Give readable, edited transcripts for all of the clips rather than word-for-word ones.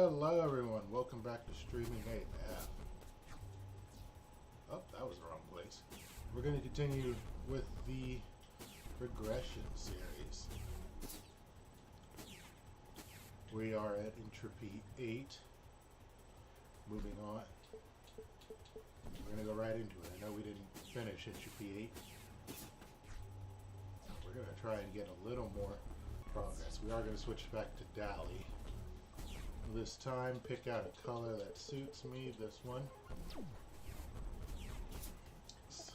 Hello everyone, welcome back to Streaming AF. Oh, that was the wrong place. We're going to continue with the regression series. We are at Entropy 8. Moving on. We're going to go right into it. I know we didn't finish Entropy 8. We're going to try and get a little more progress. We are going to switch back to Dali. This time, pick out a color that suits me, this one. So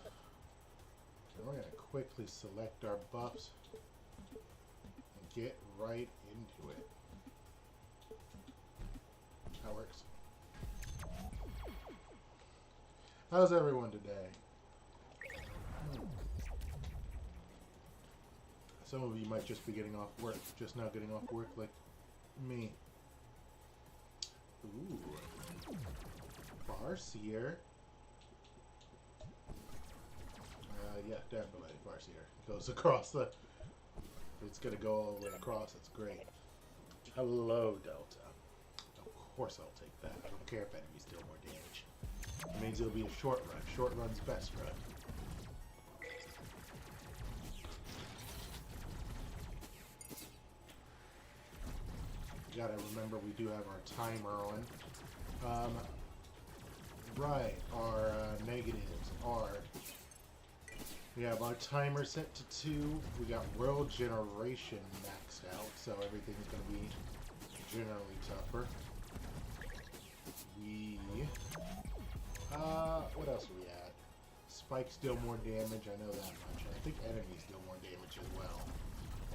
we're going to quickly select our buffs and get right into it. That works. How's everyone today? Some of you might just be getting off work, just now getting off work like me. Ooh. Farseer. Yeah, definitely Farseer. Goes across the... It's going to go all the way across. That's great. Hello, Delta. Of course I'll take that. I don't care if enemies deal more damage. It means it'll be a short run. Short run's best run. You gotta remember we do have our timer on. Right, our negatives are... We have our timer set to 2. We got world generation maxed out, so everything's gonna be generally tougher. What else are we at? Spikes deal more damage, I know that much. I think enemies deal more damage as well.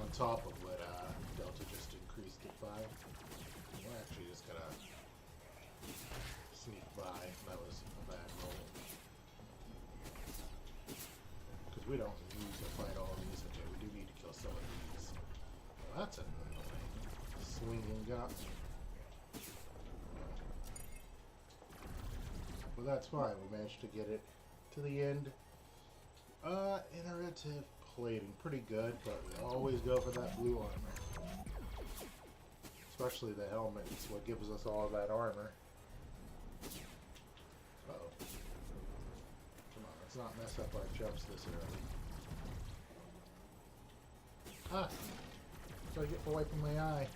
On top of what Delta just increased it by. We're actually just gonna sneak by. That was a bad roll. Because we don't need to fight all these. Okay, we do need to kill some of these. Well, that's annoying. Swinging gun. Well, that's fine. We managed to get it to the end. Iterative plating. Pretty good, but we always go for that blue armor. Especially the helmet. It's what gives us all of that armor. Uh-oh. Come on, let's not mess up our jumps this early. Ah! That's what I get for wiping my eye.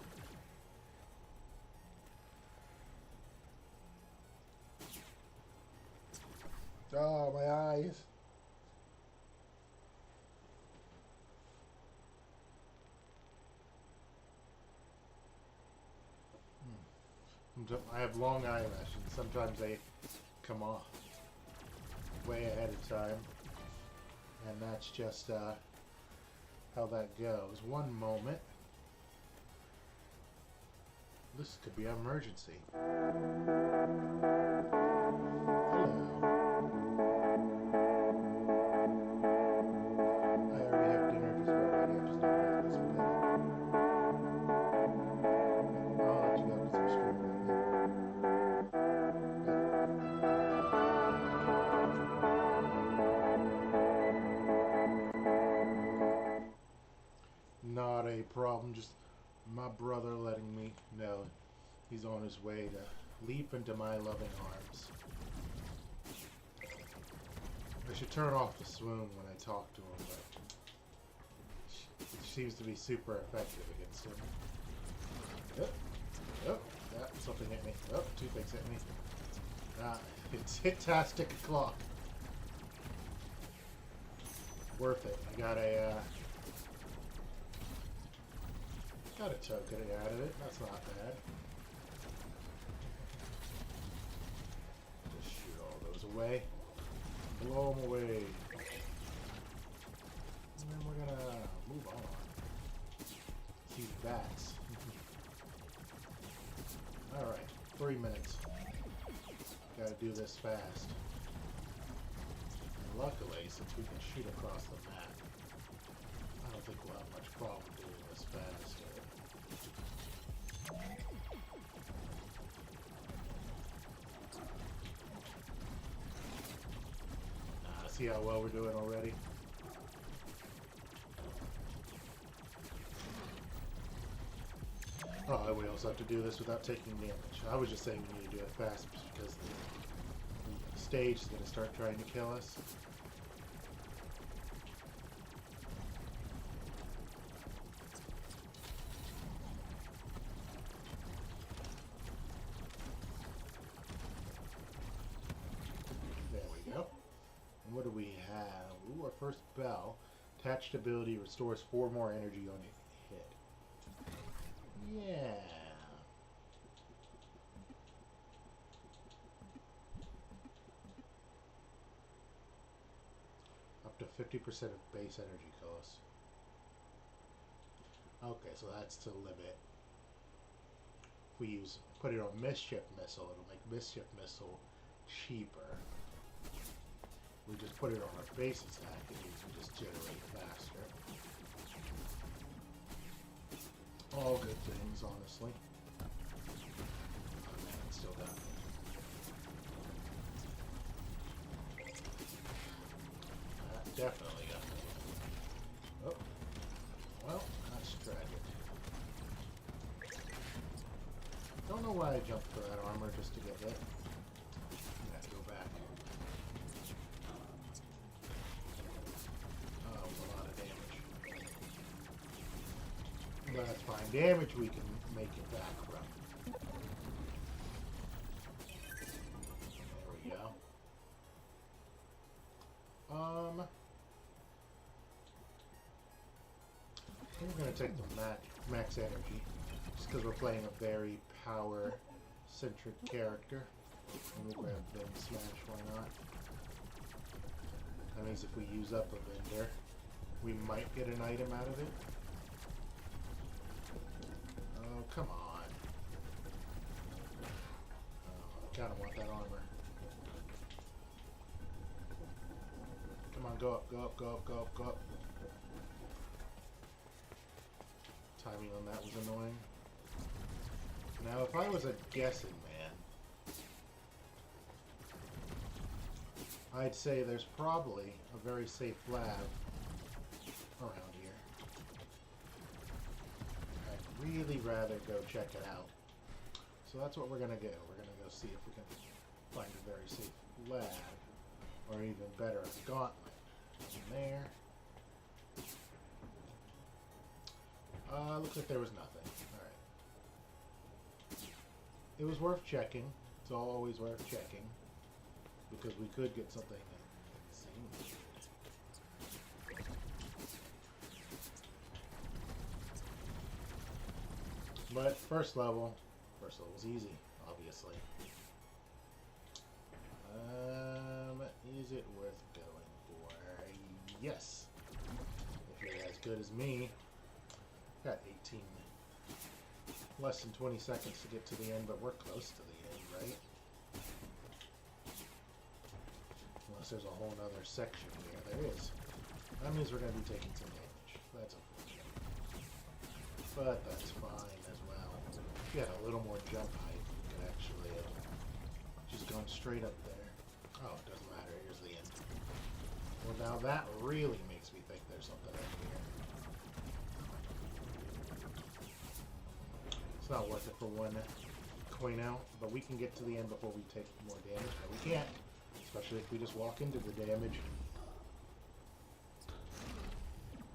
Oh, my eyes. I have long eyelashes, and sometimes they come off way ahead of time, and that's just how that goes. One moment. This could be an emergency. Hello. I already have dinner just about ready. I'm just not making this for dinner. I'll let you go get some stream with me. Not a problem, just my brother letting me know he's on his way to leap into my loving arms. I should turn off the swoon when I talk to him, but it seems to be super effective against him. Yep. Oh, something hit me. Oh, 2 things hit me. It's hit-tastic o'clock. Worth it. I got a token out of it. That's not bad. Just shoot all those away. Blow them away. And then we're gonna move on. These bats. Alright, 3 minutes. Gotta do this fast. And luckily, since we can shoot across the map, I don't think we'll have much problem doing this fast. See how well we're doing already? Oh, we also have to do this without taking damage. I was just saying we need to do it fast because the stage is going to start trying to kill us. There we go. And what do we have? Ooh, our first bell. Attached ability restores 4 more energy on a hit. Yeah. Up to 50% of base energy cost. Okay, so that's to limit. If we put it on Mischief Missile, it'll make Mischief Missile cheaper. We just put it on our base attack, it means we just generate faster. All good things, honestly. Oh man, it's still got me. That definitely got me. Oh. Well, let's drag it. Don't know why I jumped for that armor just to get hit. I have to go back. Oh, that was a lot of damage. But that's fine. Damage we can make it back from. There we go. We're going to take the max energy, just because we're playing a very power-centric character. And we'll grab Bend Smash, why not? That means if we use up a Bender, we might get an item out of it. Oh, come on. Oh, I kind of want that armor. Come on, go up, go up, go up, go up, go up. Timing on that was annoying. Now, if I was a guessing man, I'd say there's probably a very safe lab around here. I'd really rather go check it out. So that's what we're going to do. We're going to go see if we can find a very safe lab, or even better, a gauntlet. In there. Looks like there was nothing. Alright. It was worth checking. It's always worth checking. Because we could get something insane. But first level's easy, obviously. Is it worth going for? Yes. If you're as good as me. Got 18. Less than 20 seconds to get to the end, but we're close to the end, right? Unless there's a whole other section here. There is. That means we're going to be taking some damage. That's unfortunate. But that's fine as well. If you had a little more jump height, you could actually just gone straight up there. Oh, it doesn't matter. Here's the end. Well, now that really makes me think there's something up here. It's not worth it for one coin out, but we can get to the end before we take more damage, but we can't. Especially if we just walk into the damage.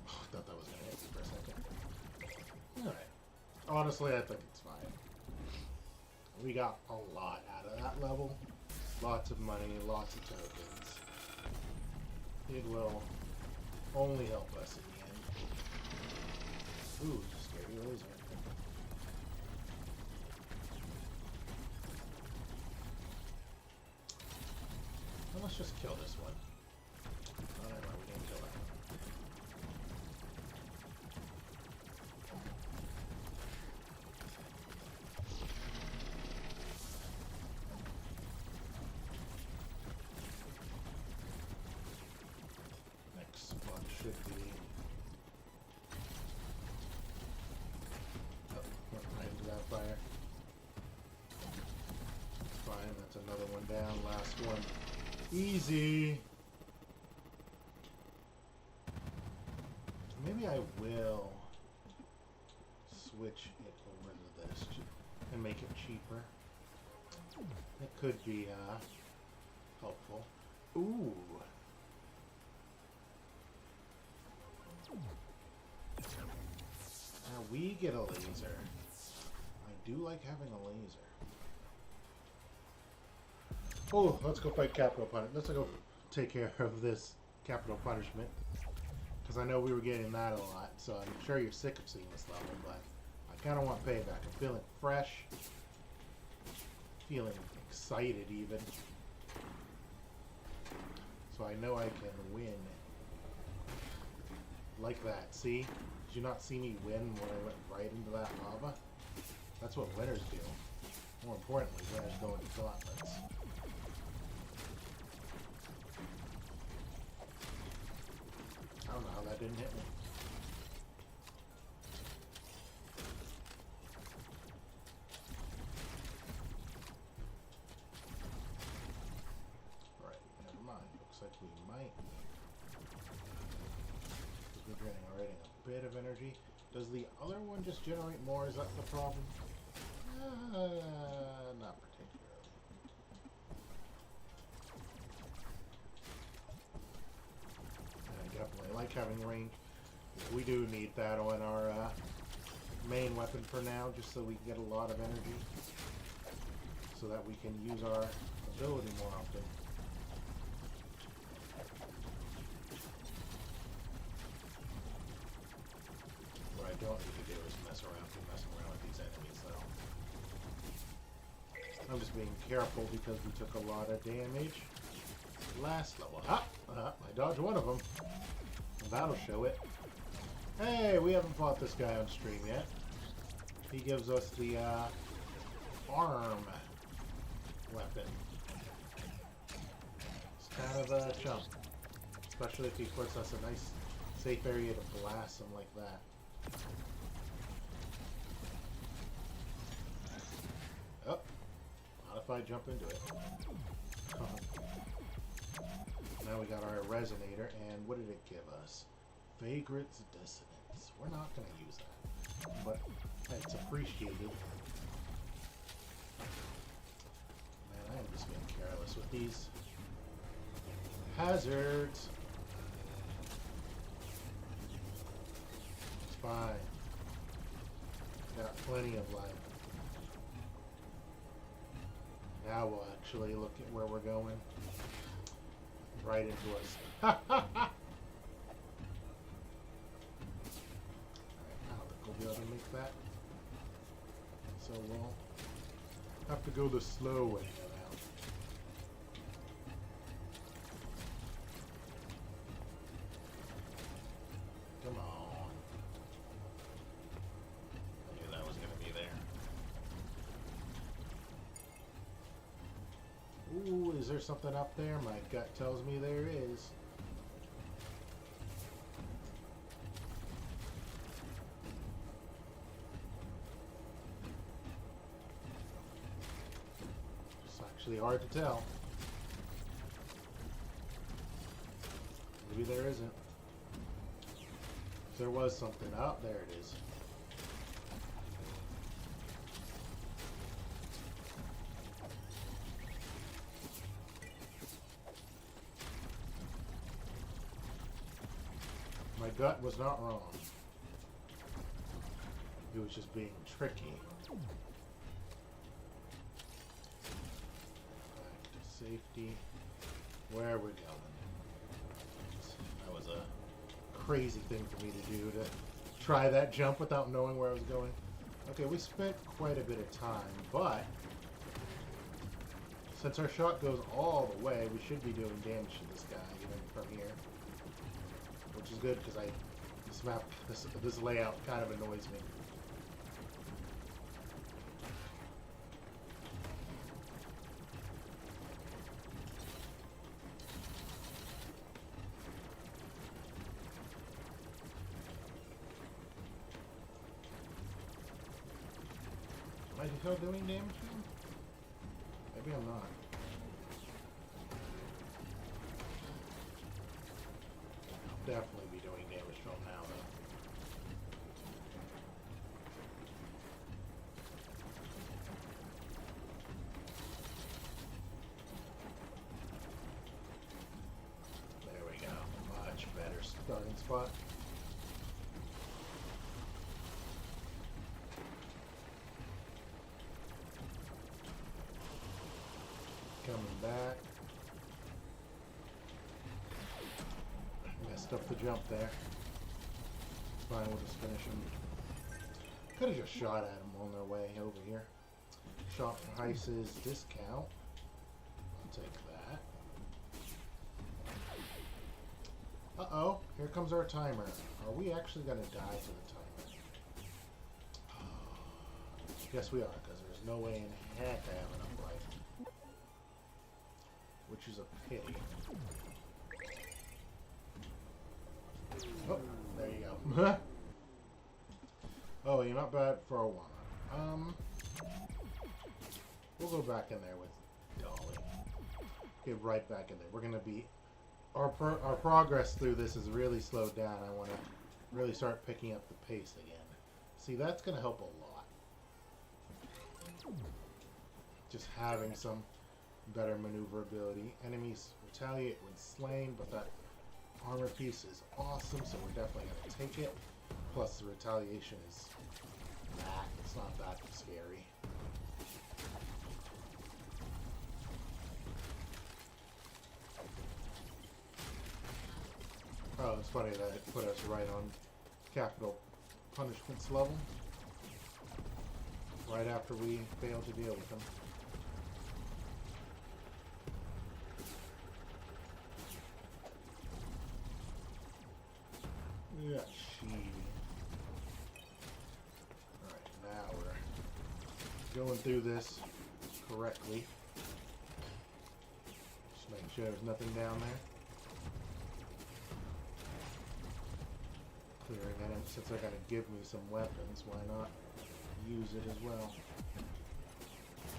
Oh, I thought that was going to hit me for a second. Alright. Honestly, I think it's fine. We got a lot out of that level. Lots of money, lots of tokens. It will only help us in the end. Ooh, scary laser. Well, let's just kill this one. Oh, never mind, we didn't kill that one. Next spot should be... Oh, went right into that fire. It's fine, that's another one down, last one. Easy. Maybe I will switch it over to and make it cheaper. It could be helpful. Ooh. Now we get a laser. I do like having a laser. Oh, let's go fight capital punishment. Let's go take care of this capital punishment. Because I know we were getting that a lot, so I'm sure you're sick of seeing this level, but I kind of want payback. I'm feeling fresh. Feeling excited even. So I know I can win. Like that, see? Did you not see me win when I went right into that lava? That's what winners do. More importantly, winners go into gauntlets. I don't know how that didn't hit me. Alright, never mind. Looks like we might. Because we're generating a bit of energy. Does the other one just generate more? Is that the problem? Not particularly. I definitely like having range. We do need that on our main weapon for now, just so we can get a lot of energy. So that we can use our ability more often. What I don't need to do is mess around with these enemies, though. I'm just being careful because we took a lot of damage last level. I dodged one of them. That'll show it. Hey, we haven't fought this guy on stream yet. He gives us the arm weapon. It's kind of a chump. Especially if he puts us a nice safe area to blast him like that. Oh, not if I jump into it. Now we got our resonator, and what did it give us? Vagrant's Dissonance. We're not going to use that, but it's appreciated. Man, I am just being careless with these hazards. It's fine. Got plenty of life. Now we'll actually look at where we're going. Right into us. Ha ha ha! Alright, I don't think we'll be able to make that. So we'll have to go the slow way now. Come on. I knew that was going to be there. Ooh, is there something up there? My gut tells me there is. It's actually hard to tell. Maybe there isn't. If there was something out there, it is. My gut was not wrong. It was just being tricky. Back to safety. Where are we going? That was a crazy thing for me to do, to try that jump without knowing where I was going. Okay, we spent quite a bit of time, but since our shot goes all the way, we should be doing damage to this guy even from here. Which is good because this map, this layout kind of annoys me. Am I still doing damage now? Maybe I'm not. Definitely be doing damage from now, though. starting spot. Coming back. Messed up the jump there. Fine, we'll just finish them. Could have just shot at them on their way over here. Shop prices discount. I'll take that. Uh-oh, here comes our timer. Are we actually going to die to the timer? Yes, we are, because there's no way in heck I have enough life. Which is a pity. Oh, there you go. Oh, you're not bad for a while. We'll go back in there with Dolly. Get right back in there. We're gonna be our progress through this is really slowed down. I want to really start picking up the pace again. See, that's gonna help a lot. Just having some better maneuverability. Enemies retaliate when slain, but that armor piece is awesome, so we're definitely gonna take it. Plus, the retaliation is that. It's not that scary. Oh, it's funny that it put us right on capital punishments level. Right after we failed to deal with them. Yeah, alright, now we're going through this correctly. Just making sure there's nothing down there. Clearing that in. Since they're going to give me some weapons, why not use it as well?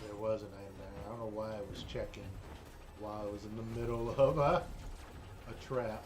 There was an item there. I don't know why I was checking while I was in the middle of a trap.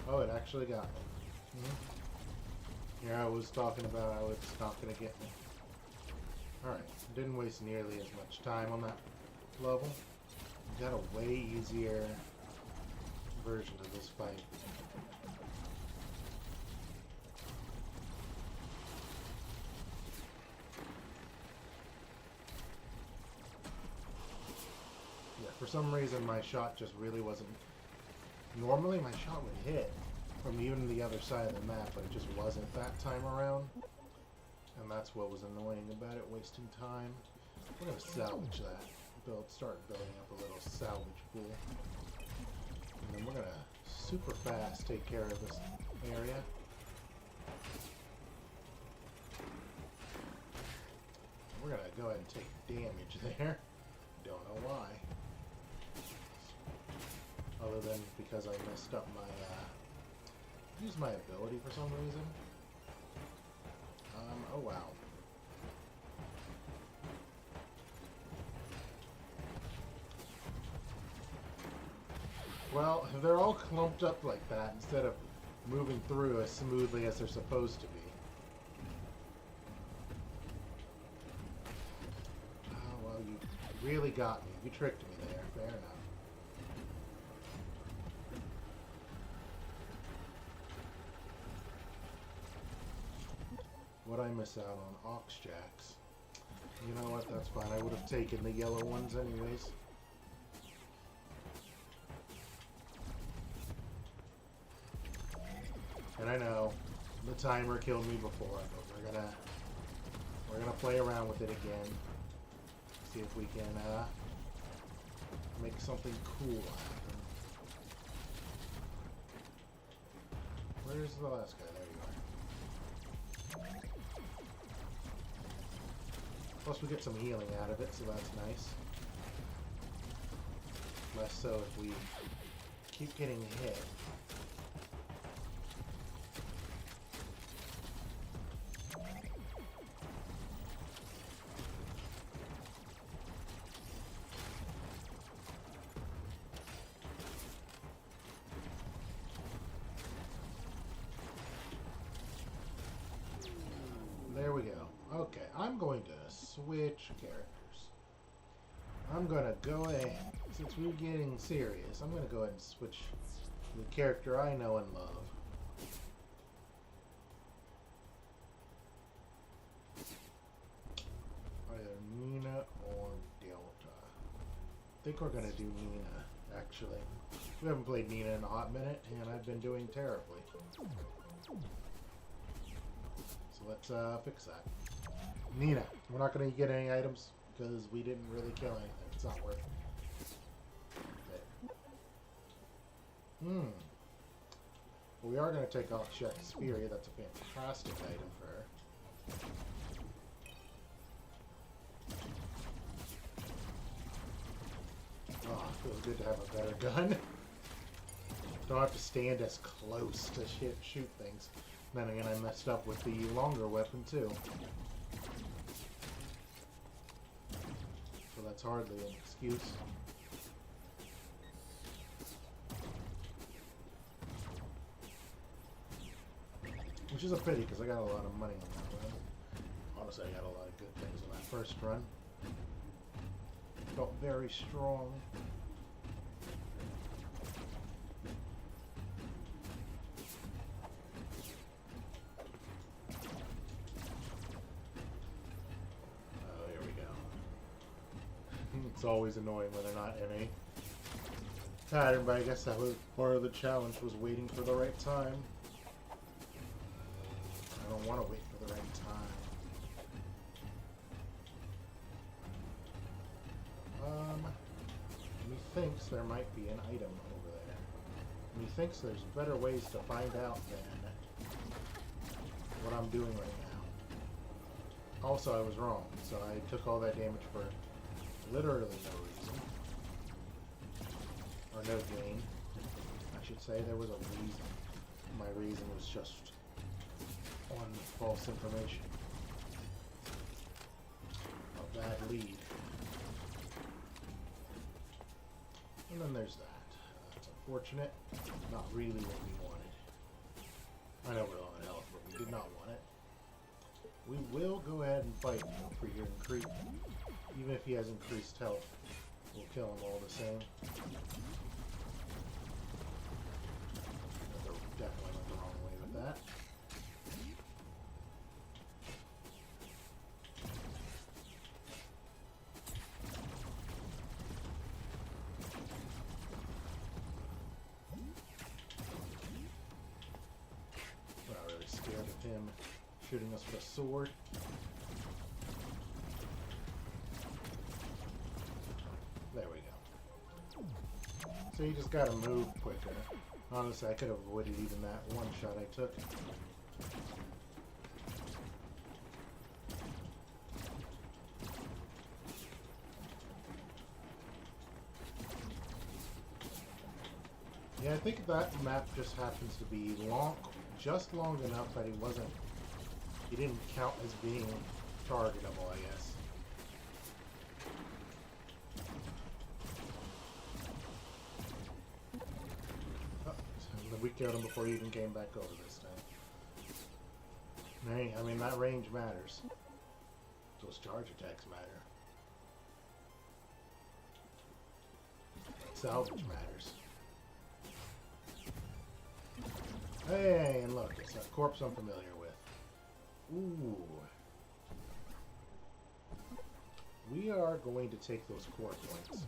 Oh, it actually got me. Here I was talking about how it's not going to get me. Alright, didn't waste nearly as much time on that level. Got a way easier version of this fight. Yeah, for some reason my shot just really wasn't... Normally my shot would hit from even the other side of the map, but it just wasn't that time around. And that's what was annoying about it, wasting time. We're going to salvage that. Start building up a little salvage pool. And then we're going to super fast take care of this area. We're going to go ahead and take damage there. Don't know why. Other than because I messed up my, used my ability for some reason. Oh wow. Well, if they're all clumped up like that, instead of moving through as smoothly as they're supposed to be. Oh, well, you really got me. You tricked me there. Fair enough. What'd I miss out on? Ox jacks. You know what? That's fine. I would have taken the yellow ones anyways. And I know the timer killed me before, but we're gonna play around with it again. See if we can make something cool happen. Where's the last guy? There you are. Plus we get some healing out of it, so that's nice. Less so if we keep getting hit. going to switch characters. I'm going to go ahead, since we're getting serious, I'm going to go ahead and switch the character I know and love. Either Nina or Delta. I think we're going to do Nina, actually. We haven't played Nina in a hot minute, and I've been doing terribly. So let's fix that. Nina. We're not going to get any items because we didn't really kill anything. It's not worth it. Well, we are going to take off Shakespeare. That's a fantastic item for her. Oh, it feels good to have a better gun. Don't have to stand as close to shoot things. Then again, I messed up with the longer weapon too. So that's hardly an excuse. Which is a pity because I got a lot of money on that run. Honestly, I got a lot of good things on that first run. Felt very strong. Oh, here we go. It's always annoying when they're not in a pattern, but I guess that was part of the challenge, was waiting for the right time. I don't want to wait for the right time. Methinks there might be an item over there. Methinks there's better ways to find out than what I'm doing right now. Also, I was wrong, so I took all that damage for literally no reason. Or no gain. I should say there was a reason. My reason was just on false information. A bad lead. And then there's that. That's unfortunate. Not really what we wanted. I know we're low on health, but we did not want it. We will go ahead and fight him for your increase. Even if he has increased health, we'll kill him all the same. Definitely went the wrong way with that. Not really scared of him shooting us with a sword. There we go. So you just gotta move quicker. Honestly, I could have avoided even that one shot I took. Yeah, I think that map just happens to be long, just long enough that he didn't count as being targetable, I guess. We killed him before he even came back over this time. I mean, that range matters. Those charge attacks matter. Salvage matters. Hey, and look, it's a corpse I'm familiar with. Ooh. We are going to take those core points.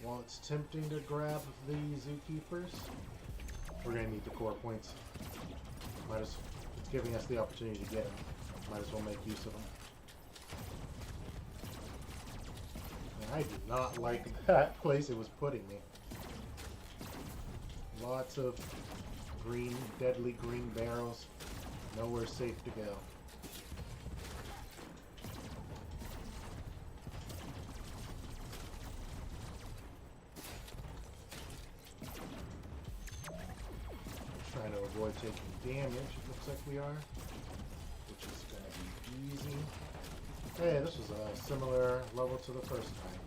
While it's tempting to grab the zookeepers, we're going to need the core points. It's giving us the opportunity to get them. Might as well make use of them. And I do not like that place it was putting me. Lots of green, deadly green barrels. Nowhere safe to go. Trying to avoid taking damage, it looks like we are, which is going to be easy. Hey, this was a similar level to the first time.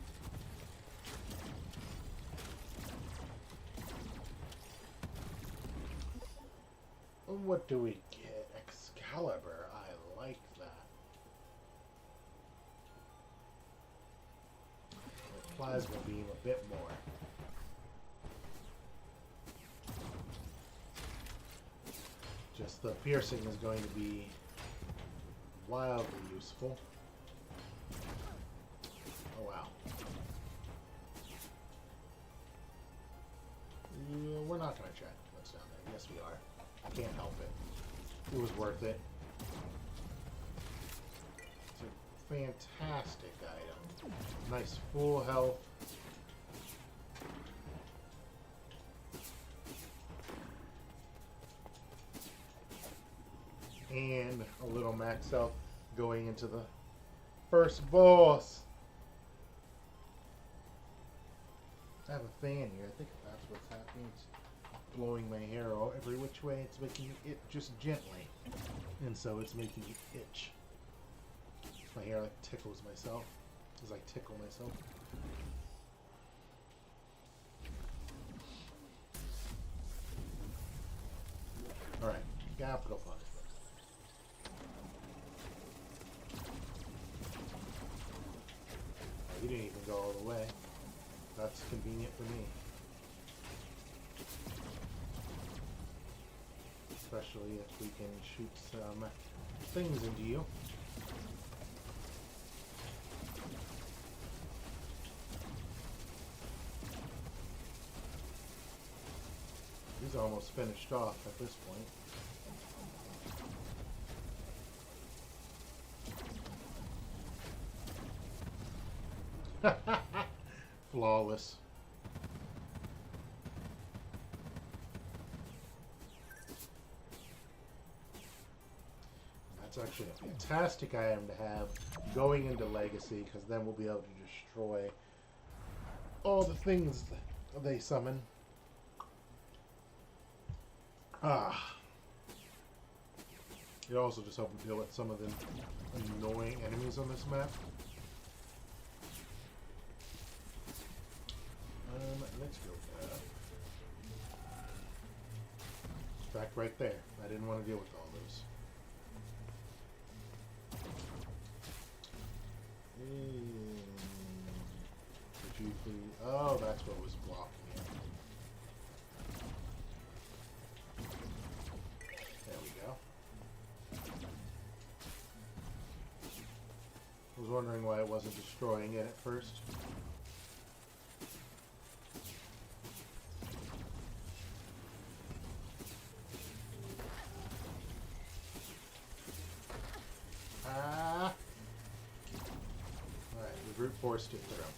What do we get? Excalibur. I like that. plasma beam a bit more. Just the piercing is going to be wildly useful. Oh wow. We're not going to check what's down there. Yes, we are. I can't help it. It was worth it. It's a fantastic item. Nice full health. And a little max health going into the first boss. I have a fan here. I think that's what's happening. It's blowing my hair all every which way. It's making it just gently. And so it's making it itch. My hair like tickles myself as I tickle myself. Alright, capital punishment. You didn't even go all the way. That's convenient for me. Especially if we can shoot some things into you. He's almost finished off at this point. Flawless. That's actually a fantastic item to have going into Legacy, because then we'll be able to destroy all the things that they summon. It also just helps deal with some of the annoying enemies on this map. Let's go. Back right there. I didn't want to deal with all those. Could you please? Oh, that's what was blocking it. There we go. I was wondering why it wasn't destroying it at first. Brute forced it through.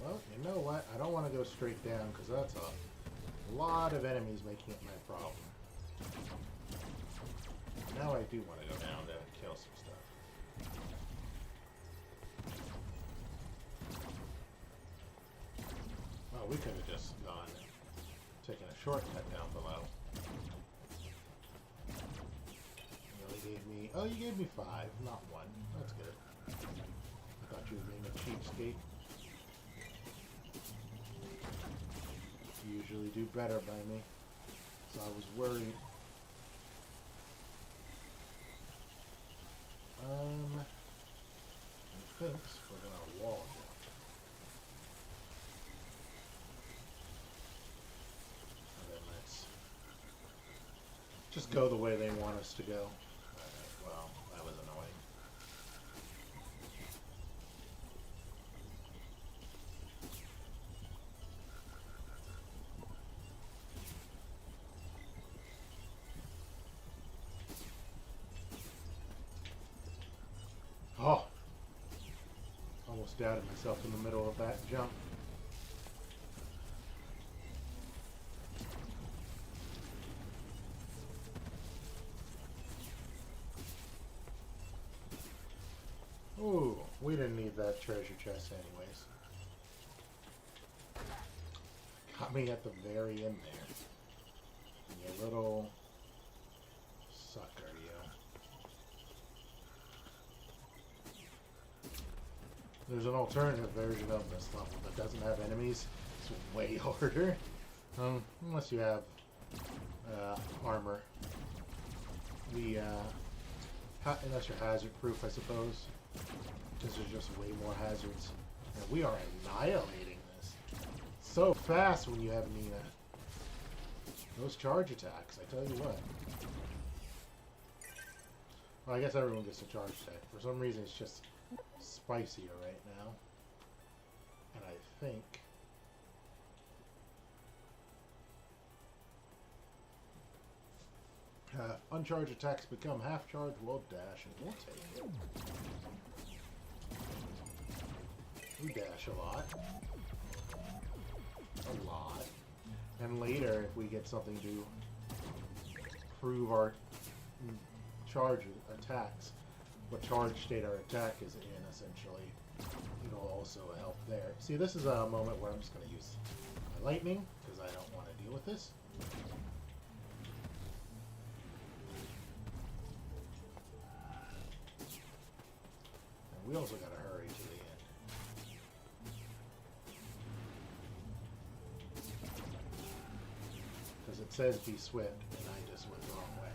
Well, you know what? I don't want to go straight down because that's a lot of enemies making it my problem. Now I do want to go down there and kill some stuff. Well, we could have just gone taken a shortcut down below. Gave me, oh, you gave me 5, not 1. That's good. I thought you were being a cheapskate. You usually do better by me, so I was worried. I think we're gonna wall jump. And then let's just go the way they want us to go. Well, that was annoying. Oh! Almost doubted myself in the middle of that jump. Ooh, we didn't need that treasure chest anyways. Got me at the very end there. You little sucker, you. There's an alternative version of this level that doesn't have enemies. It's way harder. Unless you have armor. The Unless you're hazard proof, I suppose. Because there's just way more hazards. And we are annihilating this. So fast when you have Nina. Those charge attacks, I tell you what. Well, I guess everyone gets a charge attack. For some reason, it's just spicier right now. And I think... uncharged attacks become half charge, we'll dash, and we'll take it. We dash a lot. A lot. And later, if we get something to prove our charge attacks, what charge state our attack is in, essentially, it'll also help there. See, this is a moment where I'm just going to use my lightning, because I don't want to deal with this. We also gotta hurry to the end. Because it says be swift, and I just went the wrong way.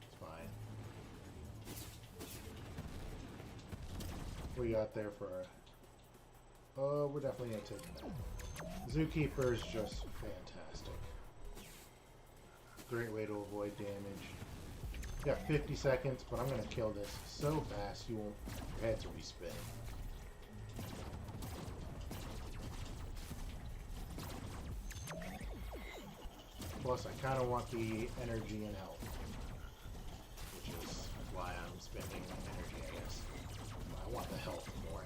It's fine. We got there for a... Oh, we're definitely gonna take that. Zookeeper is just fantastic. Great way to avoid damage. You got 50 seconds, but I'm going to kill this so fast you won't... Your heads will be spinning. Plus, I kind of want the energy and health. Which is why I'm spending energy, I guess. I want the health more.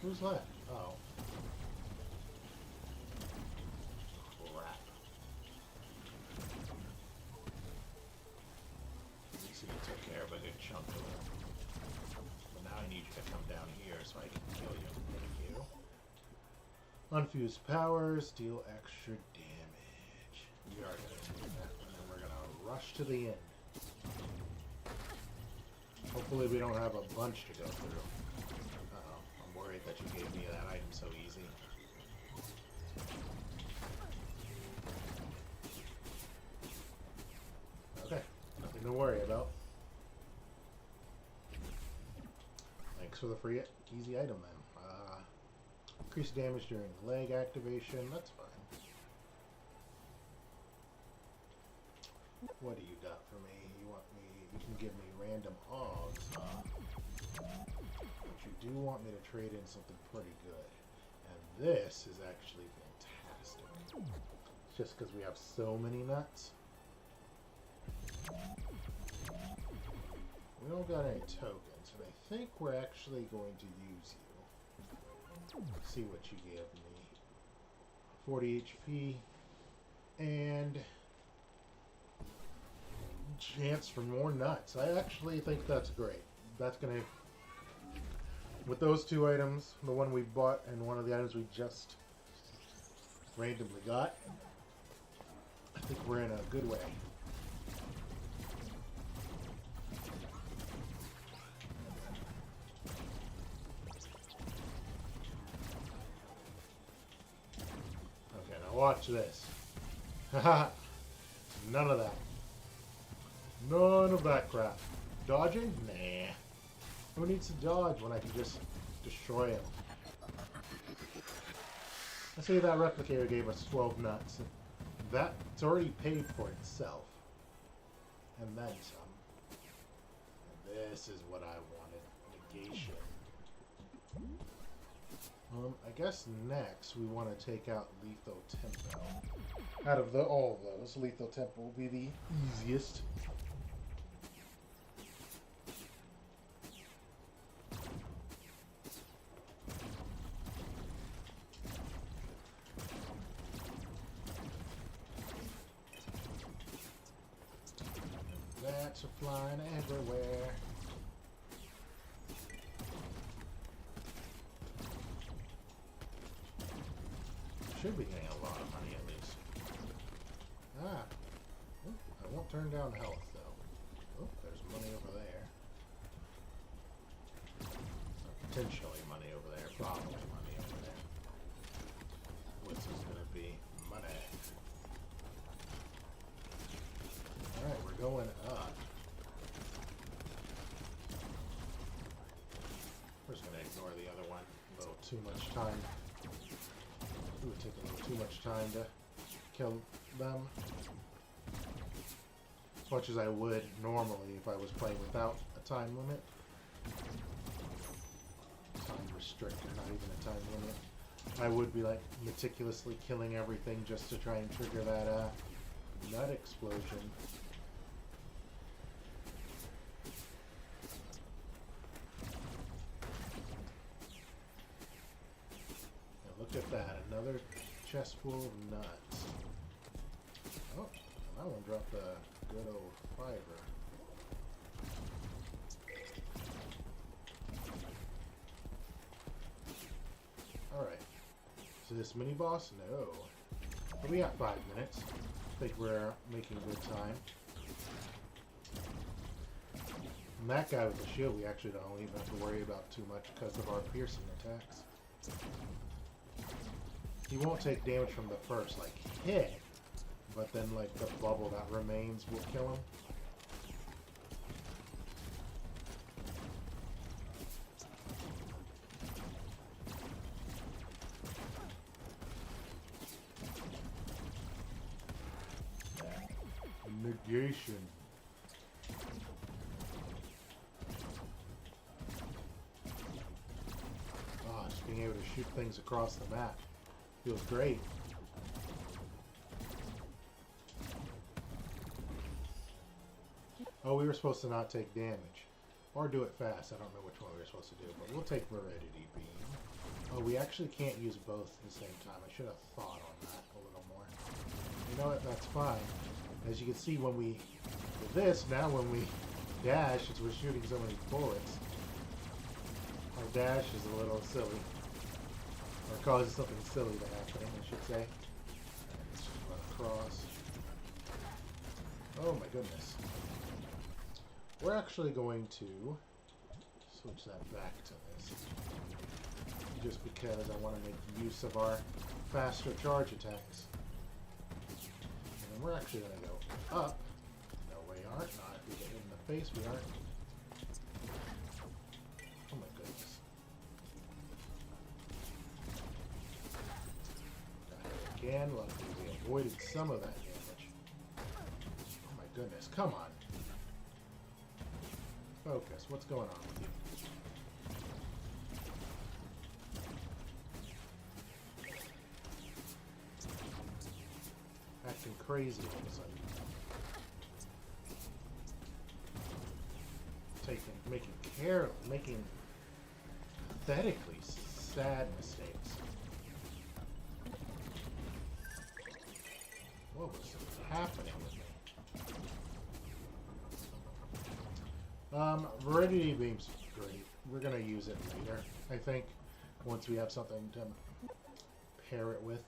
Who's left? Oh. Crap. At least you took care of a good chunk of them. But now I need you to come down here so I can kill you. Thank you. Unfused powers, deal extra damage. We are going to do that, and then we're going to rush to the end. Hopefully we don't have a bunch to go through. Worried that you gave me that item so easy. Okay, nothing to worry about. Thanks for the free easy item then. Increase damage during leg activation, that's fine. What do you got for me? You can give me random odds. You do want me to trade in something pretty good. And this is actually fantastic. Just because we have so many nuts. We don't got any tokens, and I think we're actually going to use you. Let's see what you gave me. 40 HP. And chance for more nuts. I actually think that's great. That's going to... With those two items, the one we bought and one of the items we just randomly got, I think we're in a good way. Okay, now watch this. Haha. None of that. None of that crap. Dodging? Nah. Who needs to dodge when I can just destroy him? Let's say that replicator gave us 12 nuts. That's already paid for itself. And then some. And this is what I wanted. Negation. I guess next we want to take out Lethal Tempo. Out of all of those, Lethal Tempo will be the easiest. Bats are flying everywhere. Should be getting a lot of money at least. Ah. Oop, I won't turn down health though. Oh, there's money over there. Or potentially money over there. Probably money over there. What's this gonna be? Money. Alright, we're going up. We're just gonna ignore the other one. A little too much time. It would take a little too much time to kill them. As much as I would normally if I was playing without a time limit. Time restricted, not even a time limit. I would be like meticulously killing everything just to try and trigger that nut explosion. Look at that, another chest full of nuts. Oh, that one dropped a good old fiber. Alright. So this mini boss? No. But we got 5 minutes. I think we're making good time. And that guy with the shield, we actually don't even have to worry about too much because of our piercing attacks. He won't take damage from the first, like, hit, but then, like, the bubble that remains will kill him. Negation. Oh, just being able to shoot things across the map. Feels great. Oh, we were supposed to not take damage. Or do it fast. I don't know which one we were supposed to do, but we'll take Veridity Beam. Oh, we actually can't use both at the same time. I should have thought on that a little more. You know what? That's fine. As you can see when we do this, now when we dash, since we're shooting so many bullets, our dash is a little silly. Or causes something silly to happen, I should say. Let's just run across. Oh my goodness. We're actually going to switch that back to this. Just because I want to make use of our faster charge attacks. And then we're actually going to go up. No, we aren't. Not if we get hit in the face, we aren't. Oh my goodness. Again, luckily we avoided some of that damage. Oh my goodness, come on. Focus, what's going on with you? Acting crazy all of a sudden. Making pathetically sad mistakes. What was happening with me? Veridity Beam's great. We're gonna use it later, I think, once we have something to pair it with.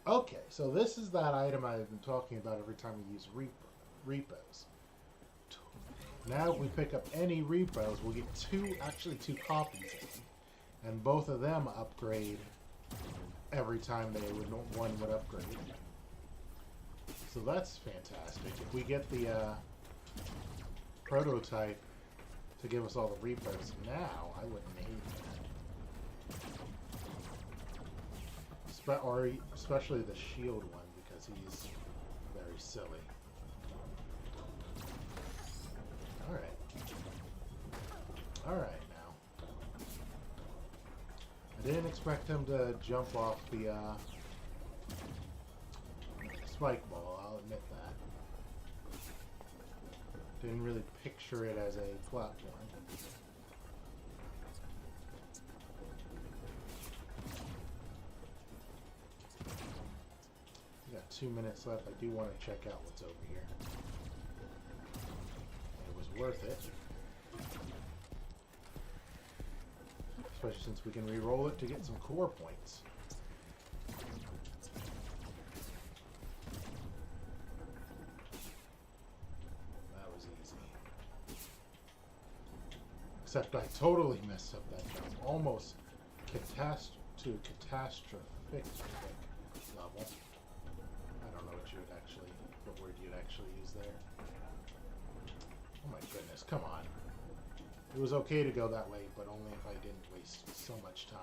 Okay, so this is that item I've been talking about every time we use repos. Now if we pick up any repos, we'll get two copies of them. And both of them upgrade every time one would upgrade. So that's fantastic. If we get the prototype to give us all the repos now, I wouldn't hate that. Especially the shield one, because he's very silly. Alright. Alright now. I didn't expect him to jump off the spike ball, I'll admit that. Didn't really picture it as a platform. We got 2 minutes left. I do want to check out what's over here. It was worth it. Especially since we can re-roll it to get some core points. Except I totally messed up that jump. Almost catastrophic level. I don't know what word you'd actually use there. Oh my goodness, come on. It was okay to go that way, but only if I didn't waste so much time.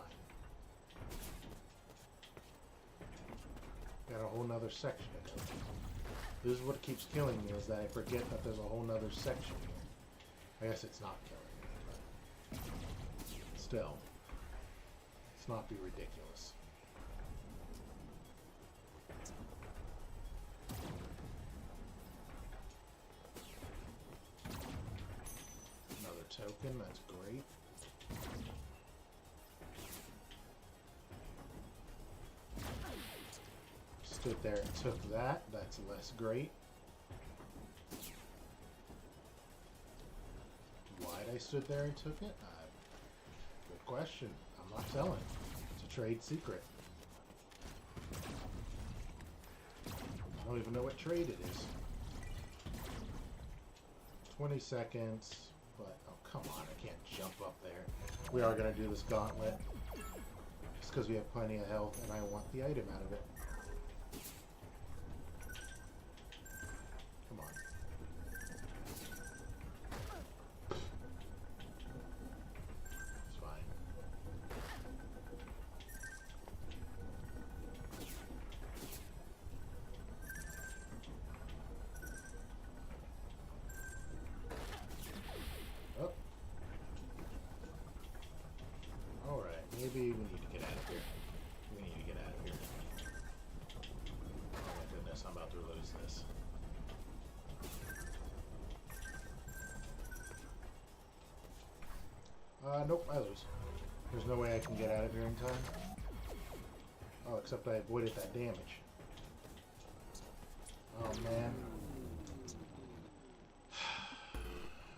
Got a whole nother section to go. This is what keeps killing me, is that I forget that there's a whole nother section here. I guess it's not killing me, but still. Let's not be ridiculous. Another token, that's great. Stood there and took that, that's less great. Why'd I stood there and took it? Good question. I'm not telling. It's a trade secret. I don't even know what trade it is. 20 seconds, but oh come on, I can't jump up there. We are going to do this gauntlet just because we have plenty of health and I want the item out of it. Come on. It's fine. Oh. Alright, maybe we need to get out of here. We need to get out of here. Oh my goodness, I'm about to lose this. Nope, I lose. There's no way I can get out of here in time. Oh, except I avoided that damage. Oh, man.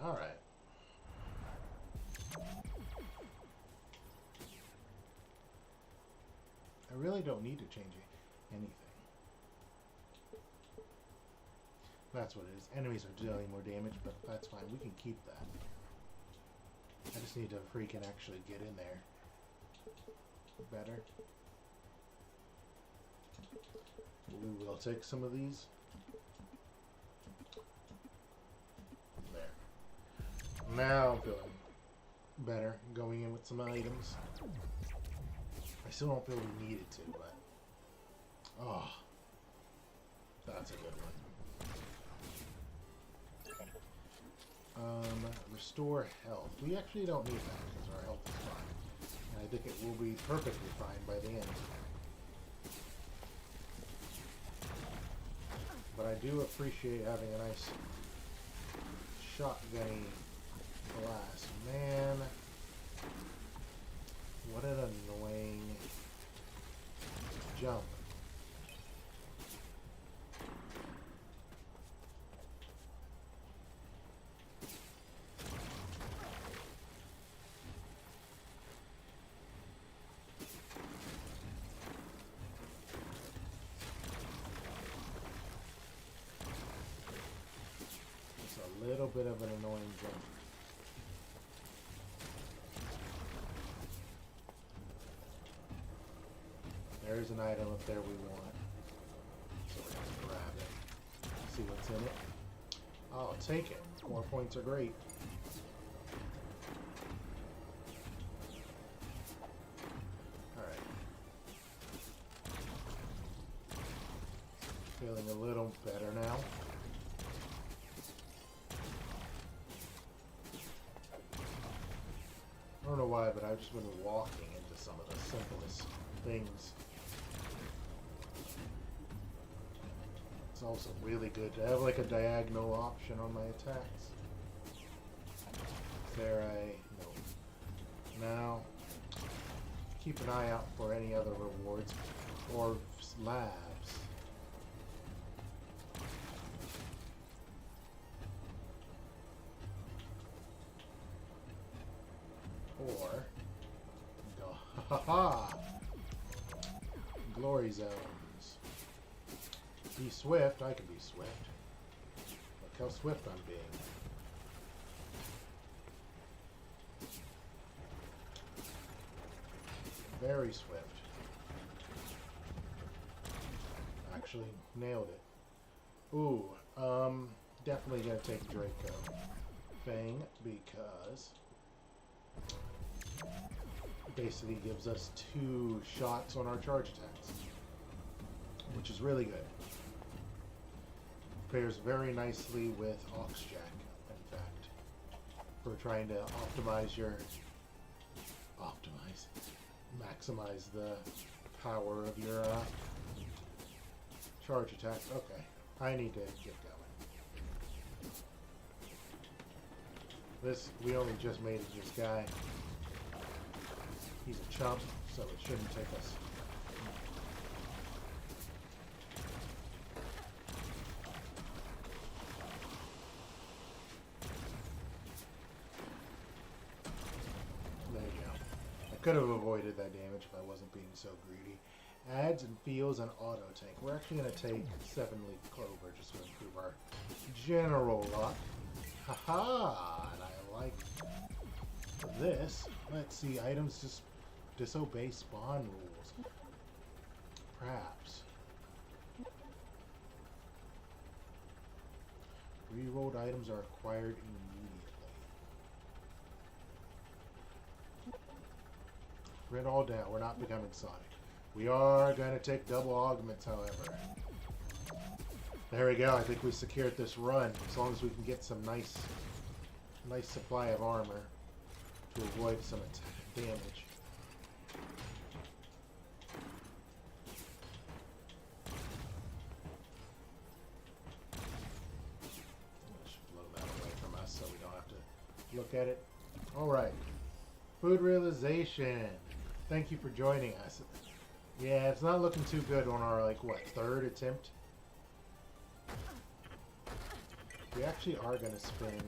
Alright. I really don't need to change anything. That's what it is. Enemies are dealing more damage, but that's fine. We can keep that. I just need to freaking actually get in there. Better. We will take some of these. There. Now I'm feeling better going in with some items. I still don't feel we needed to, but oh, that's a good one. Restore health. We actually don't need that because our health is fine. And I think it will be perfectly fine by the end. But I do appreciate having a nice shotgunny blast. Man, what an annoying jump. A little bit of an annoying jump. There's an item up there we want. So we're going to grab it. See what's in it. Oh, take it. More points are great. Alright. Feeling a little better now. I don't know why, but I've just been walking into some of the simplest things. It's also really good to have like a diagonal option on my attacks. There no. Now, keep an eye out for any other rewards or labs. Or go, ha ha! Glory zones. Be swift. I can be swift. Look how swift I'm being. Very swift. Actually nailed it. Ooh, definitely gonna take Draco Fang because it basically gives us 2 shots on our charge attacks, which is really good. Pairs very nicely with Oxjack, in fact, for trying to maximize the power of your charge attacks. Okay, I need to get going. We only just made it this guy. He's a chump, so it shouldn't take us. There you go. I could have avoided that damage if I wasn't being so greedy. Adds and feels an auto tank. We're actually going to take 7-leaf clover just to improve our general luck. Haha! And I like this. Let's see. Items just disobey spawn rules. Perhaps. Rerolled items are acquired immediately. Write all down. We're not becoming Sonic. We are going to take double augments, however. There we go. I think we secured this run. As long as we can get some nice supply of armor to avoid some damage. Should blow that away from us so we don't have to look at it. All right. Food realization. Thank you for joining us. Yeah, it's not looking too good on our, like, what, 3rd attempt? We actually are going to spend,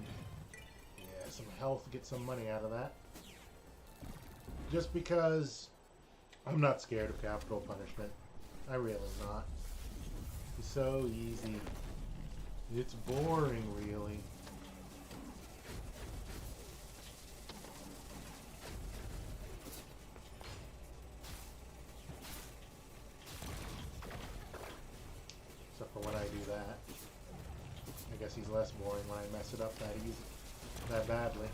some health, get some money out of that. Just because I'm not scared of capital punishment. I really am not. It's so easy. It's boring, really. Except for when I do that. I guess he's less boring when I mess it up that badly.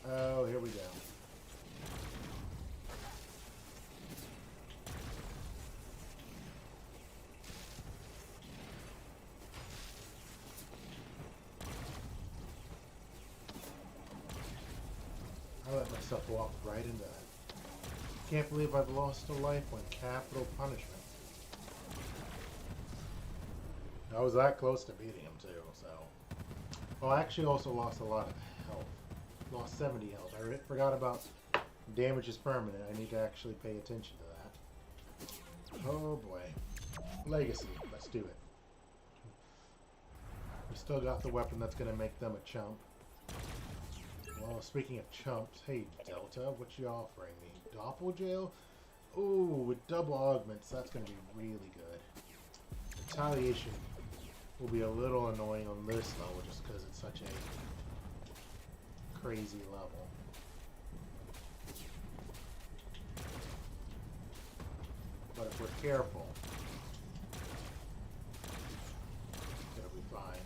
Oh, here we go. I let myself walk right into that. Can't believe I've lost a life on capital punishment. I was that close to beating him too, so. Well, I actually also lost a lot of health. Lost 70 health. I forgot about damage is permanent. I need to actually pay attention to that. Oh boy. Legacy. Let's do it. We still got the weapon that's going to make them a chump. Well, speaking of chumps, hey Delta, what you offering me? Doppeljail? Ooh, with double augments, that's going to be really good. Retaliation will be a little annoying on this level just because it's such a crazy level. But if we're careful, it'll be fine.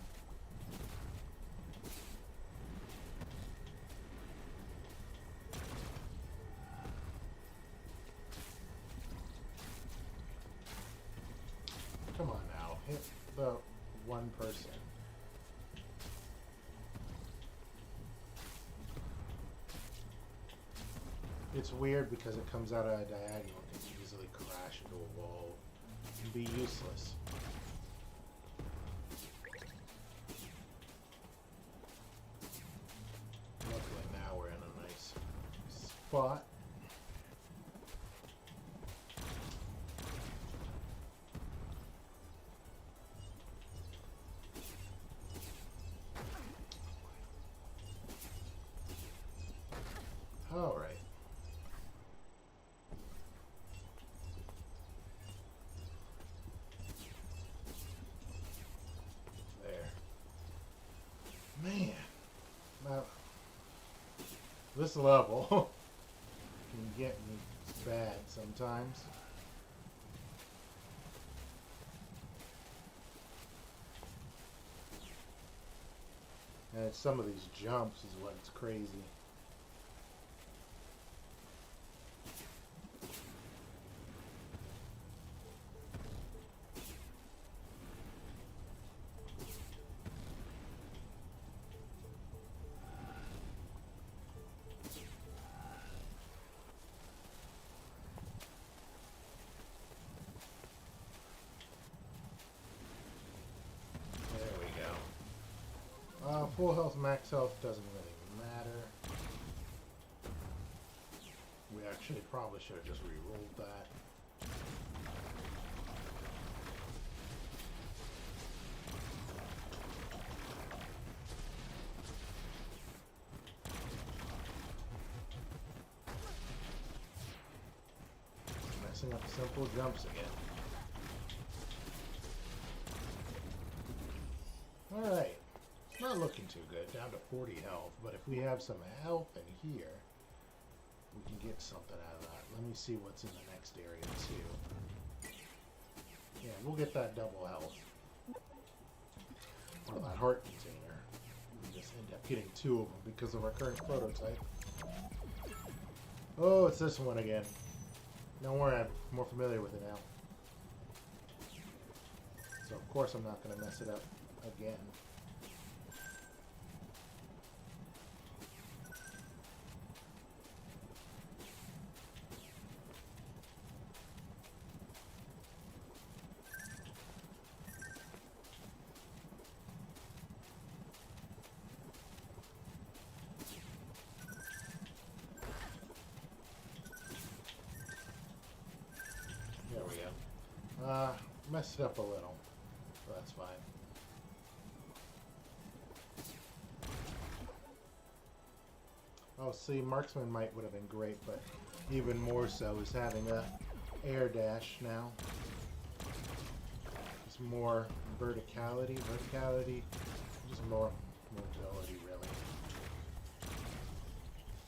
Come on now, hit the one person. It's weird because it comes out at a diagonal and can easily crash into a wall and be useless. Luckily now we're in a nice spot. All right. This level can get me bad sometimes. And it's some of these jumps is what's crazy. Full health, max health doesn't really matter. We actually probably should have just re-rolled that. Messing up simple jumps again. Alright. Not looking too good, down to 40 health, but if we have some health in here, we can get something out of that. Let me see what's in the next area too. Yeah, we'll get that double health. Or that heart container. We just end up getting 2 of them because of our current prototype. Oh, it's this one again. Don't worry, I'm more familiar with it now. So of course I'm not going to mess it up again. Messed it up a little, but that's fine. Oh, see, Marksman Might would have been great, but even more so is having a air dash now. Just more verticality, just more mobility, really.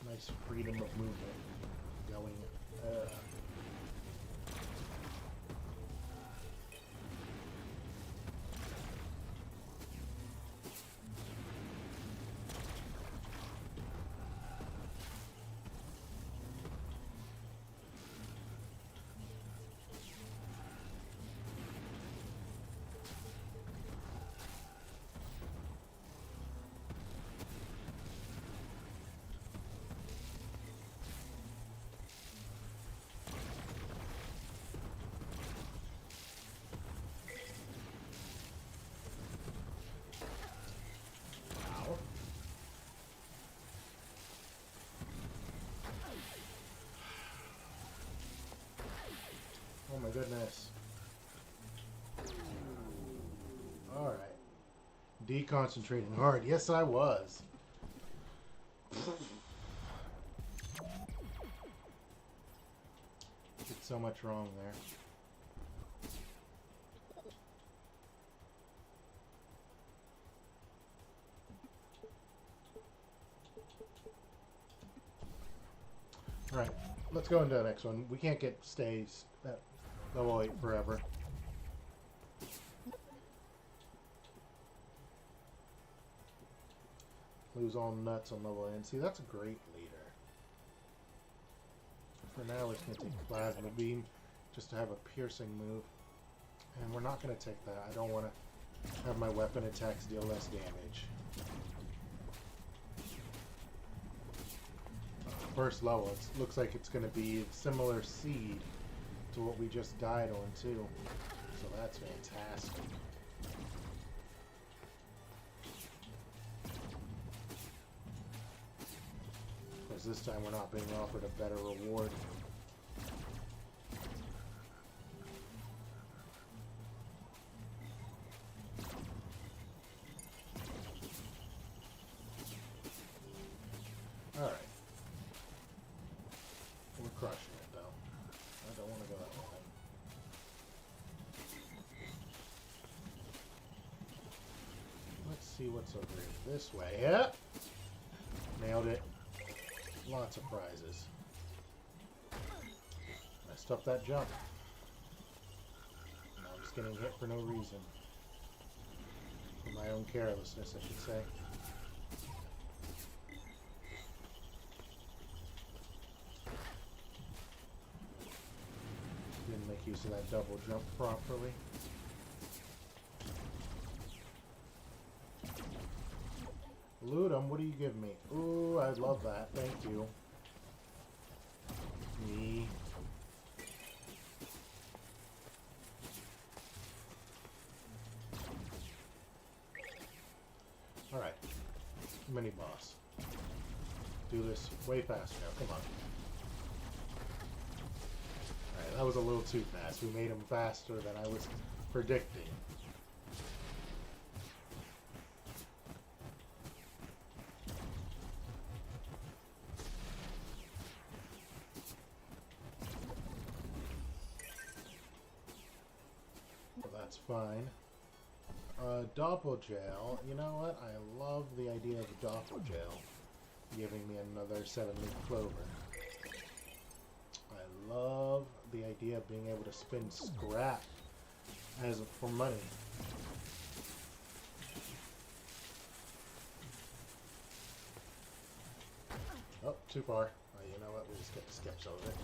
Nice freedom of movement going. Oh my goodness. Alright. Deconcentrating hard. Yes, I was. Did so much wrong there. Alright, let's go into the next one. We can't stay at level 8 forever. Lose all nuts on level 8. See, that's a great leader. For now, we're just going to take Plasma Beam just to have a piercing move. And we're not going to take that. I don't want to have my weapon attacks deal less damage. First level, it looks like it's going to be a similar seed to what we just died on too. So that's fantastic. Of course, this time we're not being offered a better reward. Alright. We're crushing it, though. I don't want to go that way. Let's see what's over here. This way. Yep. Nailed it. Lots of prizes. Messed up that jump. Now I'm just getting hit for no reason. For my own carelessness, I should say. Didn't make use of that double jump properly. Loot 'em, what do you give me? Ooh, I love that. Thank you. Me. Alright. Mini boss. Do this way faster now. Come on. Alright, that was a little too fast. We made him faster than I was predicting. That's fine. Doppelgel. You know what? I love the idea of Doppelgel giving me another 7-leaf clover. I love the idea of being able to spin scrap as for money. Oh, too far. You know what? We just get the skips over it.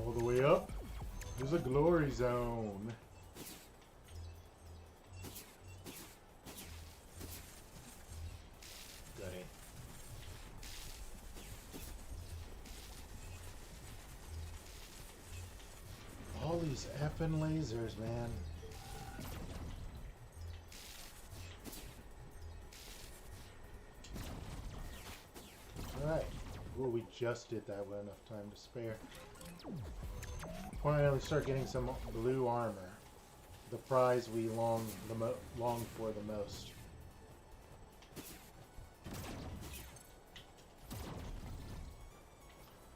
All the way up. There's a glory zone. Goody. All these effing lasers, man. Alright. Well, we just did that with enough time to spare. Finally start getting some blue armor. The prize we long for the most.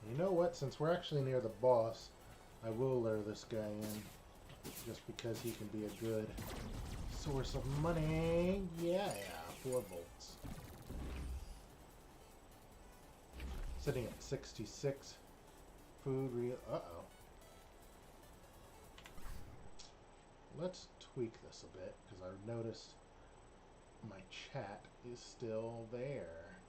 You know what? Since we're actually near the boss, I will lure this guy in. Just because he can be a good source of money. Yeah, 4 volts. Sitting at 66. Food real. Uh-oh. Let's tweak this a bit, because I've noticed my chat is still there.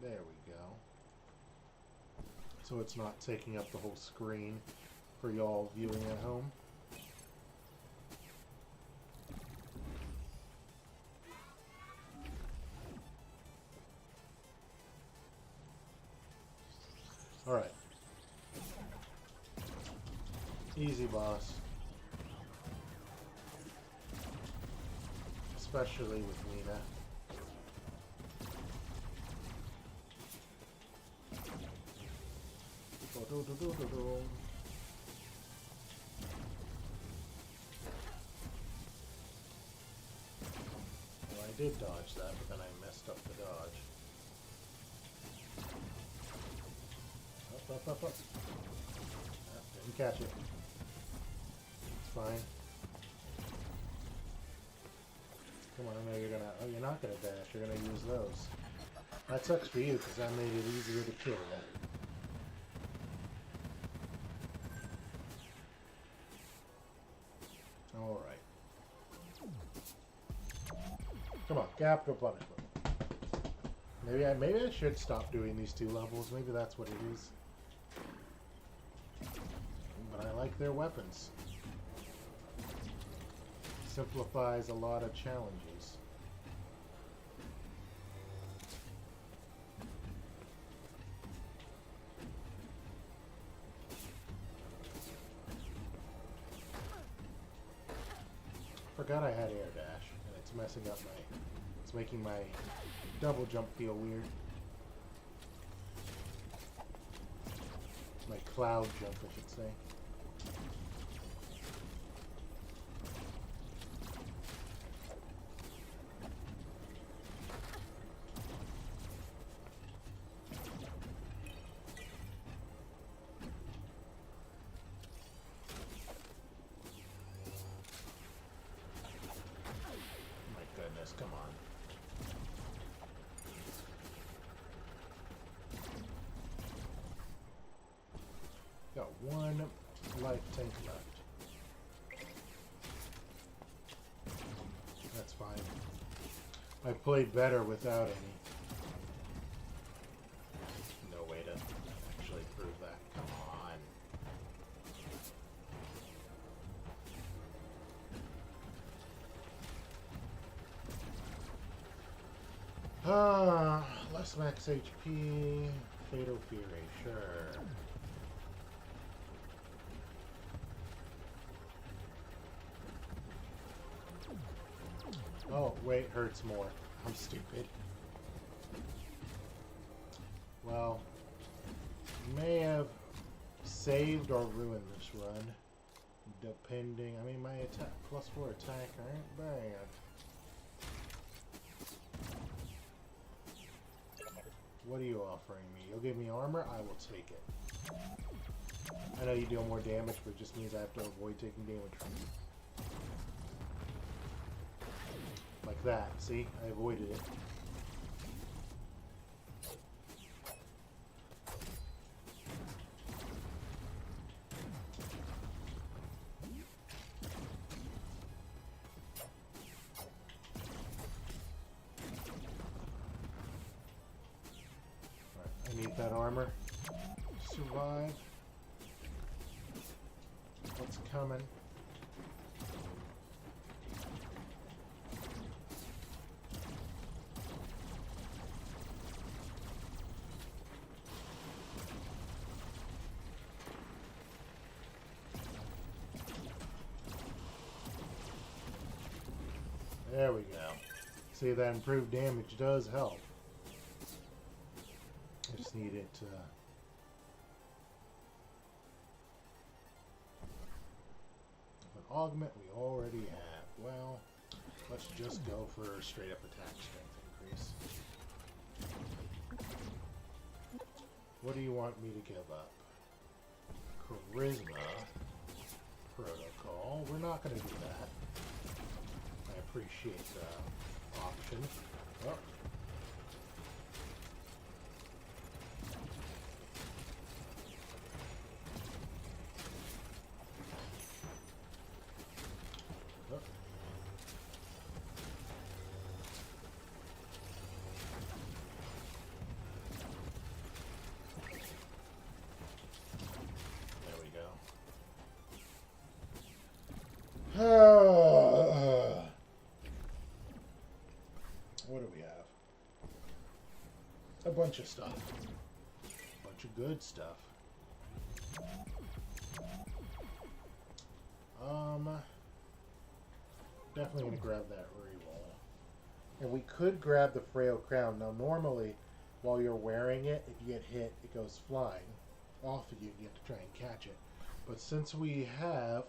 There we go. So it's not taking up the whole screen for y'all viewing at home. Alright. Easy boss. Especially with Nina. Well, I did dodge that, but then I messed up the dodge. Up. Didn't catch it. It's fine. Come on, I know you're gonna... Oh, you're not gonna dash. You're gonna use those. That sucks for you, because that made it easier to kill that. Alright. Come on, capital punishment. Maybe I should stop doing these 2 levels. Maybe that's what it is. But I like their weapons. Simplifies a lot of challenges. Forgot I had air dash, and it's messing up my making my double jump feel weird. My cloud jump, I should say. Come on. Got one life tank left. That's fine. I played better without any. No way to actually prove that. Come on. Less max HP, Fatal Fury, sure. Oh, wait, hurts more. I'm stupid. Well, may have saved or ruined this run, depending. I mean, my attack, +4 attack aren't bad. What are you offering me? You'll give me armor? I will take it. I know you deal more damage, but it just means I have to avoid taking damage from you. Like that. See? I avoided it. I need that armor. Survive. What's coming? There we go. See, that improved damage does help. I just need it to... An augment we already have. Well, let's just go for straight up attack strength increase. What do you want me to give up? Charisma protocol. We're not going to do that. I appreciate the option. Oh. What do we have? A bunch of stuff. A bunch of good stuff. Definitely gonna grab that reroll. And we could grab the frail crown. Now normally, while you're wearing it, if you get hit, it goes flying off of you and you have to try and catch it. But since we have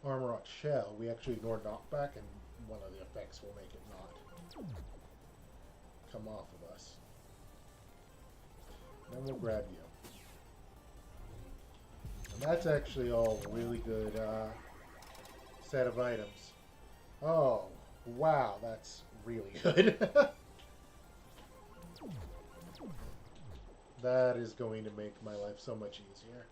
Armor Rot Shell, we actually ignore knockback, and one of the effects will make it not come off of us. Then we'll grab you. And that's actually all really good set of items. Oh, wow, that's really good. That is going to make my life so much easier.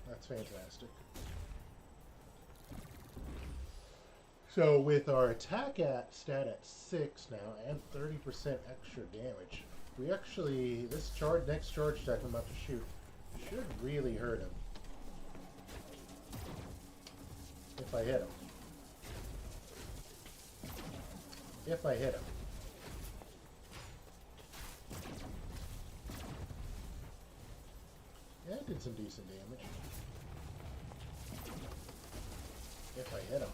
That's fantastic. So with our attack stat at 6 now and 30% extra damage, we actually, this next charge attack I'm about to shoot should really hurt him. If I hit him. If I hit him. Yeah, did some decent damage. If I hit him.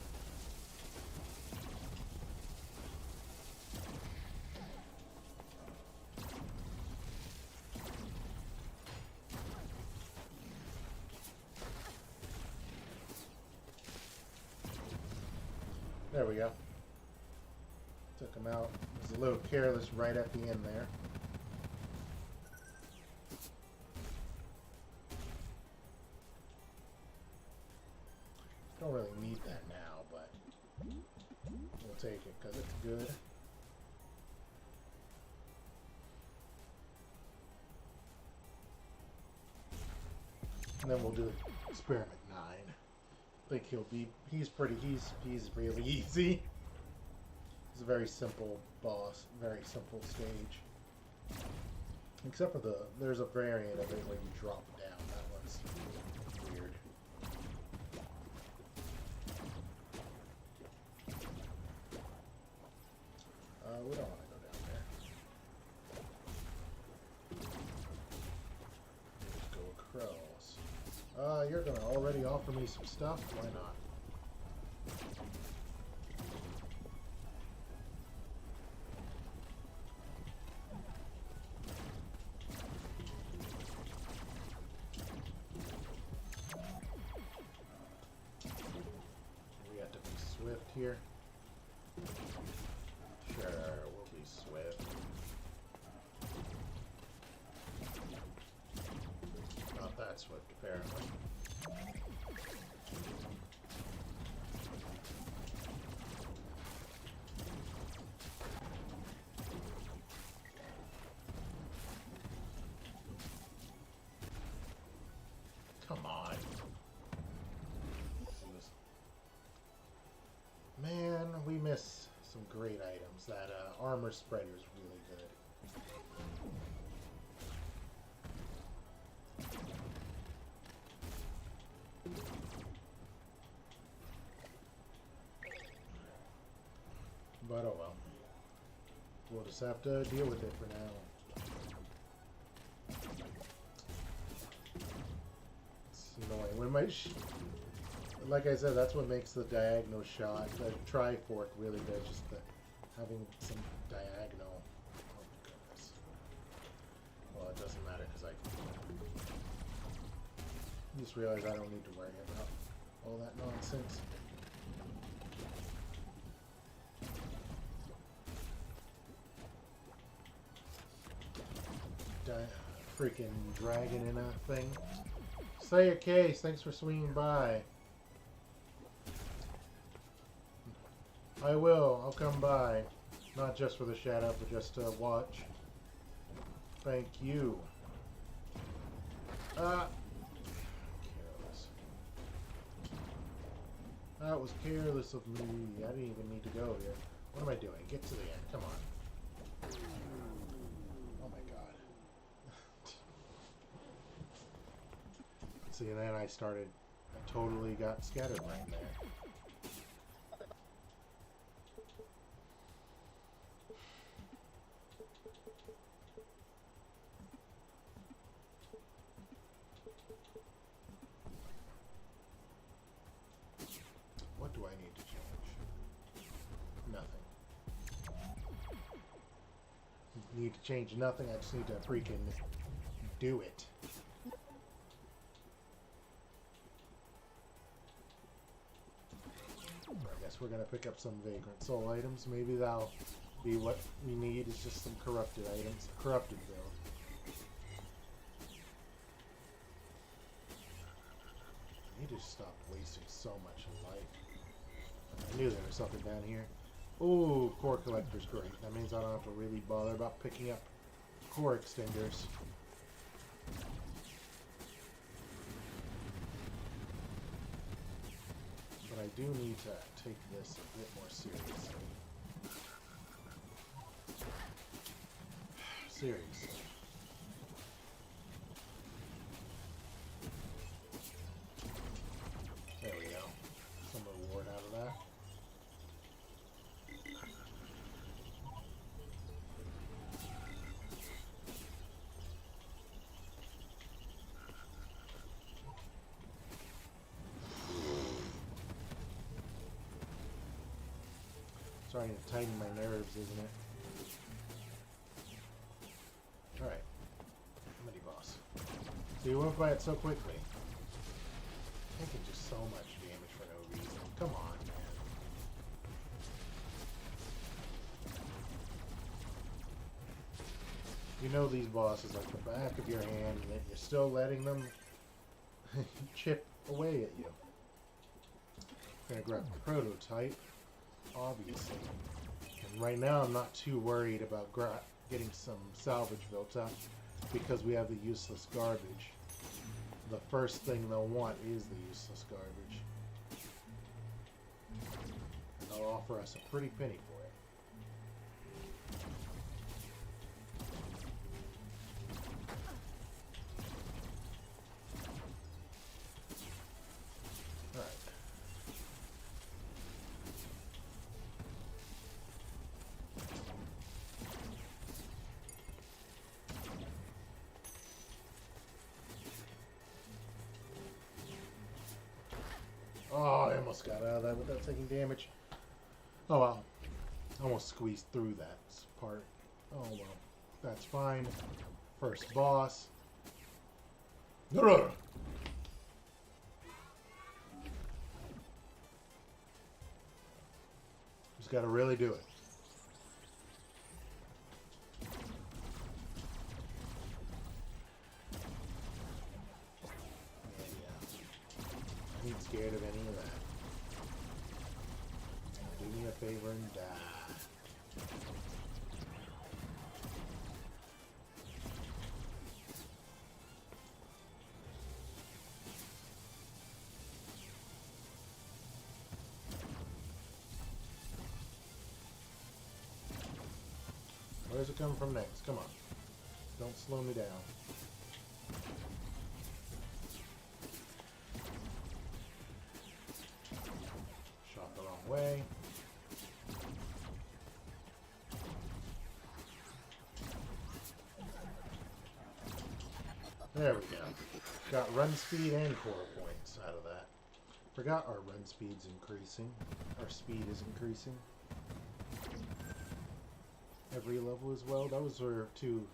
There we go. Took him out. Was a little careless right at the end there. Don't really need that now, but we'll take it because it's good. And then we'll do experiment 9. I think he's really easy. It's a very simple boss, very simple stage. Except for there's a variant of it where you drop down. That one's weird. We don't want to go down there. Just go across. You're gonna already offer me some stuff? Why not? We have to be swift here. Sure, we'll be swift. Not that swift, apparently. Come on. Man, we miss some great items. That armor spreader is really good. But oh well. We'll just have to deal with it for now. It's annoying. When my like I said, that's what makes the diagonal shot, the Trifork, really good. Just having some diagonal. Oh my goodness. Well, it doesn't matter because I just realized I don't need to worry about all that nonsense. Freaking dragon in a thing. Say your case. Thanks for swinging by. I will. I'll come by. Not just for the shout out, but just to watch. Thank you. Careless. That was careless of me. I didn't even need to go here. What am I doing? Get to the end. Come on. Oh my god. See, and then I totally got scatterbrained there. What do I need to change? Nothing. Need to change nothing, I just need to freaking do it. I guess we're gonna pick up some Vagrant Soul items. Maybe that'll be what we need, is just some corrupted items. Corrupted build. I need to stop wasting so much life. I knew there was something down here. Ooh, core collector's great. That means I don't have to really bother about picking up core extenders. But I do need to take this a bit more seriously. Seriously. There we go. Some reward out of that. Starting to tighten my nerves, isn't it? Alright. Mini boss. So you went by it so quickly. Taking just so much damage for no reason. Come on, man. You know these bosses like the back of your hand, and yet you're still letting them chip away at you. Gonna grab the prototype, obviously. And right now I'm not too worried about getting some salvage built up because we have the useless garbage. The first thing they'll want is the useless garbage. And they'll offer us a pretty penny for it. Alright. Oh, I almost got out of that without taking damage. Oh well. Almost squeezed through that part. Oh well. That's fine. First boss. Just gotta really do it. I ain't scared of any of that. Do me a favor and die. Where's it coming from next? Come on. Don't slow me down. Shot the wrong way. There we go. Got run speed and core points out of that. Forgot our run speed's increasing. Our speed is increasing. Every level as well. Those were two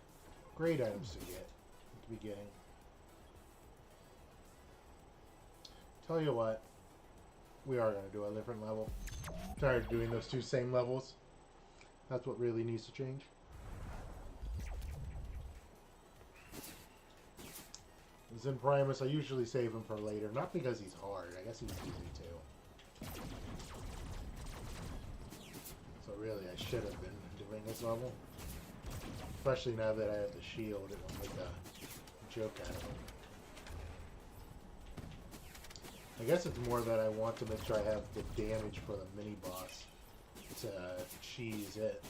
great items to get at the beginning. Tell you what, we are going to do a different level. Tired of doing those two same levels. That's what really needs to change. Zen Primus, I usually save him for later. Not because he's hard. I guess he's easy too. So really, I should have been doing this level. Especially now that I have the shield, it will make a joke out of him. I guess it's more that I want to make sure I have the damage for the mini boss to cheese it.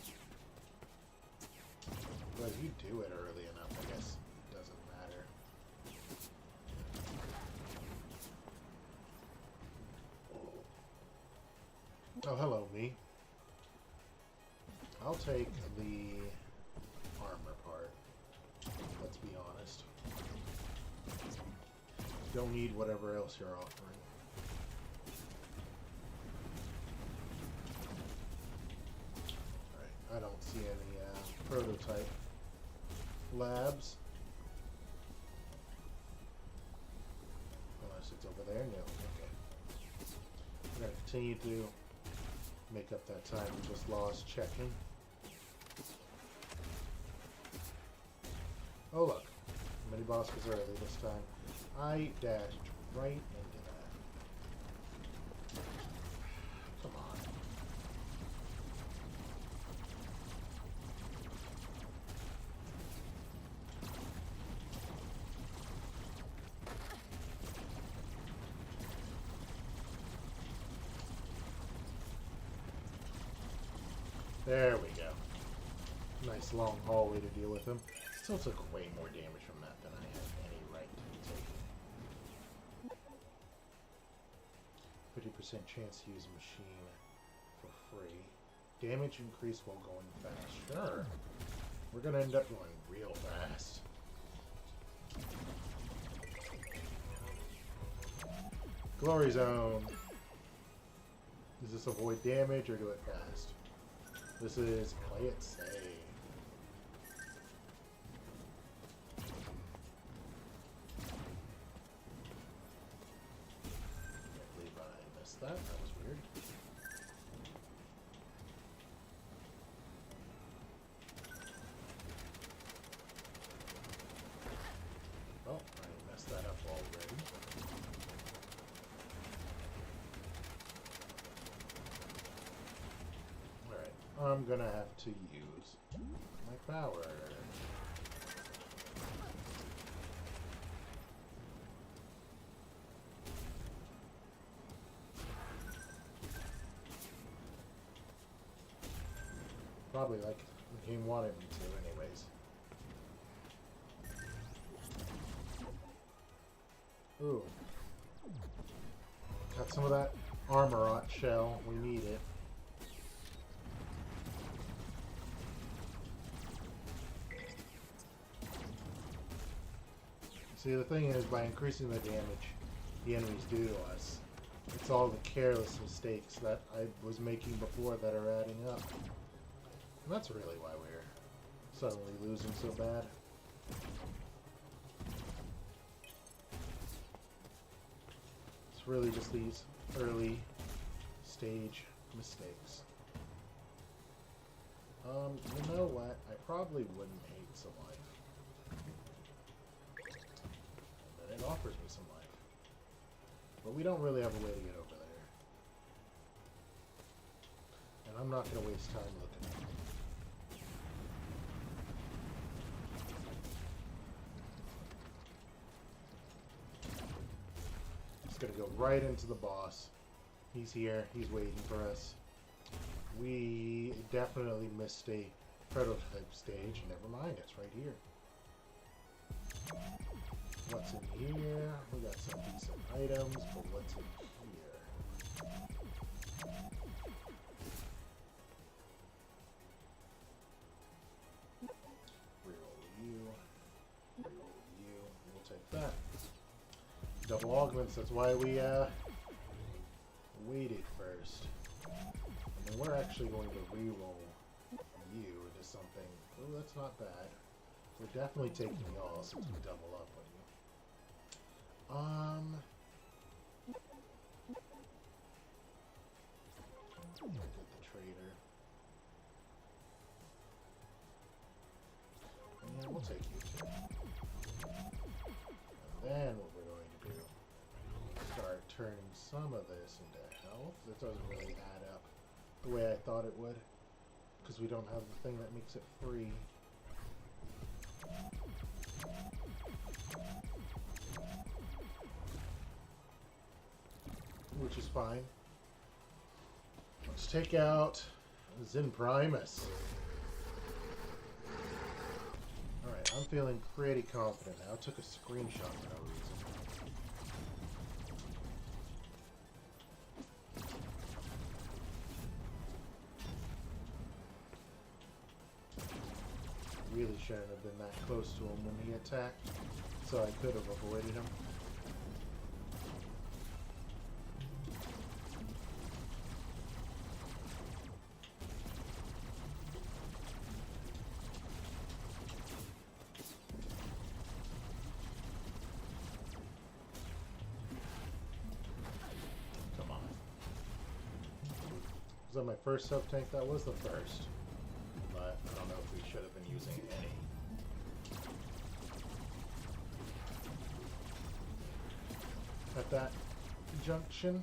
But if you do it early enough, I guess it doesn't matter. Oh, hello, me. I'll take the armor part. Let's be honest. Don't need whatever else you're offering. Alright, I don't see any prototype labs. Unless it's over there? No. Okay. I'm going to continue to make up that time we just lost checking. Oh look, mini boss was early this time. I dashed right into that. Come on. There we go. Nice long hallway to deal with him. Still took way more damage from that than I have any right to be taking. 50% chance to use a machine for free. Damage increase while going fast. Sure. We're going to end up going real fast. Glory Zone. Does this avoid damage or do it fast? This is Play It Safe. Can't believe I missed that. That was weird. Oh, I messed that up already. Alright, I'm gonna have to use my power. Probably like the game wanted me to anyways. Ooh. Got some of that armorot shell. We need it. See, the thing is, by increasing the damage the enemies do to us, it's all the careless mistakes that I was making before that are adding up. And that's really why we're suddenly losing so bad. It's really just these early stage mistakes. You know what? I probably wouldn't hate some life. And then it offers me some life. But we don't really have a way to get over there. And I'm not going to waste time looking at it. Just going to go right into the boss. He's here. He's waiting for us. We definitely missed a prototype stage. Never mind. It's right here. What's in here? We got some decent items, but what's in here? Reroll you. Reroll you. We'll take that. Double augments, that's why we waited first. And then we're actually going to reroll you into something. Oh, that's not bad. We're definitely taking y'all since we double up on you. Get the trader. And we'll take you too. And then what we're going to do is start turning some of this into health. It doesn't really add up the way I thought it would, because we don't have the thing that makes it free. Which is fine. Let's take out Zen Primus. Alright, I'm feeling pretty confident now. I took a screenshot for no reason. Really shouldn't have been that close to him when he attacked, so I could have avoided him. Come on. Was that my first sub-tank? That was the first. But I don't know if we should have been using any. At that junction.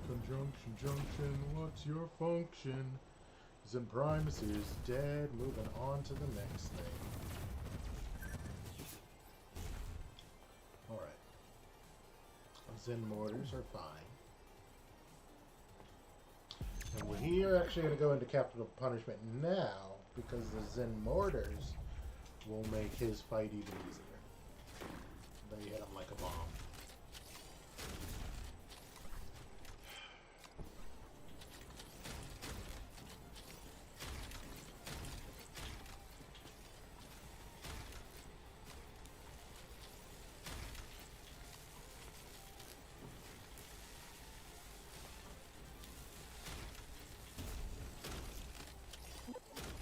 Conjunction, junction, what's your function? Zen Primus is dead. Moving on to the next thing. Alright. Zen mortars are fine. And we're actually going to go into capital punishment now, because the Zen mortars will make his fight even easier. They hit him like a bomb.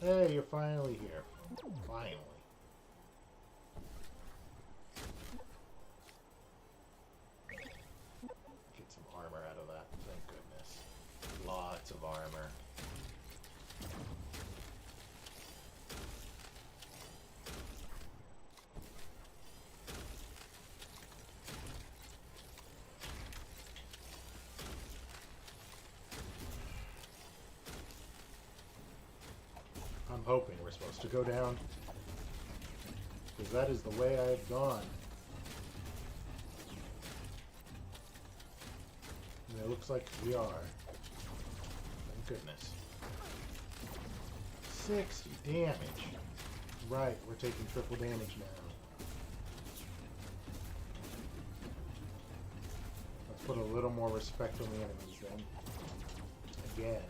Hey, you're finally here. Finally. Get some armor out of that. Thank goodness. Lots of armor. I'm hoping we're supposed to go down, because that is the way I had gone. And it looks like we are. Thank goodness. 60 damage. Right, we're taking triple damage now. Let's put a little more respect on the enemies then. Again.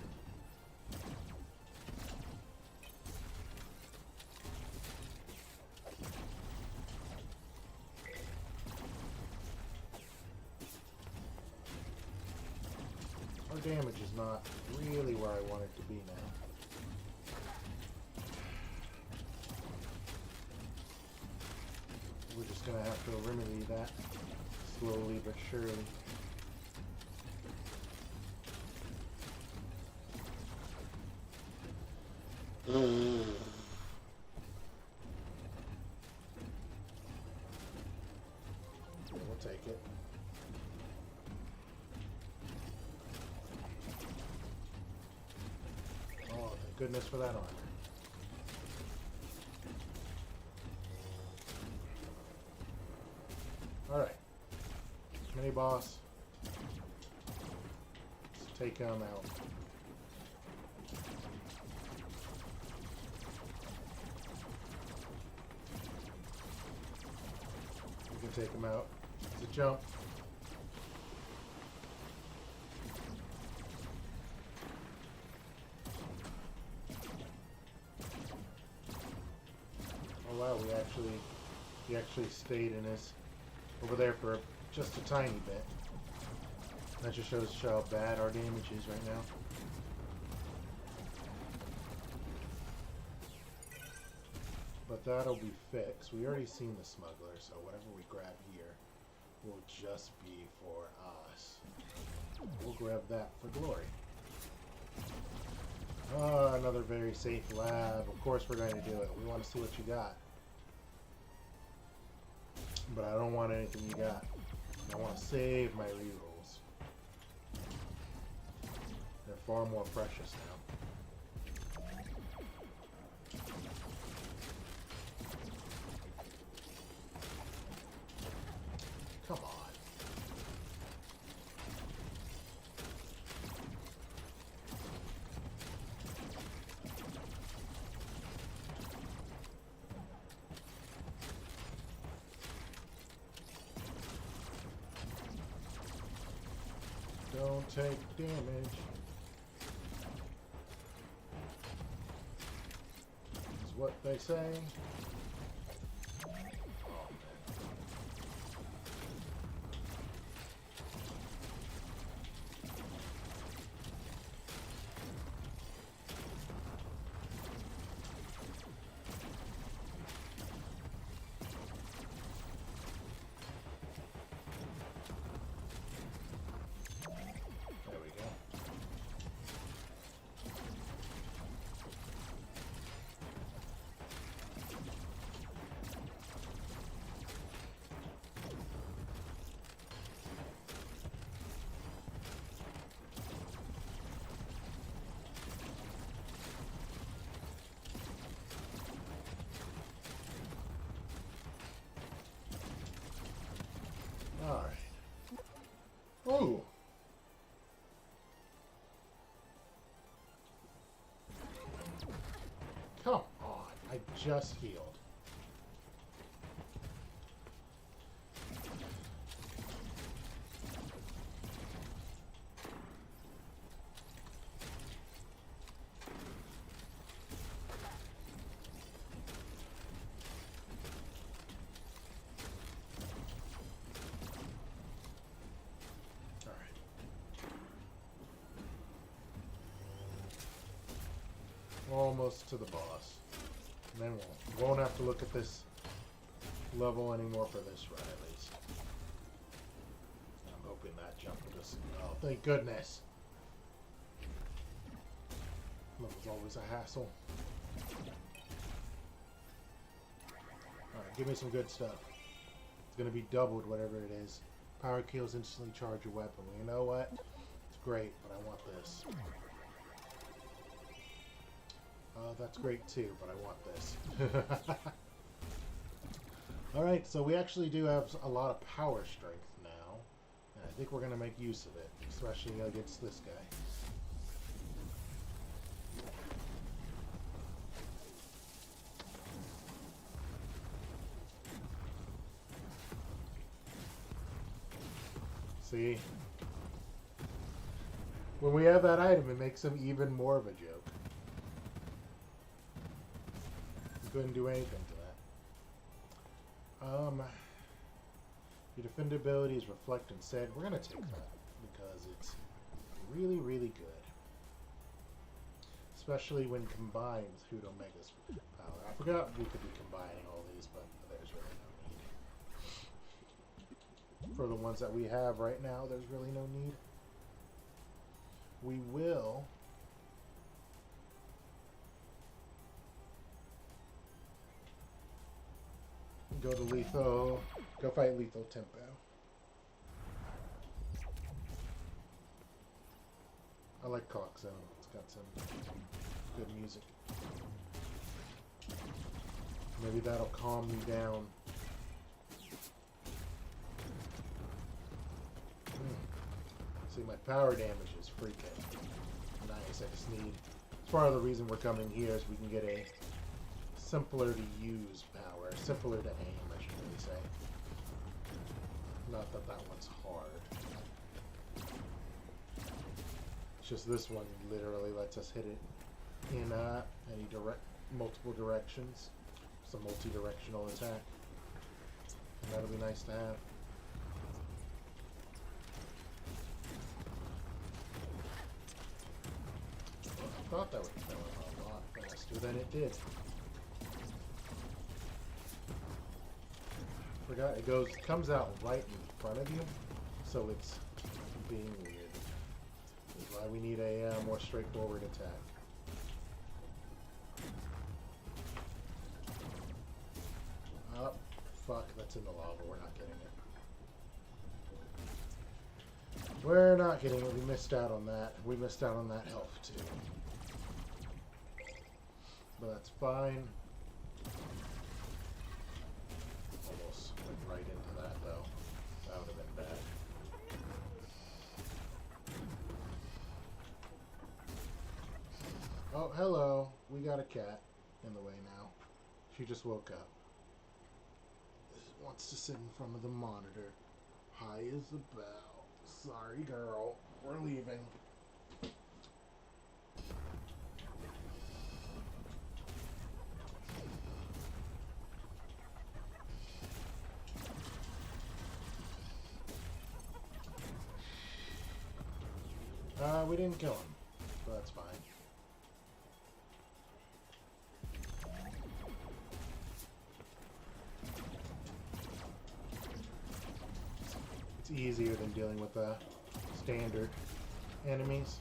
Our damage is not really where I want it to be now. We're just gonna have to remedy that slowly but surely. Yeah, we'll take it. Oh, thank goodness for that armor. Alright. Mini boss. Let's take him out. We can take him out. It's a jump. Oh wow, he actually stayed in his over there for just a tiny bit. That just shows how bad our damage is right now. But that'll be fixed. We already seen the smuggler, so whatever we grab here will just be for us. We'll grab that for glory. Ah, another very safe lab. Of course we're going to do it. We want to see what you got. But I don't want anything you got. I want to save my rerolls. They're far more precious now. Come on. Don't take damage. Is what they say. Oh, man. There we go. All right. Ooh. Come on. I just healed. All right. almost to the boss. And then we won't have to look at this level anymore for this run, at least. I'm hoping that jump will just... Oh, thank goodness! Level's always a hassle. Alright, give me some good stuff. It's going to be doubled, whatever it is. Power kills instantly charge your weapon. Well, you know what? It's great, but I want this. That's great too, but I want this. Alright, so we actually do have a lot of power strength now. And I think we're going to make use of it, especially against this guy. See? When we have that item, it makes him even more of a joke. We couldn't do anything to that. Your defendability is reflect instead. We're gonna take that because it's really, really good. Especially when combined with Hoot Omega's power. I forgot we could be combining all these, but there's really no need. For the ones that we have right now, there's really no need. We will go to lethal, go fight lethal tempo. I like Cock Zone. It's got some good music. Maybe that'll calm me down. See, my power damage is freaking nice. I just need... It's part of the reason we're coming here is we can get a simpler to use power. Simpler to aim, I should really say. Not that that one's hard. It's just this one literally lets us hit it in any multiple directions. It's a multi-directional attack. And that'll be nice to have. I thought that would kill him a lot faster than it did. Forgot it comes out right in front of you, so it's being weird. That's why we need a more straightforward attack. Oh, fuck, that's in the lava. We're not getting it. We're not getting it. We missed out on that. We missed out on that health, too. But that's fine. Almost went right into that, though. That would have been bad. Oh, hello. We got a cat in the way now. She just woke up. Wants to sit in front of the monitor. Hi, Isabel. Sorry, girl. We're leaving. We didn't kill him, so that's fine. It's easier than dealing with the standard enemies.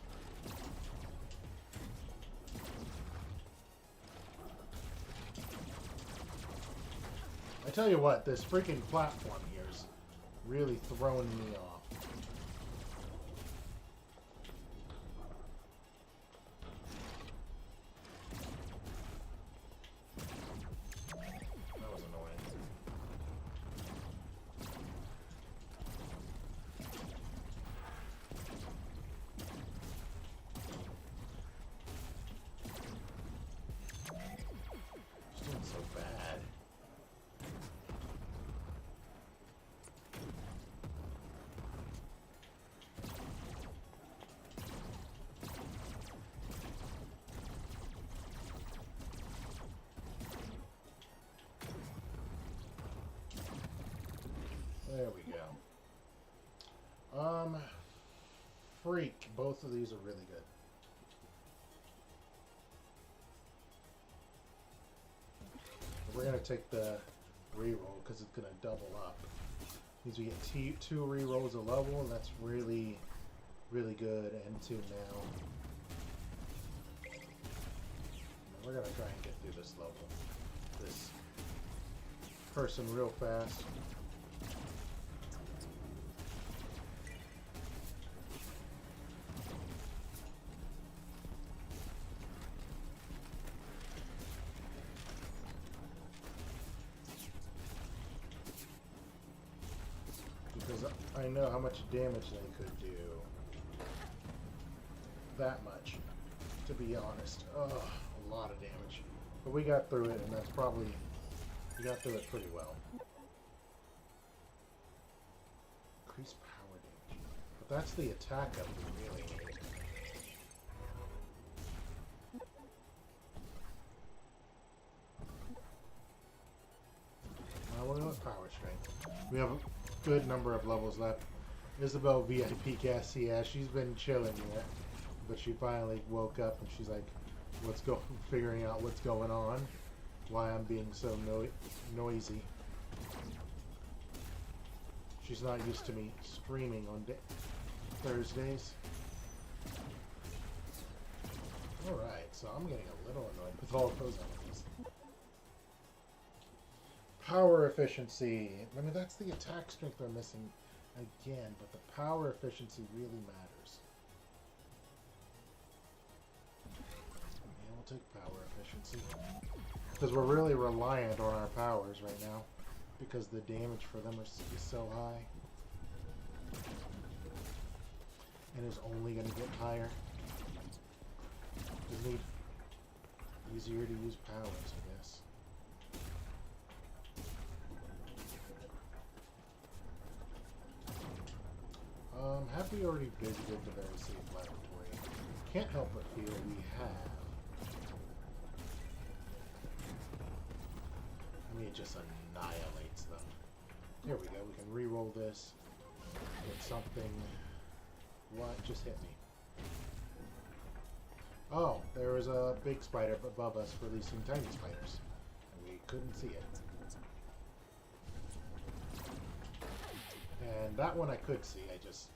I tell you what, this freaking platform here is really throwing me off. There we go. Freak. Both of these are really good. gonna take the reroll because it's gonna double up. Means we get two rerolls a level, and that's really, really good. And two now. And we're gonna try and get through this level, this person real fast. Because I know how much damage they could do. That much, to be honest. Oh, a lot of damage. But we got through it, and that's probably... We got through it pretty well. Increased power damage. But that's the attack up we really need. Now we're going with power strength. We have a good number of levels left. Isabel VIP Cass, yeah, she's been chilling here. But she finally woke up and she's like, figuring out what's going on. Why I'm being so noisy. She's not used to me streaming on Thursdays. Alright, so I'm getting a little annoyed with all of those enemies. Power efficiency. I mean, that's the attack strength they're missing again, but the power efficiency really matters. And we'll take power efficiency. Because we're really reliant on our powers right now. Because the damage for them is so high. And is only going to get higher. Just need easier to use powers, I guess. Have we already visited the very safe laboratory? Can't help but feel we have. I mean, it just annihilates them. Here we go. We can re-roll this with something. What just hit me? Oh, there was a big spider above us releasing tiny spiders. And we couldn't see it. And that one I could see. I just...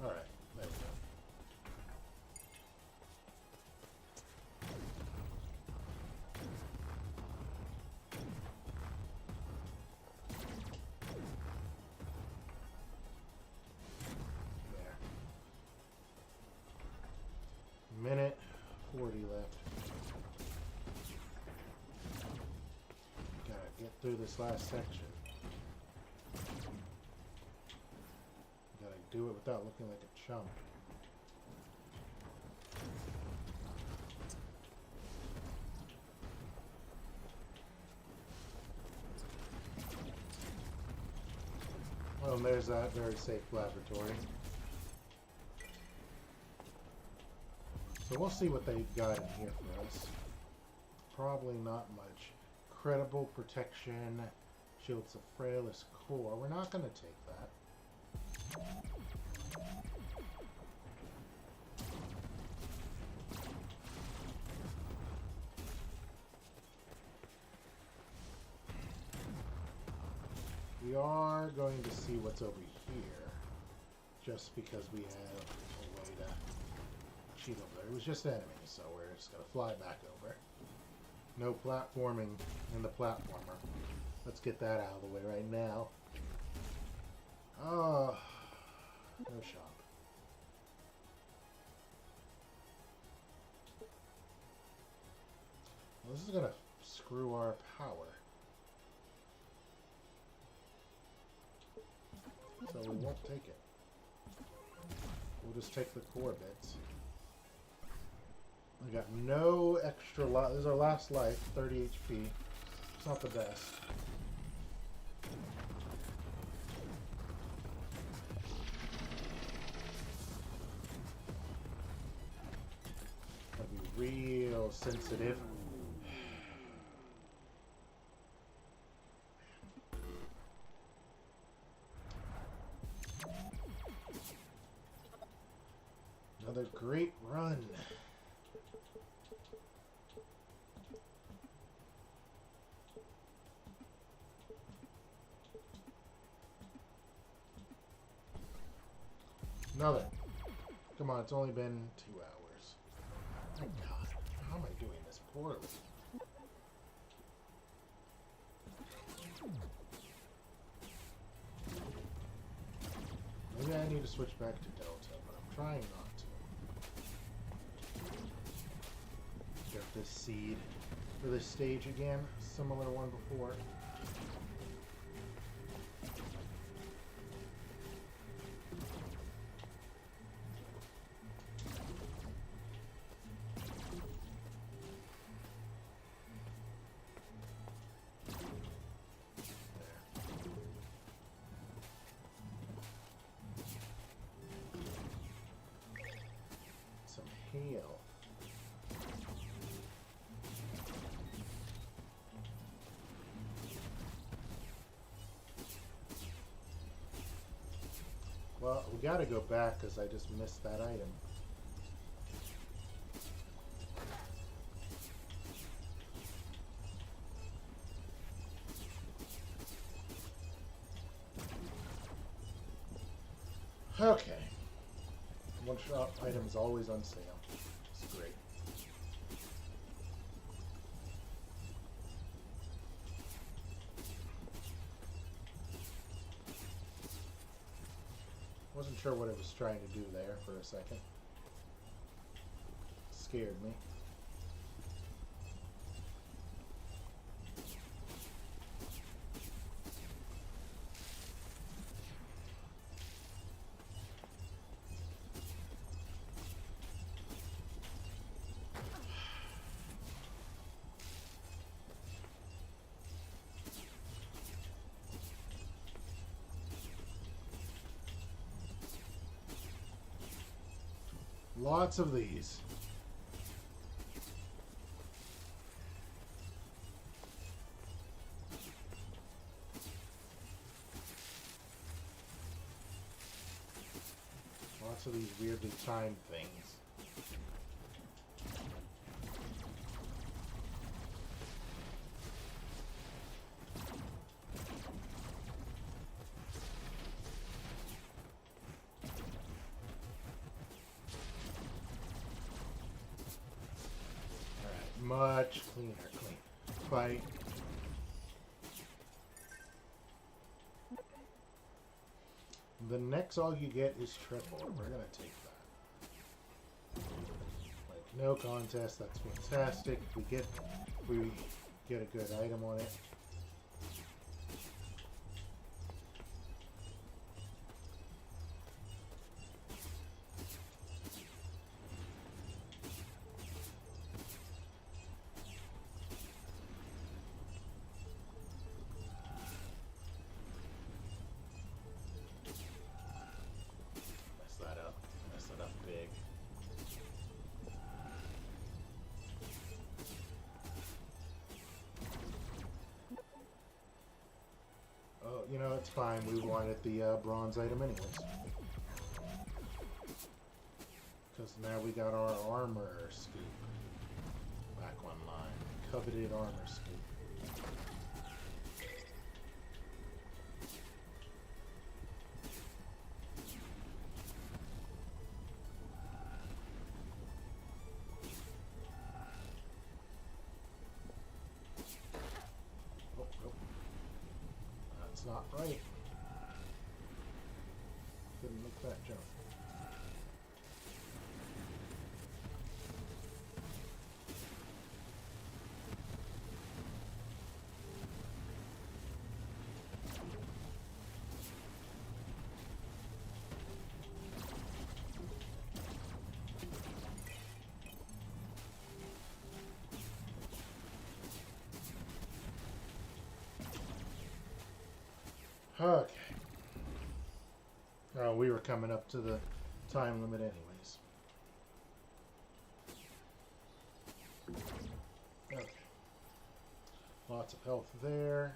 Alright, there we go. There. Minute 40 left. Gotta get through this last section. Gotta do it without looking like a chump. Well, and there's that very safe laboratory. So we'll see what they've got in here for us. Probably not much. Credible protection. Shields the frailest core. We're not going to take that. We are going to see what's over here. Just because we have a way to cheat over there. It was just enemies, so we're just going to fly back over. No platforming in the platformer. Let's get that out of the way right now. Oh, no shop. Well, this is going to screw our power. So we won't take it. We'll just take the core bits. We got no extra life. This is our last life, 30 HP. It's not the best. Gotta be real sensitive. Another great run. Another. Come on, it's only been 2 hours. My God, how am I doing this poorly? Maybe I need to switch back to Delta, but I'm trying not to. Get this seed for this stage again, similar one before. Hail. Well, we gotta go back because I just missed that item. Okay. One-shot item is always on sale. It's great. Wasn't sure what it was trying to do there for a second. Scared me. Lots of these. Lots of these weirdly timed things. Much cleaner, clean fight. The next all you get is triple. We're gonna take that. Like no contest. That's fantastic. We get a good item on it. You know, it's fine. We wanted the bronze item anyways. Because now we got our armor scoop back online. Coveted armor scoop. Not right. Couldn't make that jump. Okay. Oh, we were coming up to the time limit anyways. Okay. Lots of health there.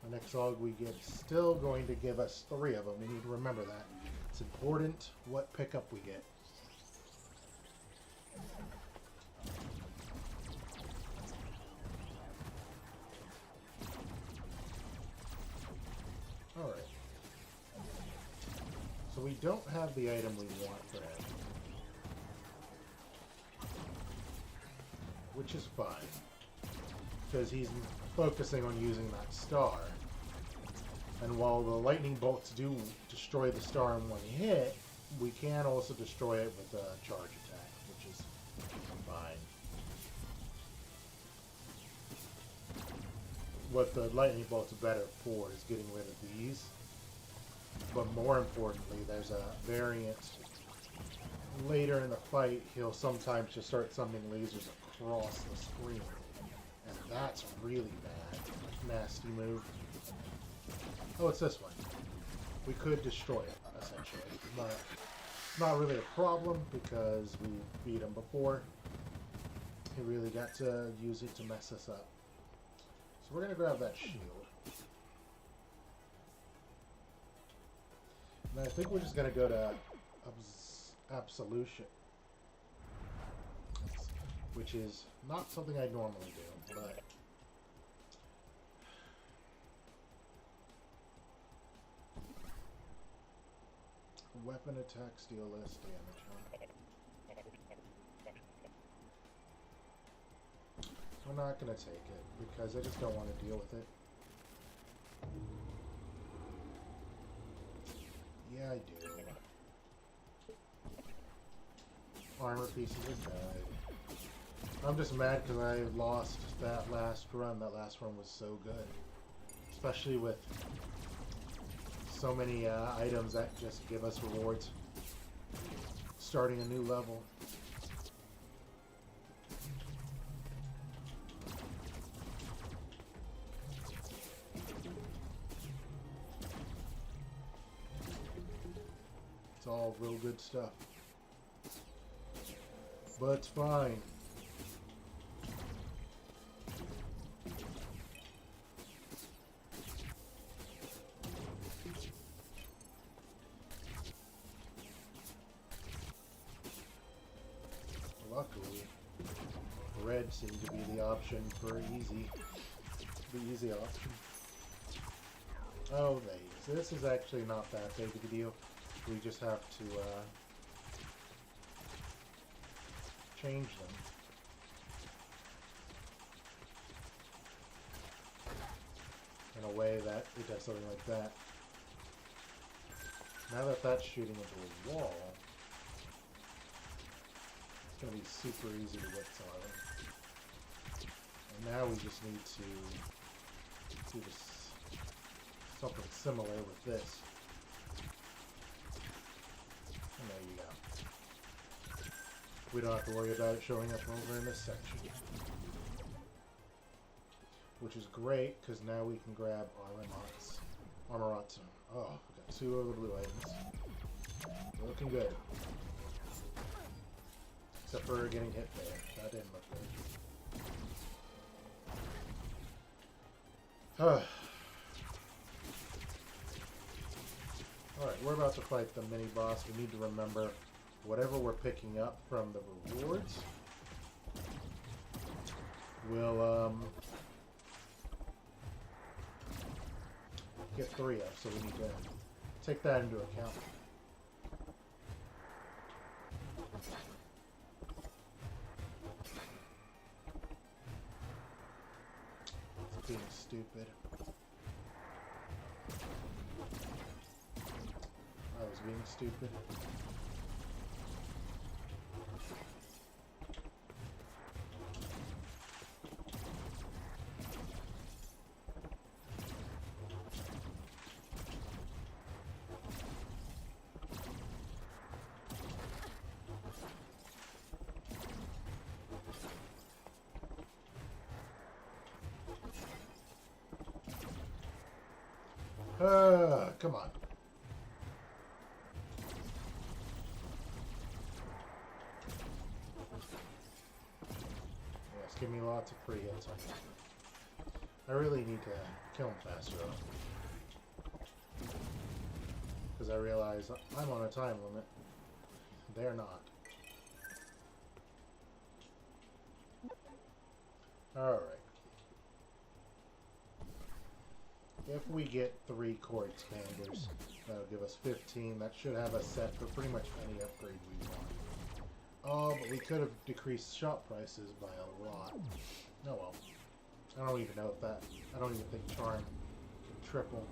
The next log we get is still going to give us 3 of them. We need to remember that. It's important what pickup we get. Alright. So we don't have the item we want for him. Which is fine. Because he's focusing on using that star. And while the lightning bolts do destroy the star in one hit, we can also destroy it with a charge attack, which is fine. What the lightning bolts are better for is getting rid of these. But more importantly, there's a variant later in the fight. He'll sometimes just start summoning lasers across the screen. And that's really bad. Nasty move. Oh, it's this one. We could destroy it, essentially. But not really a problem because we beat him before. He really got to use it to mess us up. So we're going to grab that shield. And I think we're just going to go to Absolution. Which is not something I normally do, but... Weapon attack, steal less damage, huh? We're not going to take it, because I just don't want to deal with it. Yeah, I do. Armor pieces are good. I'm just mad because I lost that last run. That last run was so good. Especially with so many items that just give us rewards. Starting a new level. It's all real good stuff. But it's fine. Luckily, red seemed to be the option for easy. The easy option. Oh, so this is actually not that big of a deal. We just have to change them. In a way that it does something like that. Now that that's shooting into a wall, it's going to be super easy to whip some of them. And now we just need to do this, something similar with this. And there you go. We don't have to worry about it showing up over in this section. Which is great, because now we can grab Armoratsu. Oh, we got 2 of the blue items. Looking good. Except for getting hit there. That didn't look good. Alright, we're about to fight the mini-boss. We need to remember whatever we're picking up from the rewards. We'll, get 3 of, so we need to take that into account. It's being stupid. I was being stupid. Come on. Yes, give me lots of free hits on that. I really need to kill him faster, though. because I realize I'm on a time limit. They're not. Alright. If we get 3 core expanders, that'll give us 15. That should have us set for pretty much any upgrade we want. Oh, but we could have decreased shop prices by a lot. Oh well. I don't even know if that... I don't even think Charm can triple.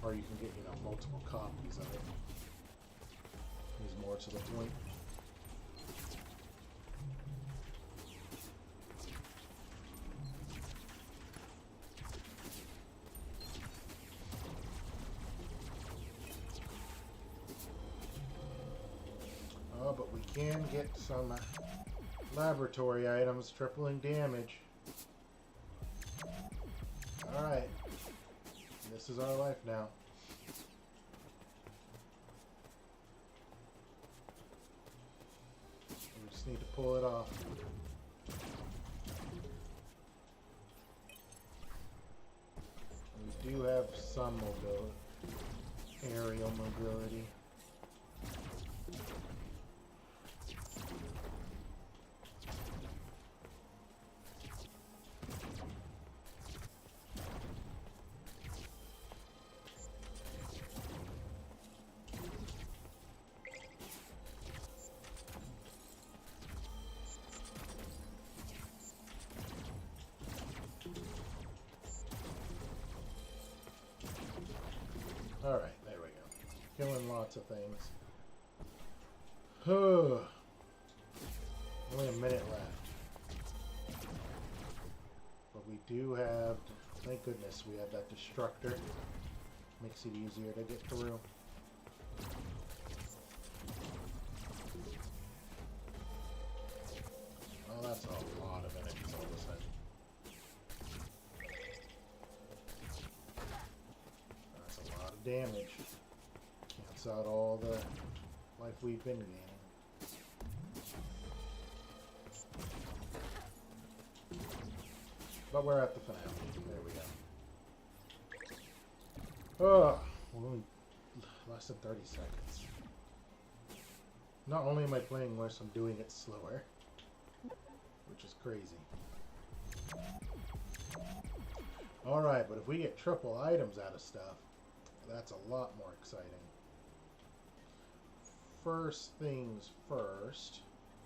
Or you can get, you know, multiple copies of it. Is more to the point. Oh, but we can get some laboratory items tripling damage. Alright. This is our life now. We just need to pull it off. We do have some mobility. Aerial mobility. Alright, there we go. Killing lots of things. Only a minute left. But we do have, thank goodness, we have that destructor. Makes it easier to get through. Oh, that's a lot of enemies all of a sudden. Damage. Cancels out all the life we've been gaining. But we're at the finale. There we go. Oh, only less than 30 seconds. Not only am I playing worse, I'm doing it slower. Which is crazy. Alright, but if we get triple items out of stuff, that's a lot more exciting. First things first,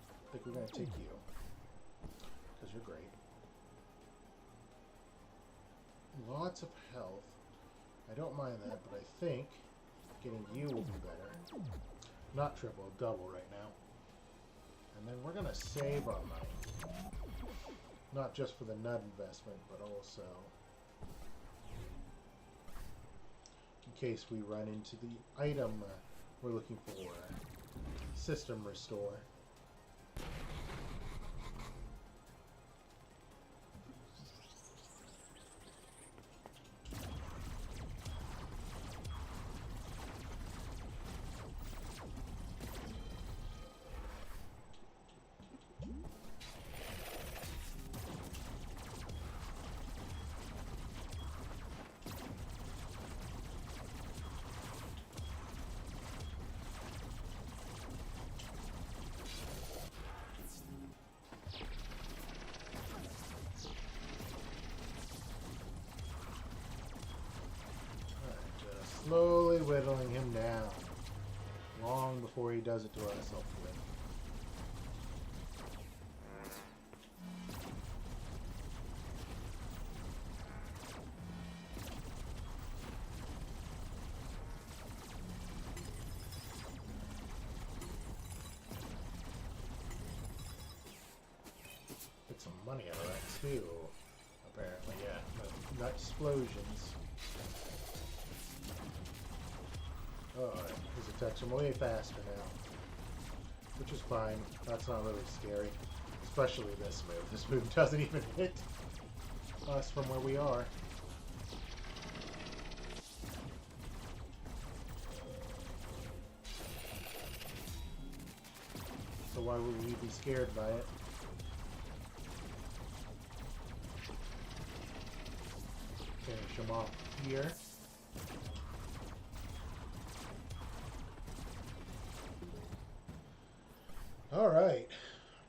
I think we're going to take you, because you're great. Lots of health. I don't mind that, but I think getting you will be better. Not triple, double right now. And then we're going to save our money. Not just for the nut investment, but also in case we run into the item we're looking for. System restore. Slowly whittling him down. Long before he does it to us, hopefully. Get some money out of that too, apparently, yeah. Nut explosions. Oh, his attacks are way faster now. Which is fine. That's not really scary. Especially this move. This move doesn't even hit us from where we are. So why would we be scared by it? Finish him off here. Alright.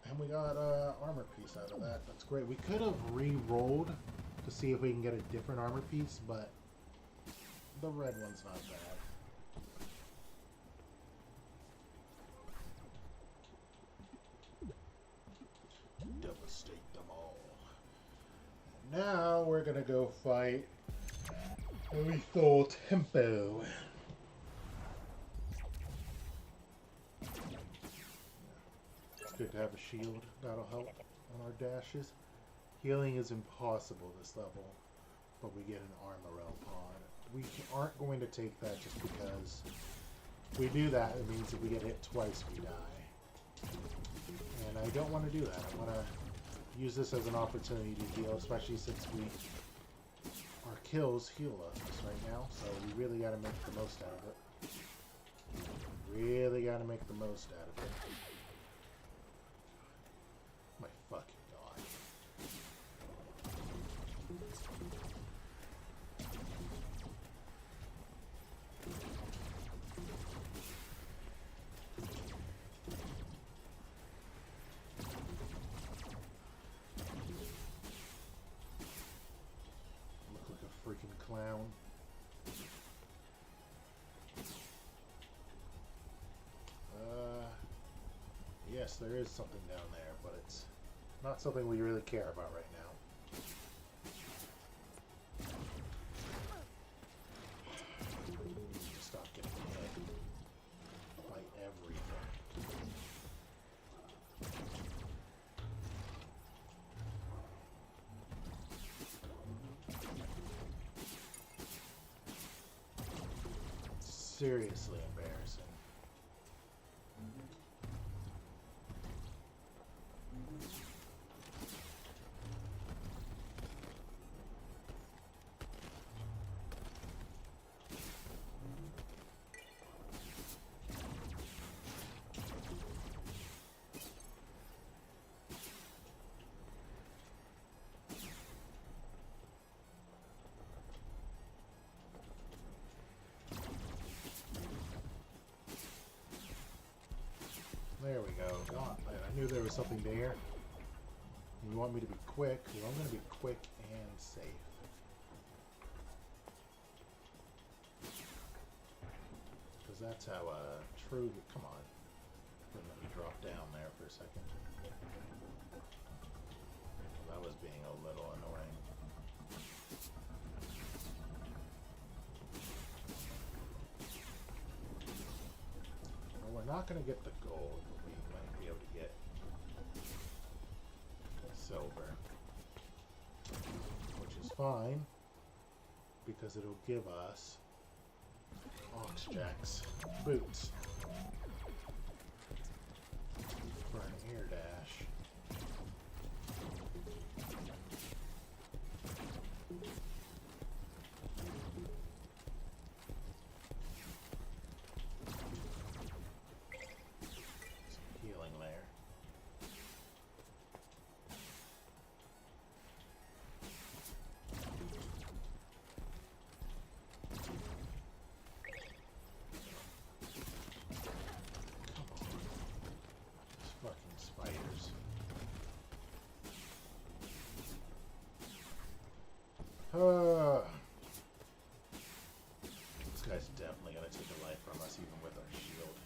And we got armor piece out of that. That's great. We could have re-rolled to see if we can get a different armor piece, but the red one's not bad. Devastate them all. Now we're gonna go fight Lethal Tempo. It's good to have a shield. That'll help on our dashes. Healing is impossible this level, but we get an armor pod. We aren't going to take that just because if we do that, it means if we get hit twice, we die. And I don't want to do that. I want to use this as an opportunity to heal, especially since our kills heal us right now, so we really got to make the most out of it. Really got to make the most out of it. My fucking god. Look like a freaking clown. Yes, there is something down there, but it's not something we really care about right now. Just stop getting hit by everything. Seriously embarrassing. There we go. Gauntlet. I knew there was something there. You want me to be quick? Well, I'm going to be quick and safe. Because that's how true... Come on. Let me drop down there for a second. Well, that was being a little annoying. Well, we're not going to get the gold, but we might be able to get silver. Which is fine, because it'll give us Oxjack's boots for an air dash. Some healing there. This guy's definitely going to take a life from us, even with our shield.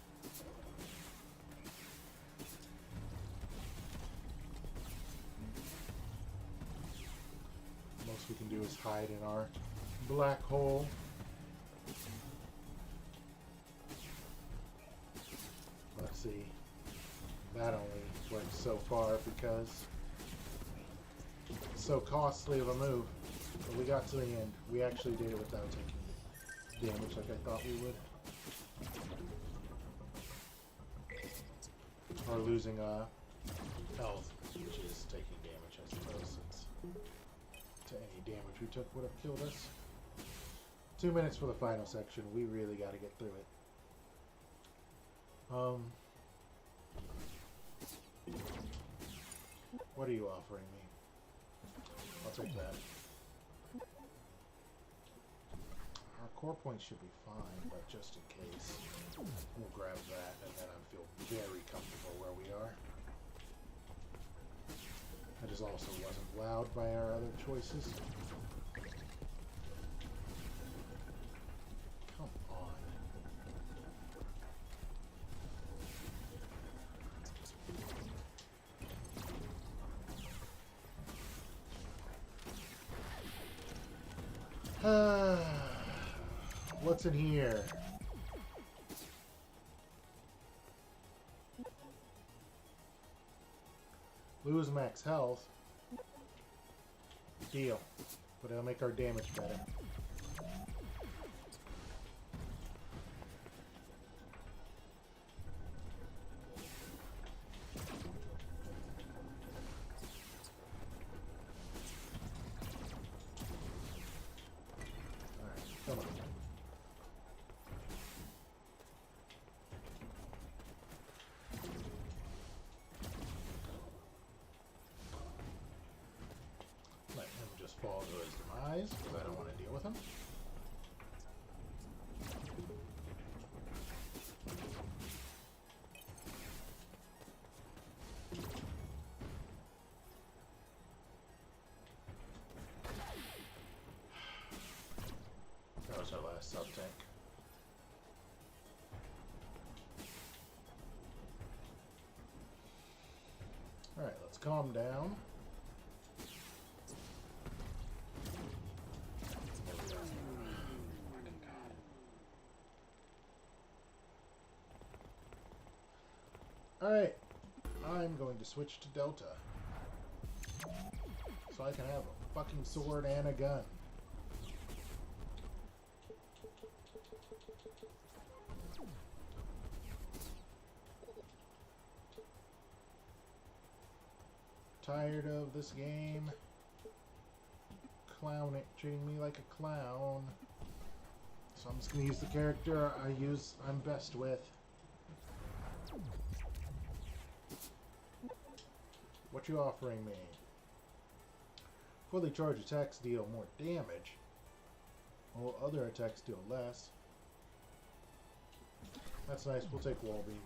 Most we can do is hide in our black hole. Let's see. That only works so far because it's so costly of a move. But we got to the end. We actually did it without taking damage like I thought we would. Or losing health, which is taking damage, I suppose, since to any damage we took would have killed us. 2 minutes for the final section. We really got to get through it. What are you offering me? I'll take that. Our core points should be fine, but just in case, we'll grab that, and then I feel very comfortable where we are. just also wasn't wowed by our other choices. Come on. What's in here? Lose max health. Deal. But it'll make our damage better. Alright, come on. Let him just fall to his demise, because I don't want to deal with him. That was our last sub-tank. Alright, let's calm down. Alright, I'm going to switch to Delta. So I can have a fucking sword and a gun. Tired of this game. Clown it, treating me like a clown. So I'm just gonna use the character I'm best with. What you offering me? Fully charged attacks deal more damage, while other attacks deal less. That's nice, we'll take wall beam.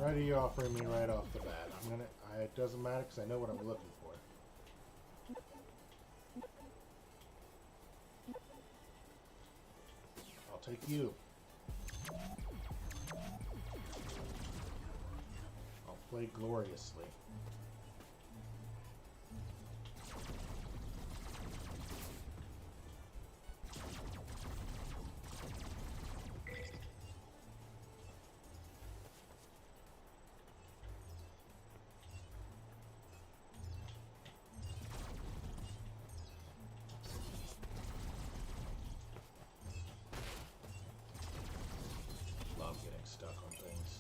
Right, are you offering me right off the bat? It doesn't matter because I know what I'm looking for. I'll take you. I'll play gloriously. Stuck on things.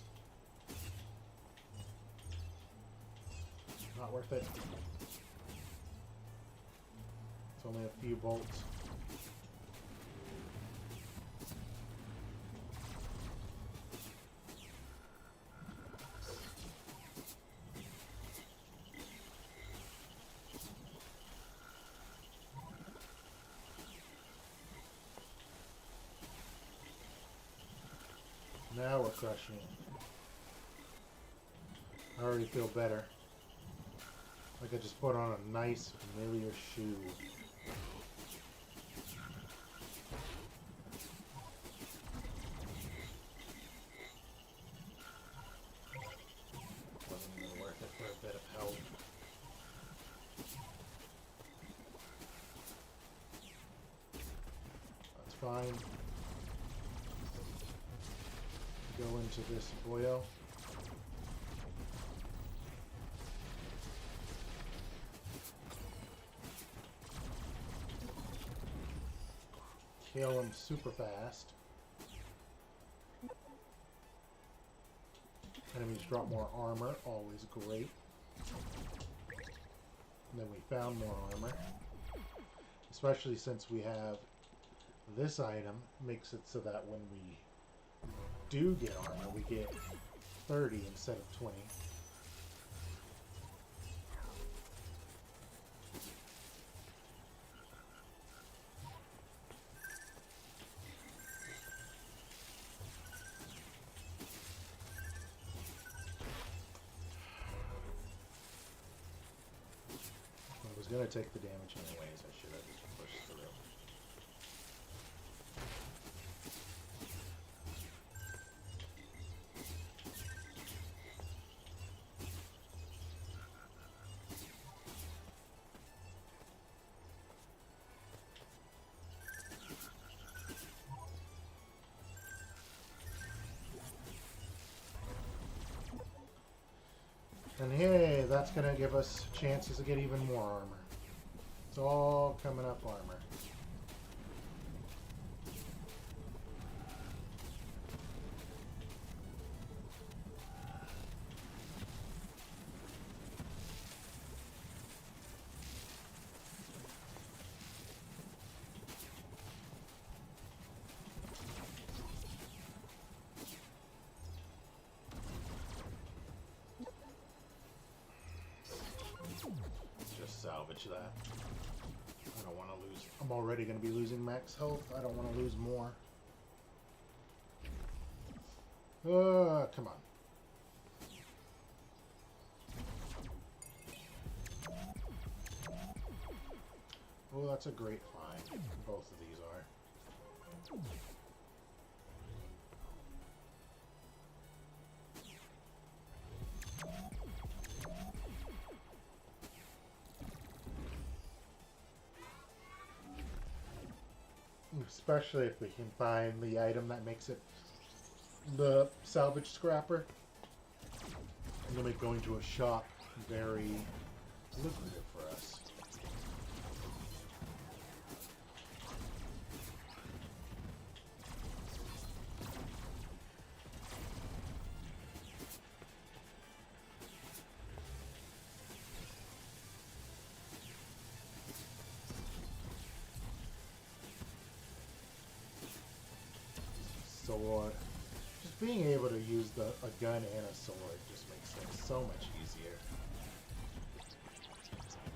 Not worth it. It's only a few bolts. Now we're crushing it. I already feel better. Like I just put on a nice, familiar shoe. Wasn't even worth it for a bit of help. That's fine. Go into this boyo. Kill him super fast. Enemies drop more armor, always great. And then we found more armor. Especially since we have this item, makes it so that when we do get armor, we get 30 instead of 20. I was going to take the damage anyways. I should have just pushed through. And hey, that's going to give us chances to get even more armor. It's all coming up armor. Just salvage that. I don't want to lose. I'm already going to be losing max health. I don't want to lose more. Come on. Oh, that's a great find. Both of these are. Especially if we can find the item that makes it the salvage scrapper. It'll make going to a shop very lucrative for us. Sword. Just being able to use a gun and a sword just makes things so much easier.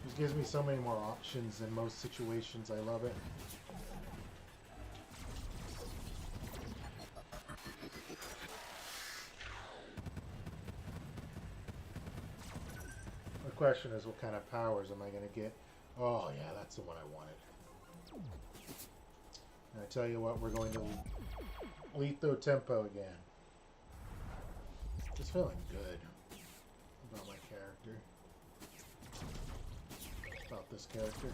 It gives me so many more options in most situations. I love it. The question is, what kind of powers am I going to get? Oh yeah, that's the one I wanted. And I tell you what, we're going to Letho Tempo again. Just feeling good about my character. About this character.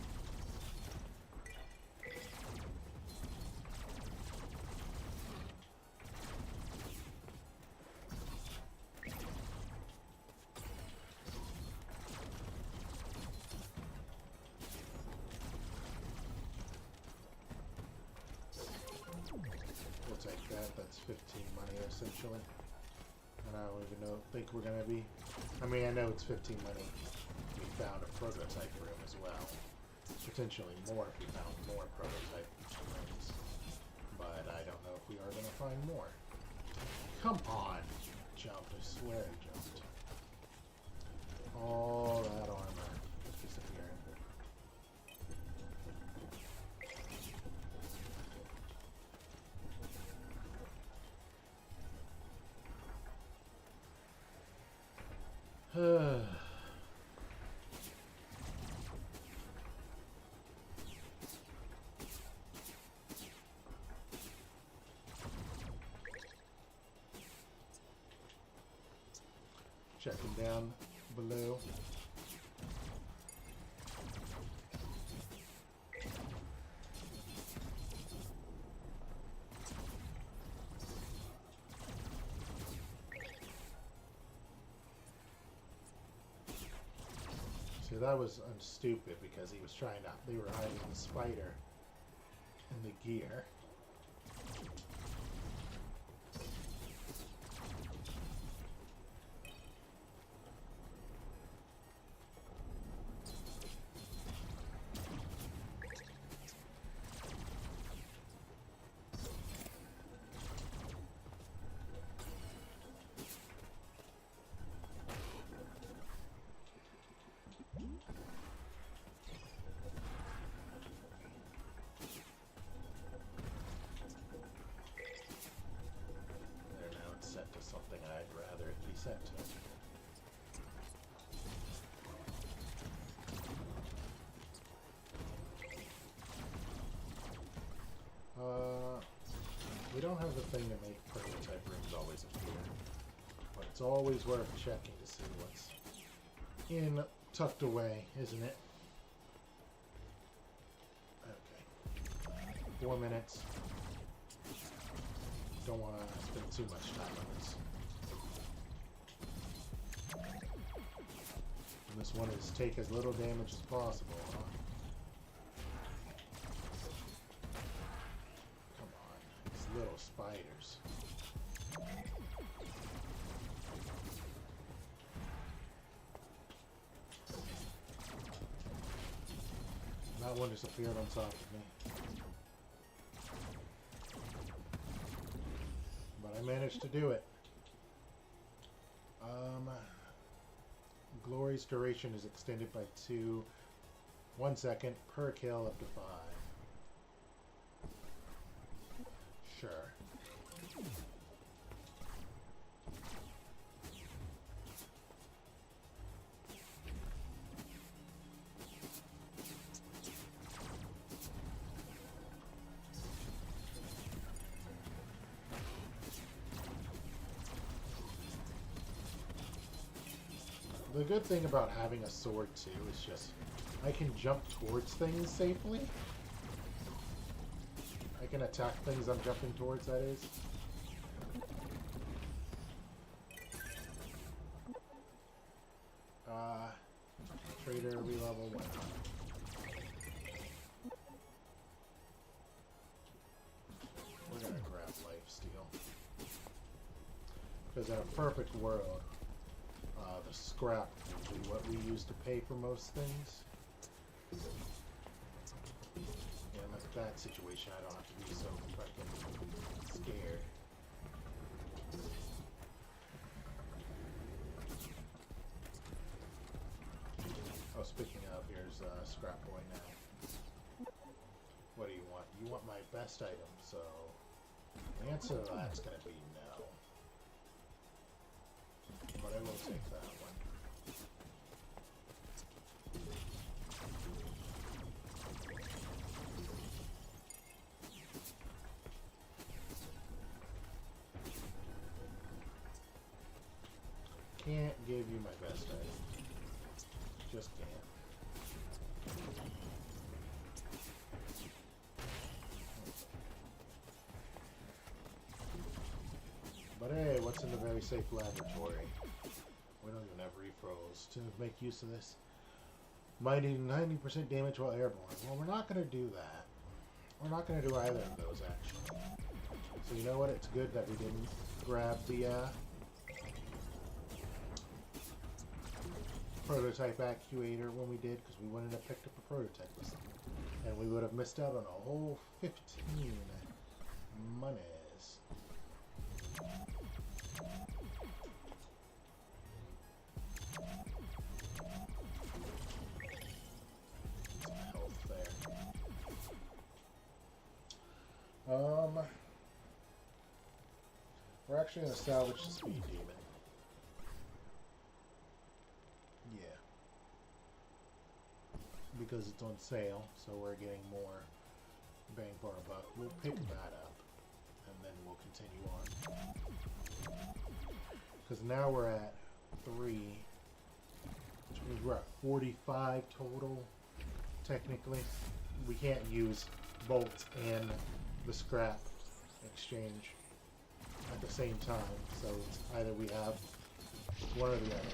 We'll take that. That's 15 money essentially. And I don't even think we're gonna be. I mean, I know it's 15 money. We found a prototype room as well. Potentially more if we found more prototype rooms. But I don't know if we are gonna find more. Come on! Jumped. I swear I jumped. All that armor just disappearing. Checking down below. See, that was stupid because he was trying to. They were hiding the spider in the gear. We don't have the thing to make prototype rings always appear, but it's always worth checking to see what's tucked away, isn't it? Okay. 4 minutes. Don't want to spend too much time on this. And this one is take as little damage as possible, huh? Come on, these little spiders. That one just appeared on top of me. But I managed to do it. Glory's duration is extended by 1 second per kill up to 5. Sure. The good thing about having a sword, too, is just I can jump towards things safely. I can attack things I'm jumping towards, that is. Trader re-level, why not? We're gonna grab lifesteal. Because in a perfect world, the scrap will be what we use to pay for most things. Yeah, in that situation, I don't have to be so fucking scared. Oh, speaking of, here's Scrap Boy now. What do you want? You want my best item, so the answer to that's going to be no. But I will take that one. Can't give you my best item. Just can't. But hey, what's in the very safe laboratory? We don't even have refills to make use of this. Mighty 90% damage while airborne. Well, we're not going to do that. We're not going to do either of those, actually. So you know what? It's good that we didn't grab the prototype actuator when we did, because we wouldn't have picked up a prototype or something. And we would have missed out on a whole 15 monies. Some health there. We're actually going to salvage the speed demon. Yeah. Because it's on sale, so we're getting more bang for our buck. We'll pick that up, and then we'll continue on. Because now we're at 3, which means we're at 45 total, technically. We can't use bolts and the scrap exchange at the same time, so it's either we have one or the other.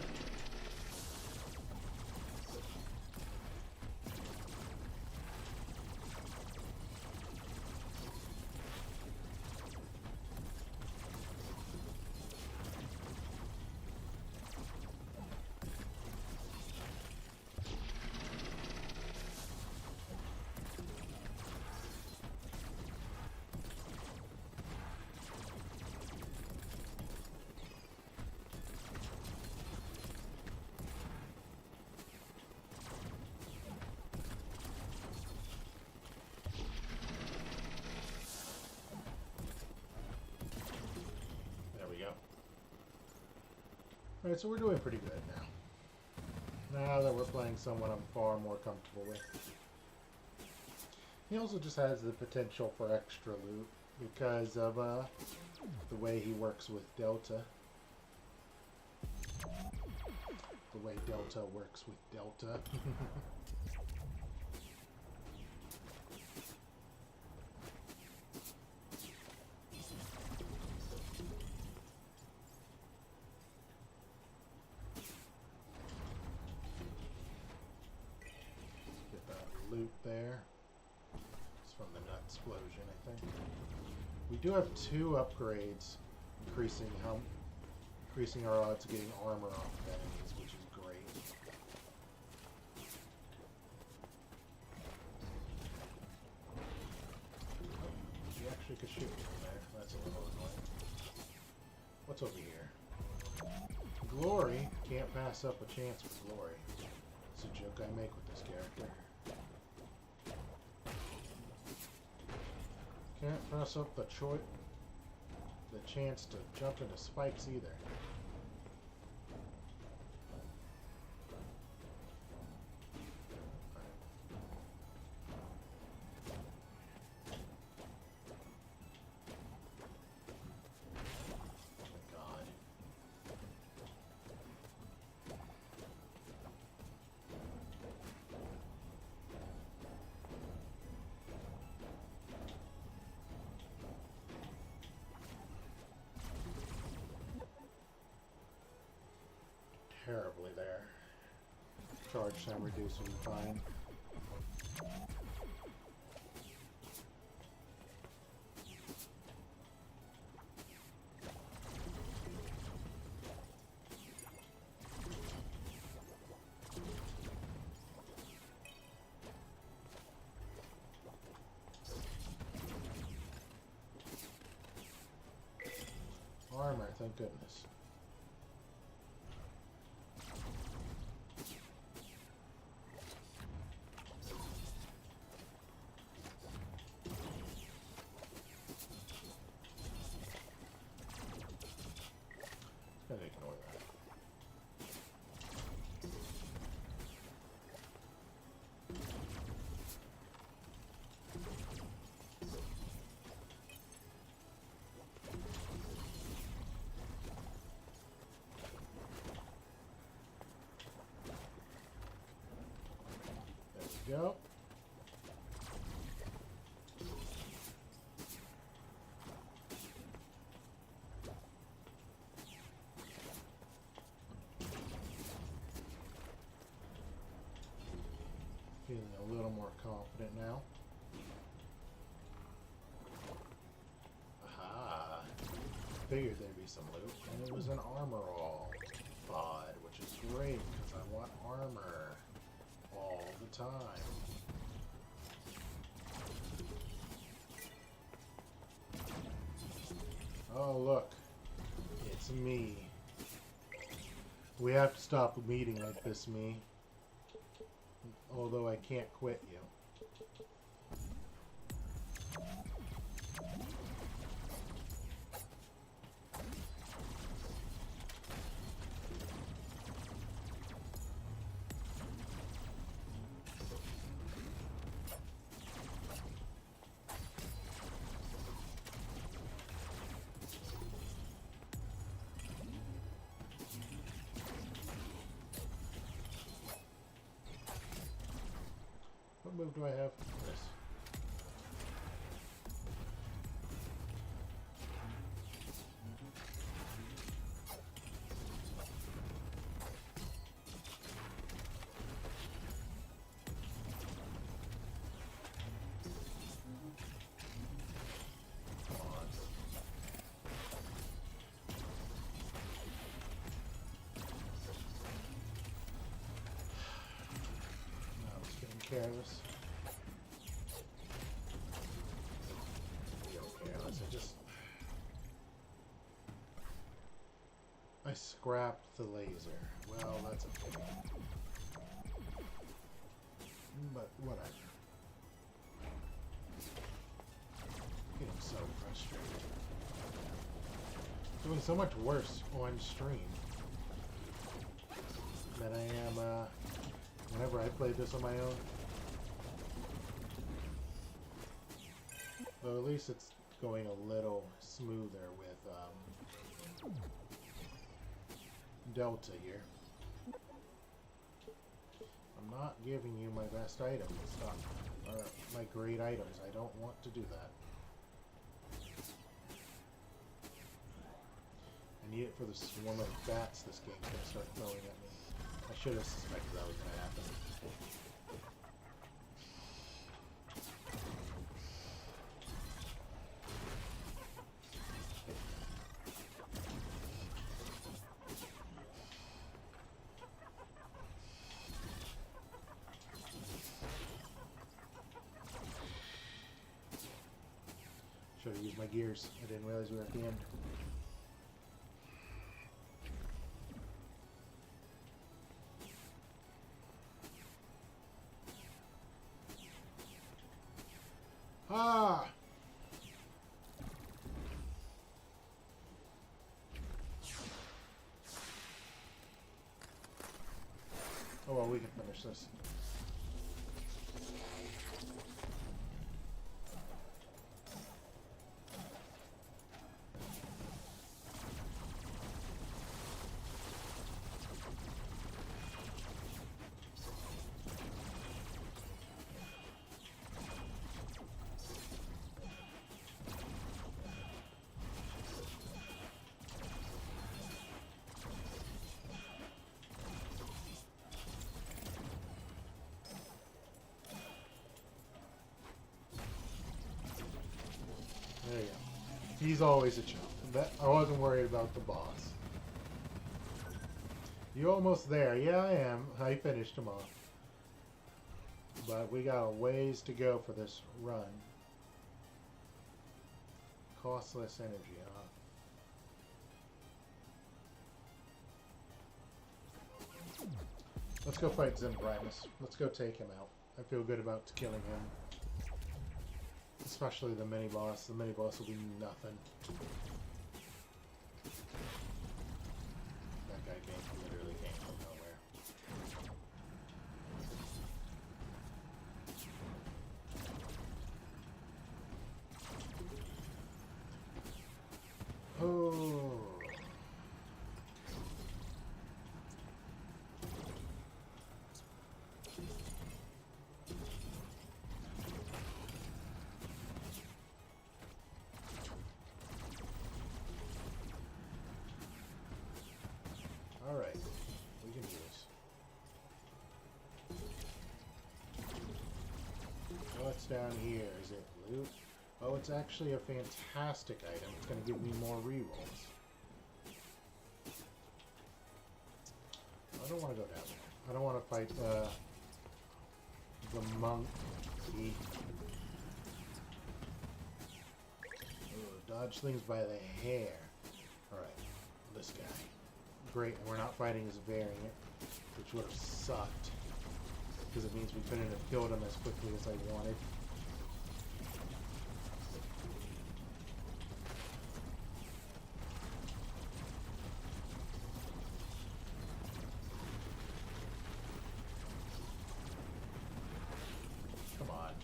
Alright, so we're doing pretty good now. Now that we're playing someone I'm far more comfortable with. He also just has the potential for extra loot, because of the way he works with Delta. The way Delta works with Delta. Get that loot there. It's from the nut explosion, I think. We do have 2 upgrades, increasing our odds of getting armor off of enemies, which is great. Oh, you actually could shoot me from there. That's a little annoying. What's over here? Glory. Can't pass up a chance for glory. It's a joke I make with this character. Can't pass up the chance to jump into spikes either. Terribly there. Charge time reduced will be fine. Armor, thank goodness. Gotta ignore that. There we go. Feeling a little more confident now. Aha! Figured there'd be some loot, and it was an armor all pod, which is great because I want armor all the time. Oh look, it's me. We have to stop meeting like this, me. Although I can't quit you. What move do I have? This. Come on. I was getting careless. I scrapped the laser. Well, that's a pity. But whatever. Getting so frustrated. Doing so much worse on stream than I am whenever I play this on my own. Though at least it's going a little smoother with Delta here. I'm not giving you my best items. It's not my great items. I don't want to do that. I need it for the swarm of bats this game's going to start throwing at me. I should have suspected that was going to happen. Should have used my gears. I didn't realize we were at the end. Ah! Oh well, we can finish this. There you go. He's always a chump. I wasn't worried about the boss. You almost there? Yeah, I am. I finished him off. But we got a ways to go for this run. Cost less energy, huh? Let's go fight Zimbrimus. Let's go take him out. I feel good about killing him. Especially the mini-boss. The mini-boss will be nothing. That guy literally came from nowhere. Oh. Alright, we can do this. What's down here? Is it loot? Oh, it's actually a fantastic item. It's going to give me more rerolls. I don't want to go down there. I don't want to fight the monk. Dodge things by the hair. Alright, this guy. Great, and we're not fighting his variant, which would have sucked, because it means we couldn't have killed him as quickly as I wanted. Come on.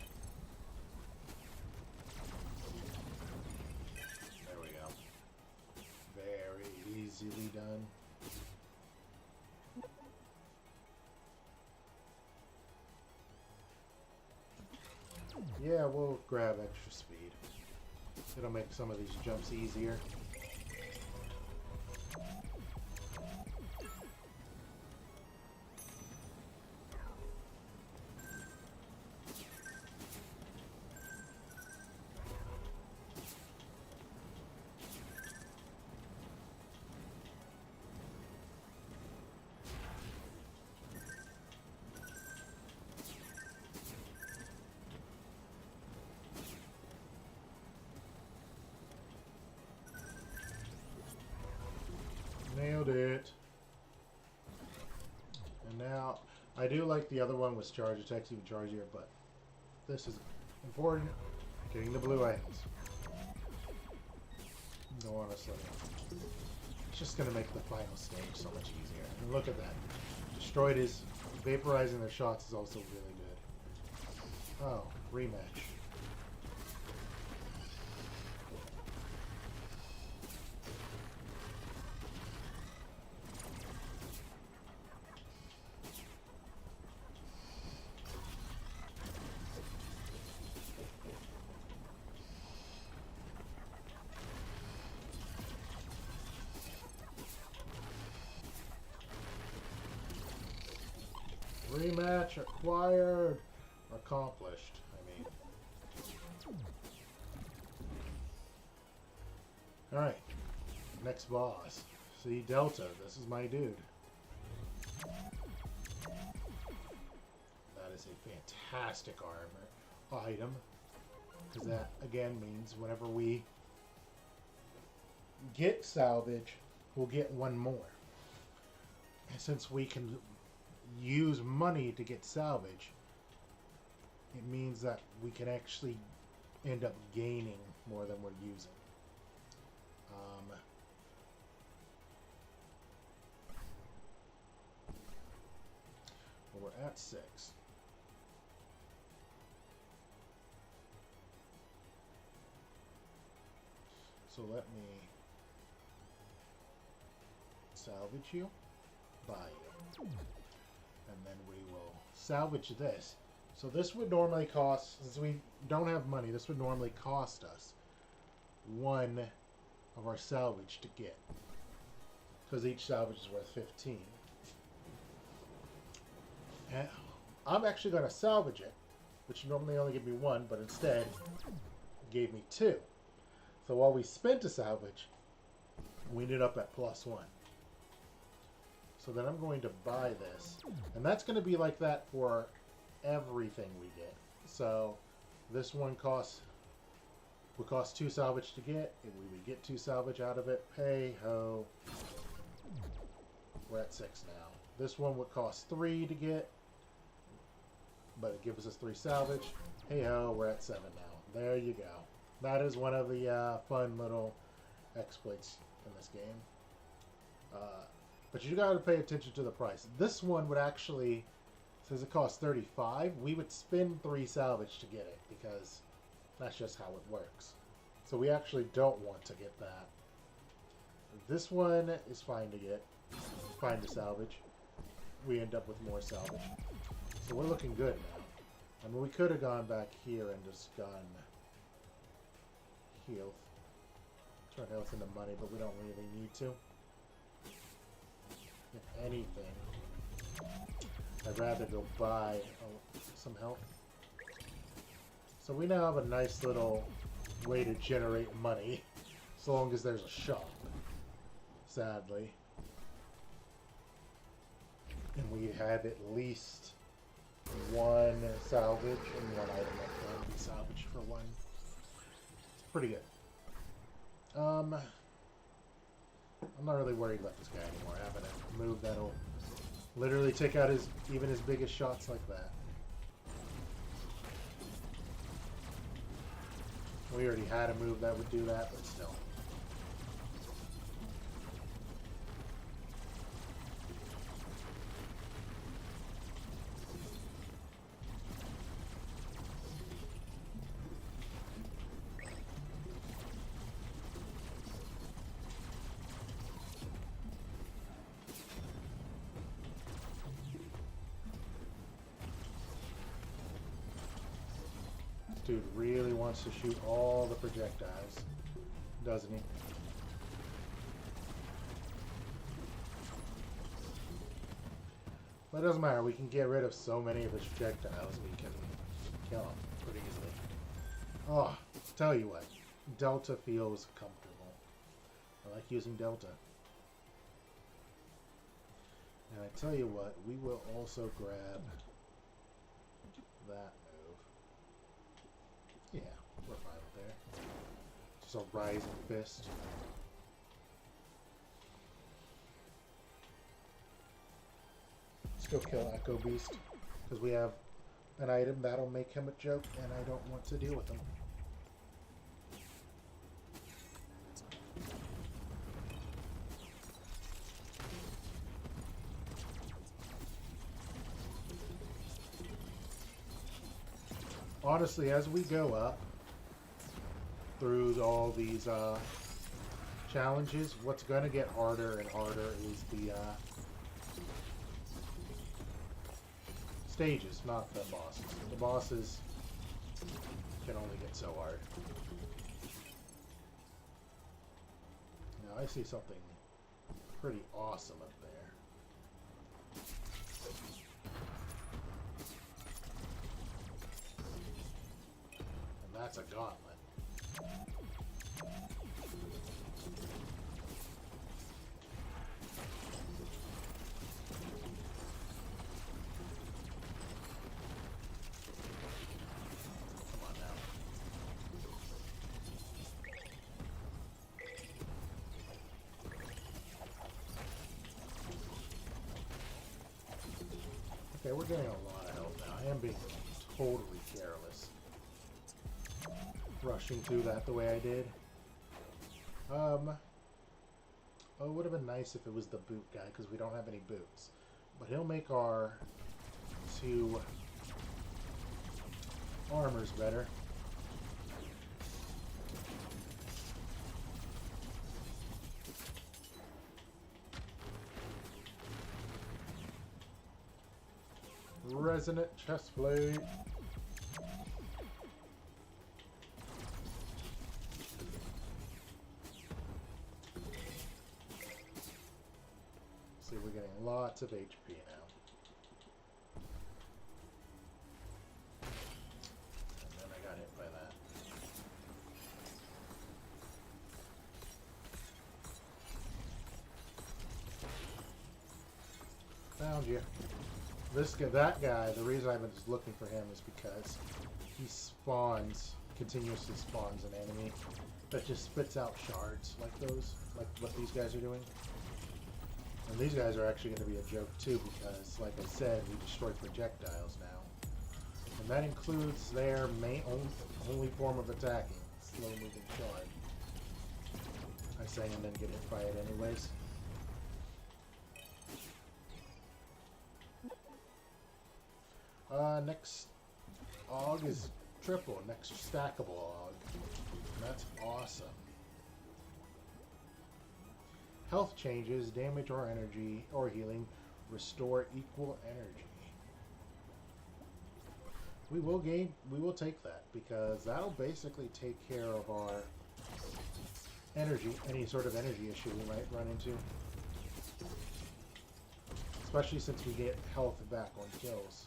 There we go. Very easily done. Yeah, we'll grab extra speed. It'll make some of these jumps easier. Nailed it. And now, I do like the other one with charge attacks even chargier, but this is important. Getting the blue items. No, honestly. It's just going to make the final stage so much easier. And look at that. Destroyed is vaporizing their shots is also really good. Oh, rematch. Rematch acquired. Accomplished, I mean. Alright. Next boss. See, Delta. This is my dude. That is a fantastic armor item. Because that, again, means whenever we get salvage, we'll get one more. And since we can use money to get salvage, it means that we can actually end up gaining more than we're using. Well, we're at 6. So let me salvage you, buy you, and then we will salvage this. So this would normally cost, since we don't have money, this would normally cost us 1 of our salvage to get, because each salvage is worth 15. And I'm actually going to salvage it, which normally only give me 1, but instead it gave me 2. So while we spent a salvage, we ended up at +1. So then I'm going to buy this. And that's going to be like that for everything we get. So this one would cost 2 salvage to get. If we would get 2 salvage out of it, hey ho. We're at 6 now. This one would cost 3 to get, but it gives us 3 salvage. Hey ho, we're at 7 now. There you go. That is one of the fun little exploits in this game. But you got to pay attention to the price. This one would actually, since it costs 35, we would spend 3 salvage to get it, because that's just how it works. So we actually don't want to get that. This one is fine to get, fine to salvage. We end up with more salvage. So we're looking good now. I mean, we could have gone back here and just gone health. Turn health into money, but we don't really need to. If anything, I'd rather go buy some health. So we now have a nice little way to generate money, so long as there's a shop, sadly. And we have at least 1 salvage and 1 item that can be salvaged for 1. It's pretty good. I'm not really worried about this guy anymore. Having a move that'll literally take out even his biggest shots like that. We already had a move that would do that, but still. Dude really wants to shoot all the projectiles, doesn't he? But it doesn't matter, we can get rid of so many of his projectiles, we can kill him pretty easily. Oh, tell you what, Delta feels comfortable. I like using Delta. And I tell you what, we will also grab that. Yeah, we're fine with there. Just a rising fist. Let's go kill Echo Beast, because we have an item that'll make him a joke, and I don't want to deal with him. Honestly, as we go up through all these challenges, what's going to get harder and harder is the stages, not the bosses. The bosses can only get so hard. Now I see something pretty awesome up there. That's a gauntlet. Come on now. Okay, we're getting a lot of help now. I am being totally careless. Rushing through that the way I did. Oh, it would have been nice if it was the boot guy, because we don't have any boots. But he'll make our 2 armors better. Resonant chestplate. See, we're getting lots of HP now. And then I got hit by that. Found you. This guy, that guy, the reason I've been just looking for him is because he continuously spawns an enemy that just spits out shards like those, like what these guys are doing. And these guys are actually going to be a joke too because, like I said, we destroy projectiles now. And that includes their only form of attacking, slow-moving shard. I say and then get hit by it anyways. Next AUG is triple, next stackable AUG. That's awesome. Health changes, damage or energy or healing, restore equal energy. We will take that because that'll basically take care of our energy, any sort of energy issue we might run into. Especially since we get health back on kills.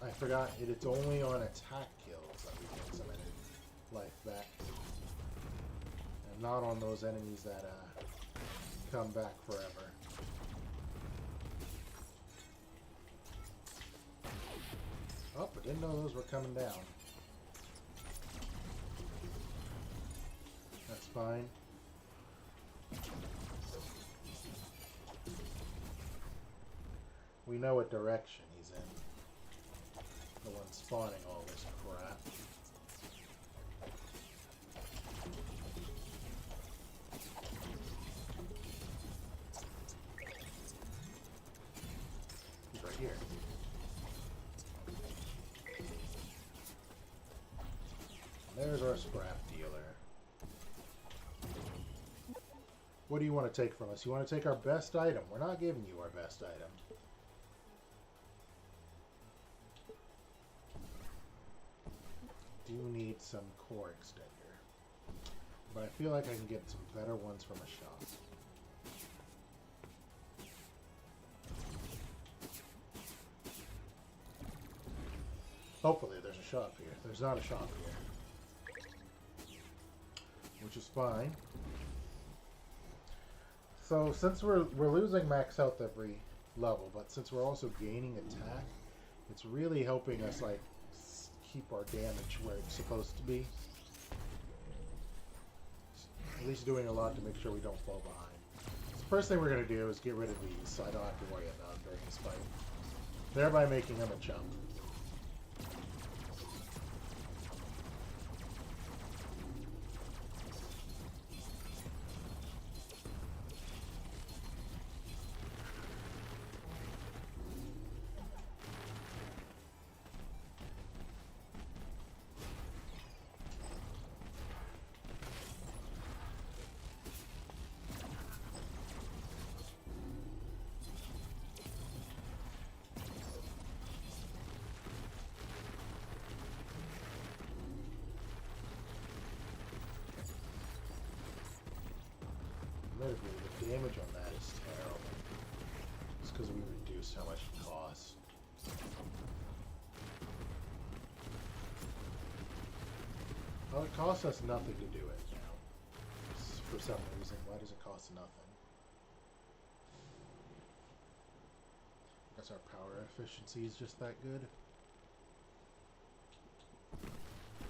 I forgot it's only on attack kills that we get some life back. And not on those enemies that come back forever. Oh, I didn't know those were coming down. That's fine. We know what direction he's in. The one spawning all this crap. He's right here. There's our scrap dealer. What do you want to take from us? You want to take our best item? We're not giving you our best item. Do need some core extender, but I feel like I can get some better ones from a shop. Hopefully there's a shop here. There's not a shop here, which is fine. So since we're losing max health every level, but since we're also gaining attack, it's really helping us like keep our damage where it's supposed to be. At least doing a lot to make sure we don't fall behind. So the first thing we're going to do is get rid of these so I don't have to worry about them during this fight. Thereby making them a chump. comparatively, the damage on that is terrible. It's because we reduced how much it costs. Well, it costs us nothing to do it now. For some reason, why does it cost nothing? I guess our power efficiency is just that good.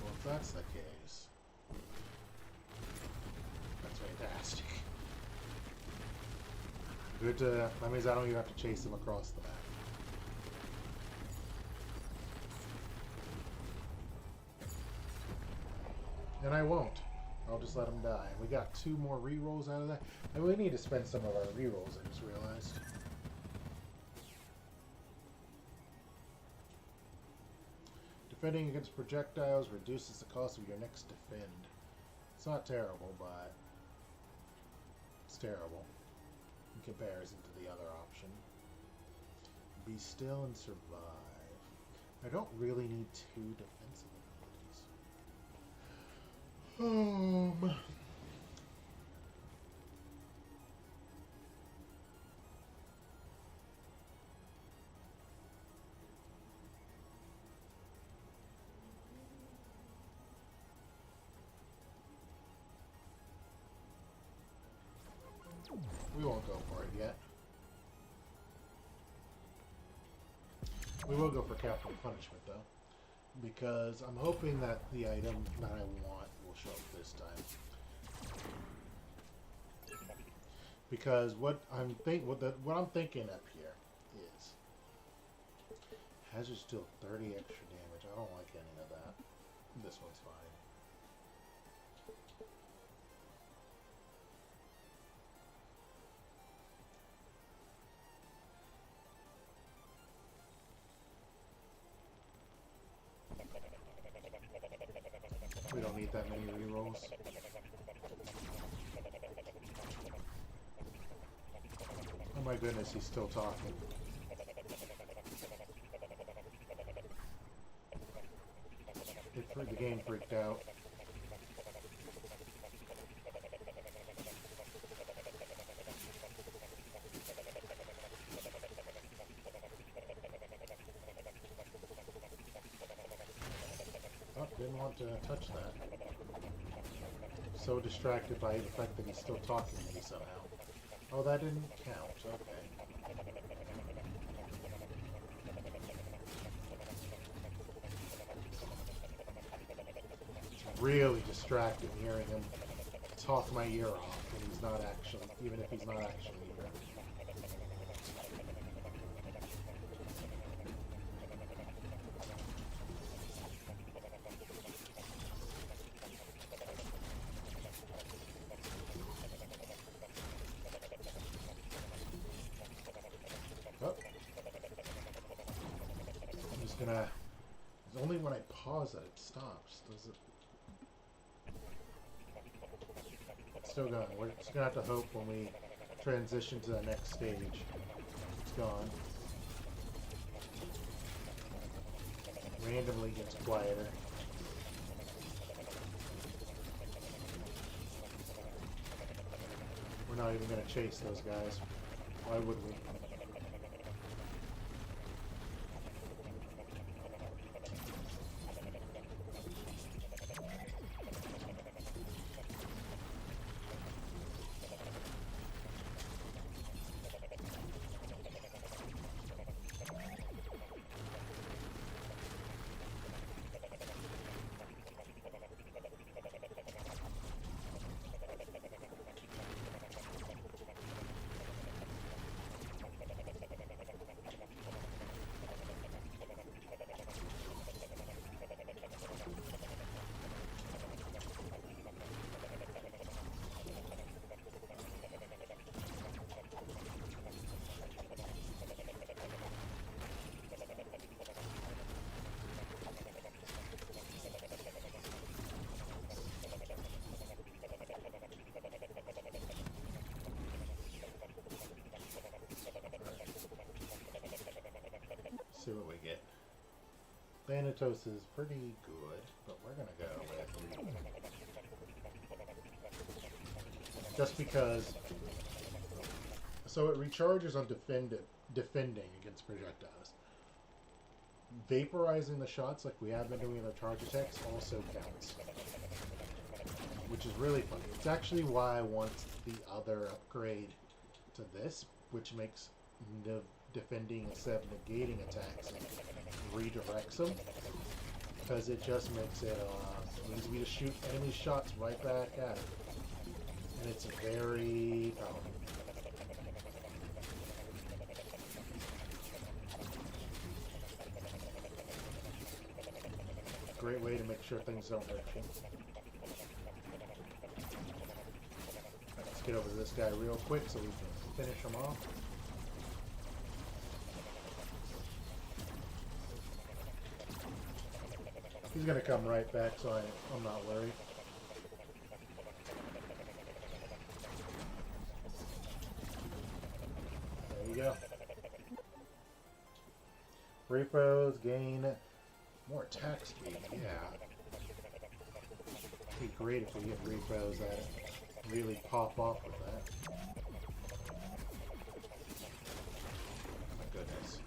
Well, if that's the case, that's fantastic. Good to, that means I don't even have to chase them across the map. And I won't. I'll just let them die. We got 2 more rerolls out of that. And we need to spend some of our rerolls, I just realized. Defending against projectiles reduces the cost of your next defend. It's not terrible, but it's terrible in comparison to the other option. Be still and survive. I don't really need 2 defensive abilities. We won't go for it yet. We will go for capital punishment though, because I'm hoping that the item that I want will show up this time. Because what I'm thinking up here is hazard's still 30 extra damage. I don't like any of that. This one's fine. We don't need that many rerolls. Oh my goodness, he's still talking. The game freaked out. Oh, didn't want to touch that. So distracted by the fact that he's still talking to me somehow. Oh, that didn't count. Okay. It's really distracting hearing him talk my ear off when he's not actually, even if he's not actually here. It's only when I pause that it stops. Does it? It's still going. We're just gonna have to hope when we transition to the next stage, it's gone. Randomly gets quieter. We're not even gonna chase those guys. Why would we? See what we get. Thanatos is pretty good, but we're gonna go with just because So it recharges on defending against projectiles. Vaporizing the shots like we have been doing in our charge attacks also counts. Which is really funny. It's actually why I want the other upgrade to this, which makes defending instead of negating attacks and redirects them. Because it just makes it, means me to shoot enemy shots right back at it. And it's very powerful. Great way to make sure things don't hurt you. Let's get over to this guy real quick so we can finish him off. He's gonna come right back, so I'm not worried. There you go. Repos gain more attack speed, yeah. It'd be great if we get repos that really pop off with that. My goodness.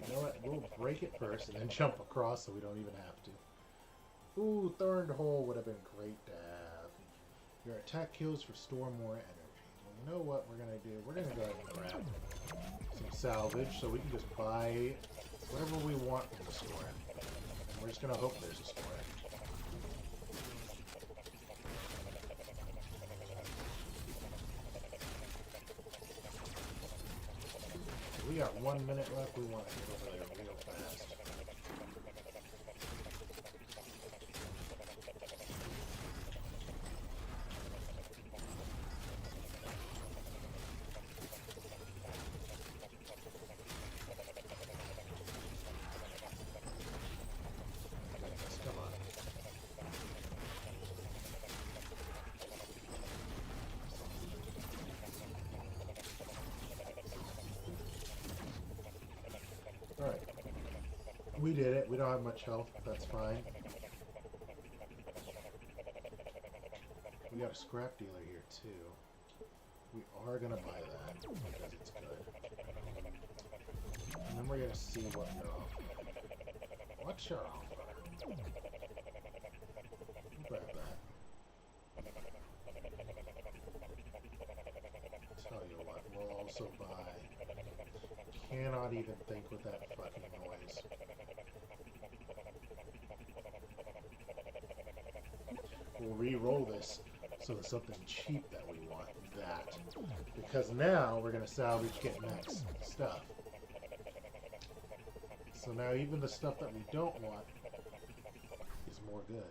You know what? We'll break it first and then jump across so we don't even have to. Ooh, third hole would have been great to have. Your attack kills restore more energy. Well, you know what we're going to do? We're going to go ahead and grab some salvage so we can just buy whatever we want from the store. And we're just going to hope there's a store. We got 1 minute left. We want to get over there real fast. Come on. Alright. We did it. We don't have much health. That's fine. We got a scrap dealer here, too. We are going to buy that because it's good. And then we're going to see what they're offering. What's your offer? Grab that. Tell you what, we'll also buy. Cannot even think with that fucking noise. We'll re-roll this so there's something cheap that we want. That. Because now we're going to salvage get max stuff. So now even the stuff that we don't want is more good.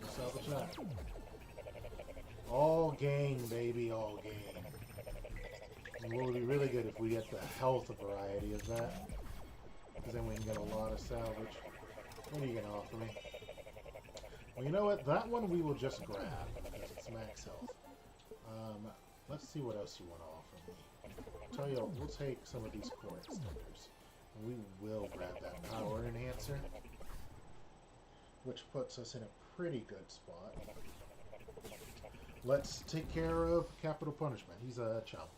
Salvage that. All gain, baby, all gain. And what would be really good if we get the health variety of that. Because then we can get a lot of salvage. What are you going to offer me? Well, you know what? That one we will just grab. Because it's max health. Let's see what else you want to offer me. I'll tell you what, we'll take some of these core extenders. And we will grab that power enhancer. Which puts us in a pretty good spot. Let's take care of Capital Punishment. He's a chump.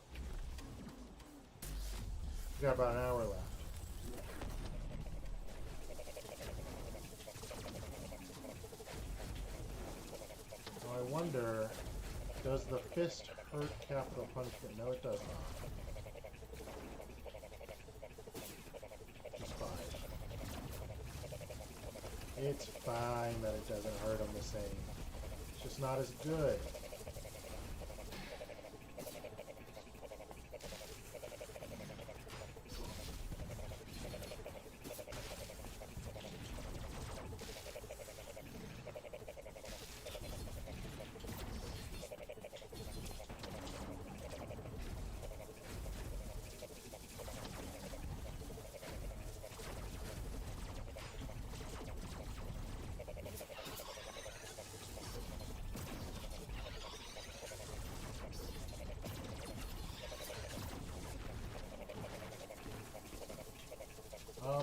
We got about an hour left. So I wonder, does the fist hurt Capital Punishment? No, it does not. It's fine that it doesn't hurt them the same. It's just not as good.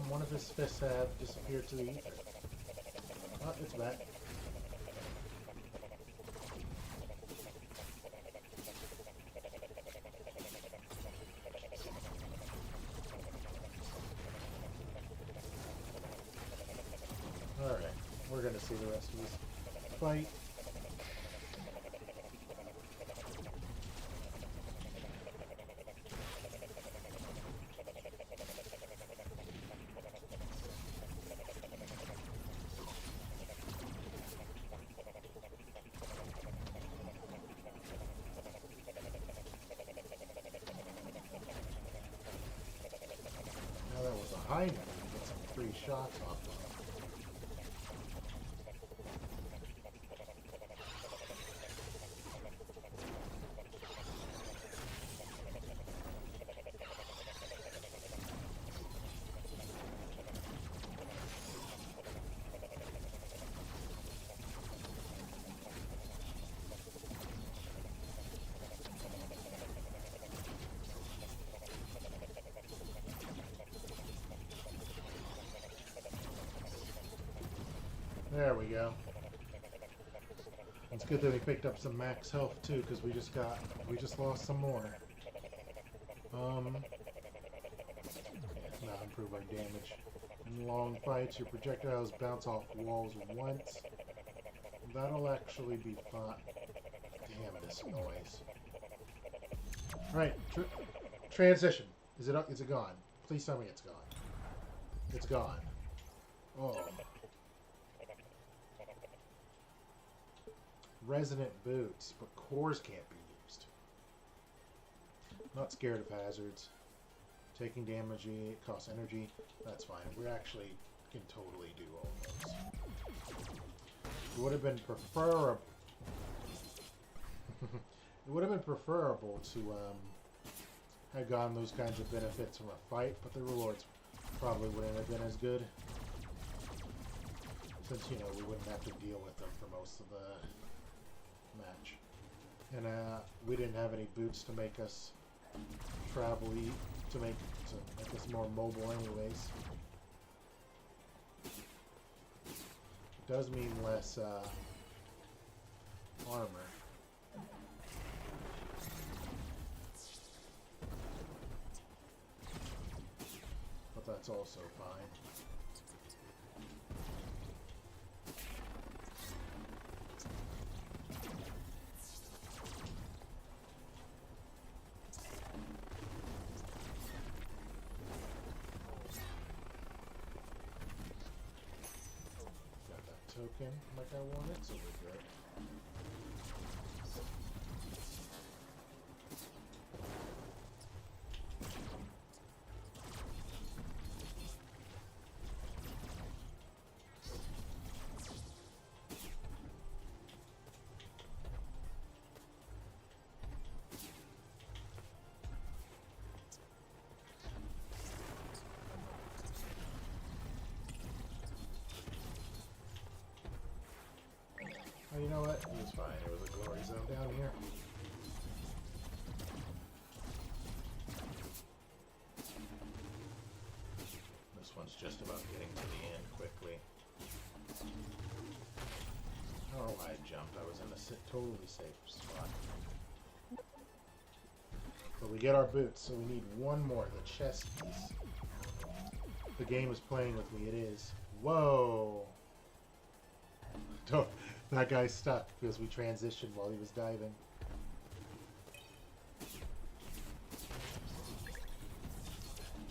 One of his fists have disappeared to the ether. Oh, it's back. Alright, we're gonna see the rest of this fight. Behind him, get some free shots off of him. There we go. It's good that we picked up some max health too, because we just lost some more. Now improve our damage. In long fights, your projectiles bounce off walls once. That'll actually be fun. Damn, this noise. Right, transition. Is it gone? Please tell me it's gone. It's gone. Oh. Resonant boots, but cores can't be used. Not scared of hazards. Taking damage, it costs energy. That's fine. We actually can totally do all those. It would have been preferable. It would have been preferable to have gotten those kinds of benefits from a fight, but the rewards probably wouldn't have been as good. Since, you know, we wouldn't have to deal with them for most of the match. And we didn't have any boots to make us travel-y, to make us more mobile anyways. It does mean less armor. But that's also fine. Token like I wanted, so we're good. Oh, you know what? It was fine. It was a glory zone down here. This one's just about getting to the end quickly. I don't know why I jumped. I was in a totally safe spot. But we get our boots, so we need one more, the chest piece. The game is playing with me. It is. Whoa! Don't. That guy's stuck because we transitioned while he was diving.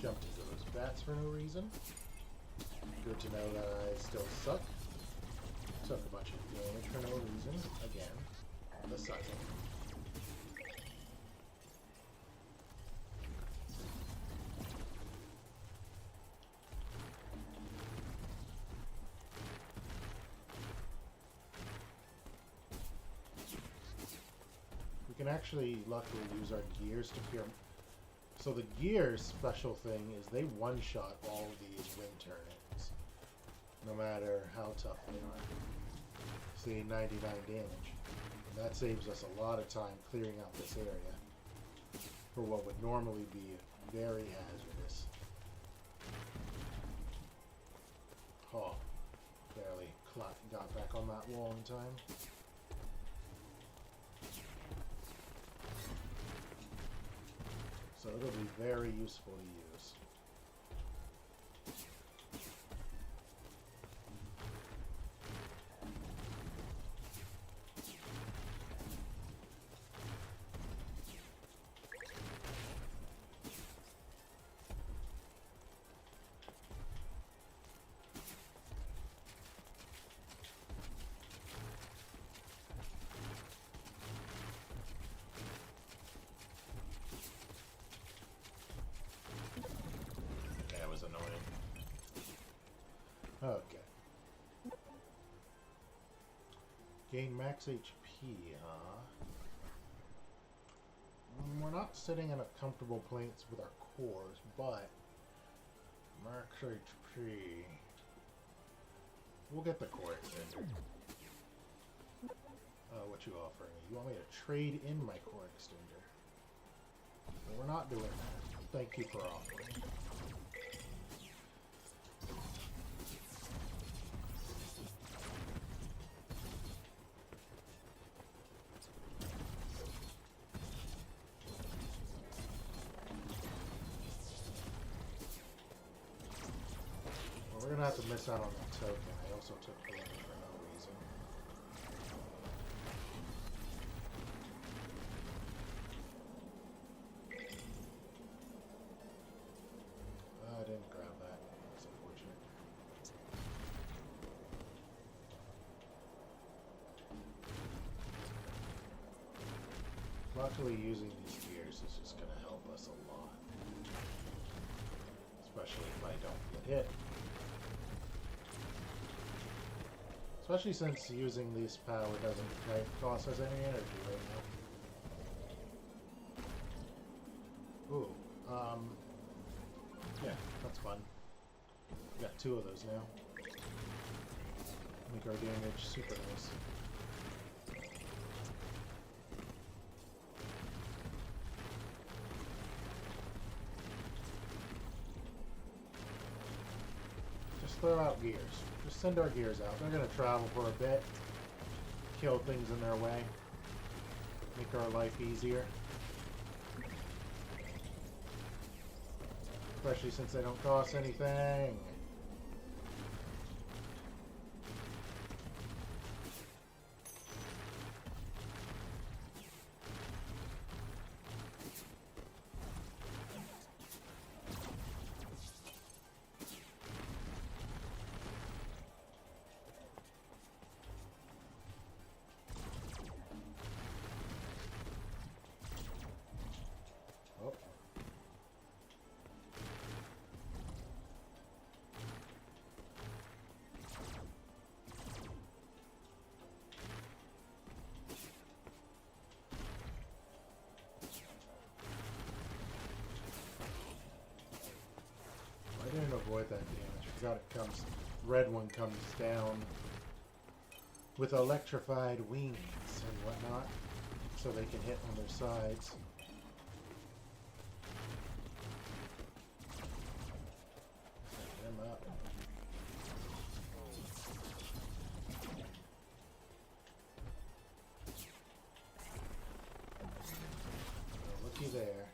Jumped into those bats for no reason. Good to know that I still suck. Took a bunch of damage for no reason. Again. The sucking. We can actually, luckily, use our gears to cure. So the gears special thing is they one-shot all of these wind turbines, no matter how tough they are. See, 99 damage. And that saves us a lot of time clearing out this area for what would normally be very hazardous. Oh, barely got back on that wall in time. So it'll be very useful to use. Okay. Gain max HP, huh? We're not sitting in a comfortable place with our cores, but max HP. We'll get the core extender. What you offering me? You want me to trade in my core extender? But we're not doing that. Thank you for offering. We're gonna have to miss out on that token. I also took damage for no reason. I didn't grab that. That's unfortunate. Luckily, using these gears is just gonna help us a lot. Especially if I don't get hit. Especially since using this power doesn't cost us any energy right now. Ooh, yeah, that's fun. We got 2 of those now. Make our damage super nice. Just throw out gears. Just send our gears out. They're going to travel for a bit, kill things in their way, make our life easier. Especially since they don't cost anything. I didn't avoid that damage. I forgot it comes. Red one comes down with electrified wings and whatnot, so they can hit on their sides. Set them up. Oh, looky there.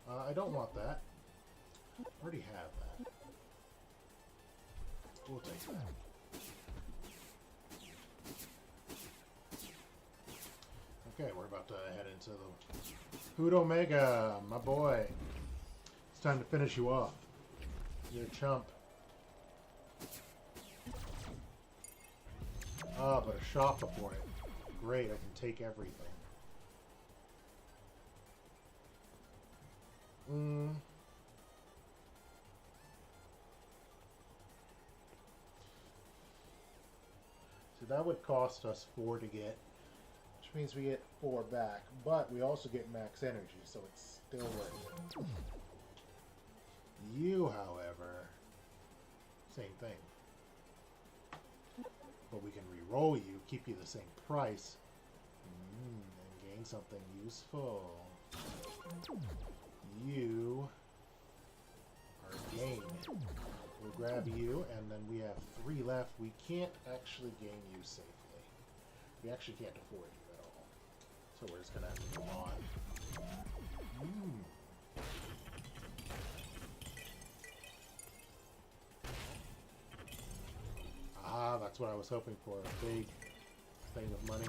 I don't want that. I already have that. We'll take that. Okay, we're about to head into the Hoot Omega, my boy. It's time to finish you off. You're a chump. Ah, but a shop for it. Great, I can take everything. So that would cost us 4 to get, which means we get 4 back. But we also get max energy, so it's still worth it. You, however, same thing. But we can re-roll you, keep you the same price, and gain something useful. You are gain. We'll grab you, and then we have 3 left. We can't actually gain you safely. We actually can't afford you at all. So we're just gonna have to move on. Ah, that's what I was hoping for. A big thing of money.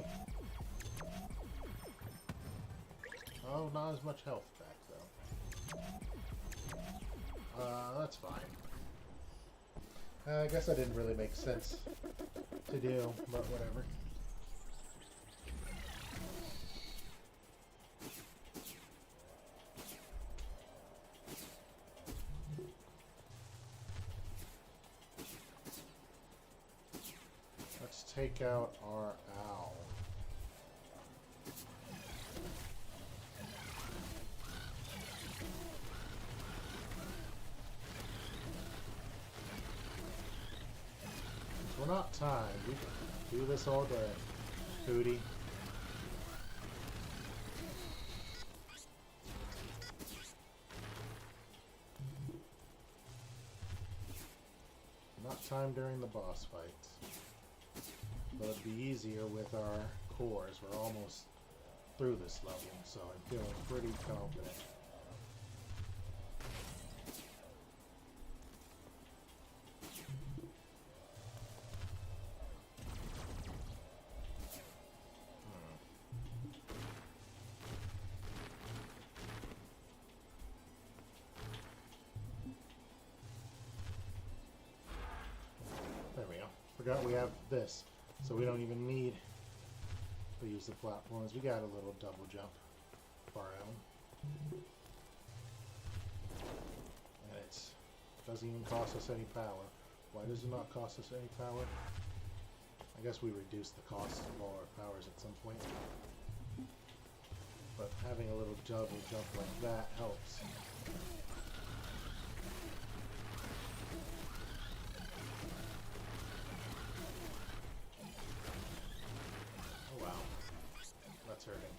Oh, not as much health back, though. That's fine. I guess that didn't really make sense to do, but whatever. Let's take out our owl. We're not timed. We can do this all day. Hootie. Not timed during the boss fights. But it'd be easier with our cores. We're almost through this level, so I'm feeling pretty confident. There we go. Forgot we have this, so we don't even need to use the platforms. We got a little double jump of our own. And it doesn't even cost us any power. Why does it not cost us any power? I guess we reduce the cost of all our powers at some point. But having a little double jump like that helps. Oh wow. That's hurting.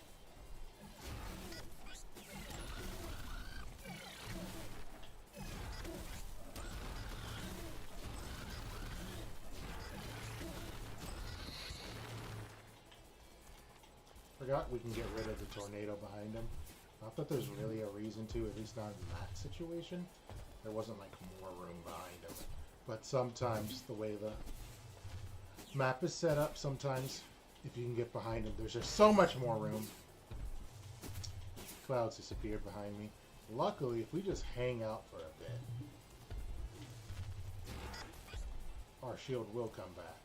Forgot we can get rid of the tornado behind him. Not that there's really a reason to, at least not in that situation. There wasn't like more room behind him. But sometimes the way the map is set up, sometimes if you can get behind him, there's just so much more room. Clouds disappeared behind me. Luckily, if we just hang out for a bit, our shield will come back.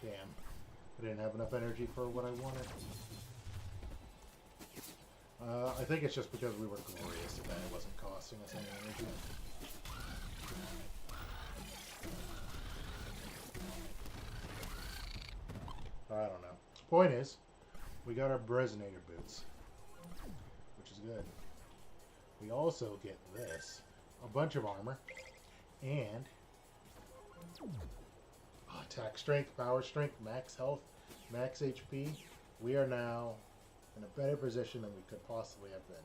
Damn. I didn't have enough energy for what I wanted. I think it's just because we were glorious that it wasn't costing us any energy. I don't know. Point is, we got our Bresonator boots, which is good. We also get this, a bunch of armor, and attack strength, power strength, max health, max HP. We are now in a better position than we could possibly have been.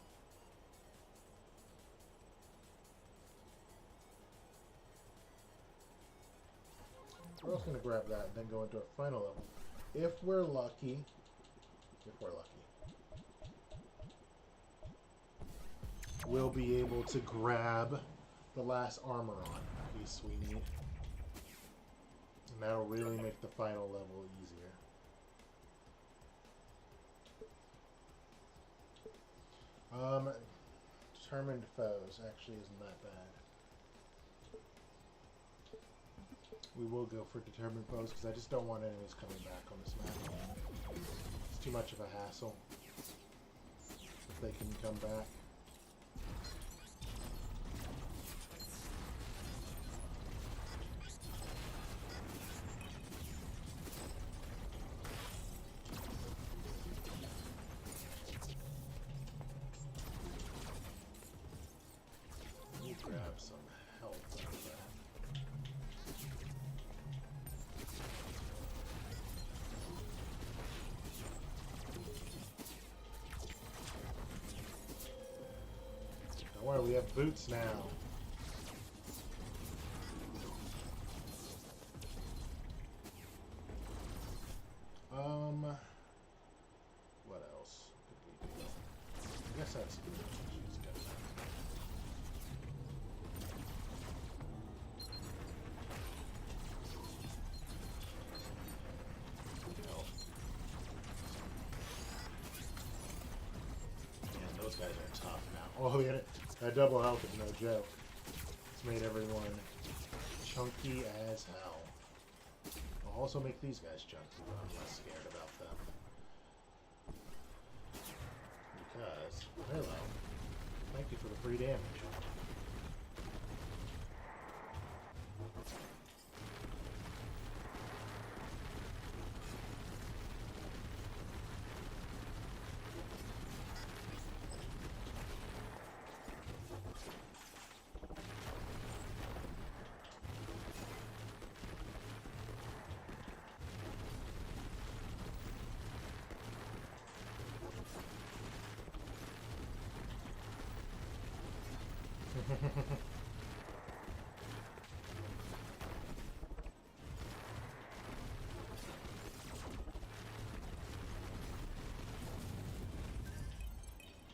We're also going to grab that and then go into our final level. If we're lucky. If we're lucky. we'll be able to grab the last armor on piece we need. And that'll really make the final level easier. Determined foes actually isn't that bad. We will go for determined foes because I just don't want enemies coming back on this map. It's too much of a hassle if they can come back. Grab some health out of that. Don't worry, we have boots now. What else could we do? I guess that's good. She's got that. Those guys are tough now. Oh, yeah, that double health is no joke. It's made everyone chunky as hell. I'll also make these guys chunky, but I'm less scared about them. Because, hello. Thank you for the free damage.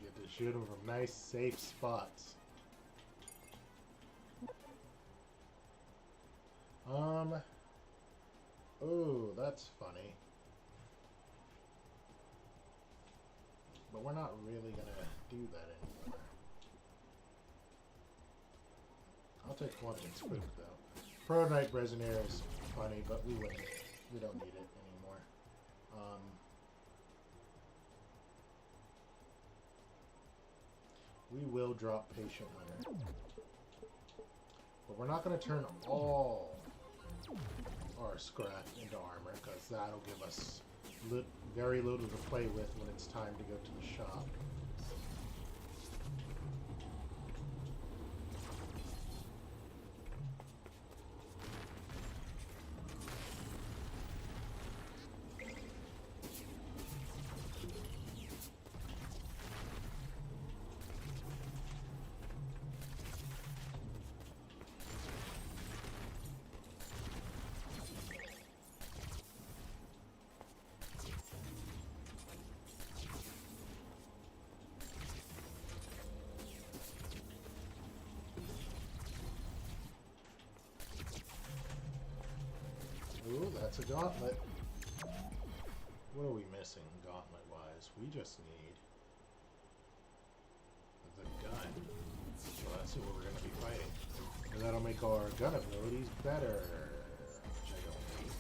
Get to shoot them from nice, safe spots. Oh, that's funny. But we're not really gonna do that anymore. I'll take one and spook though. Prototype Resinator is funny, but we don't need it anymore. We will drop Patient Winner. But we're not going to turn all our scrap into armor, because that'll give us very little to play with when it's time to go to the shop. Ooh, that's a gauntlet. What are we missing, gauntlet-wise? We just need the gun. So that's what we're going to be fighting. And that'll make our gun abilities better. Which I don't need.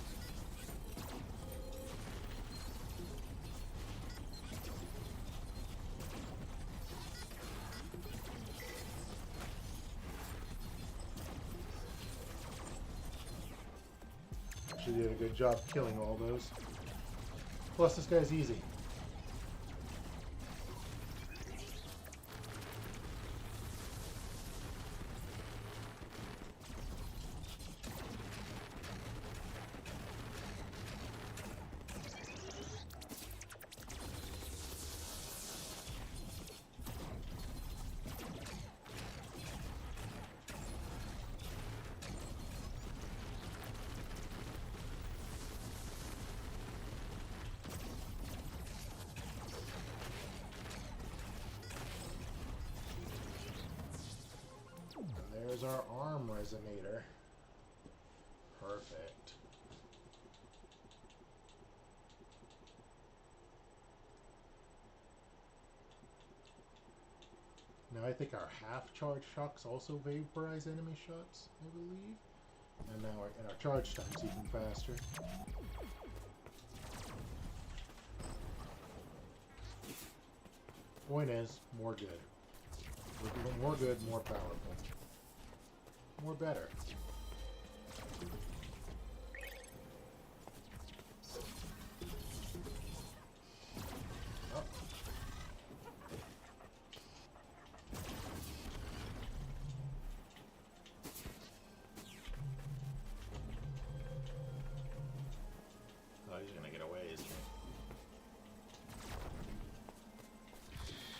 She did a good job killing all those. Plus, this guy's easy. There's our arm resonator. Perfect. Now I think our half-charge shocks also vaporize enemy shots, I believe. And now our charge time's even faster. Point is, more good. We're doing more good, more powerful. More better. Oh. Oh, he's gonna get away, isn't he?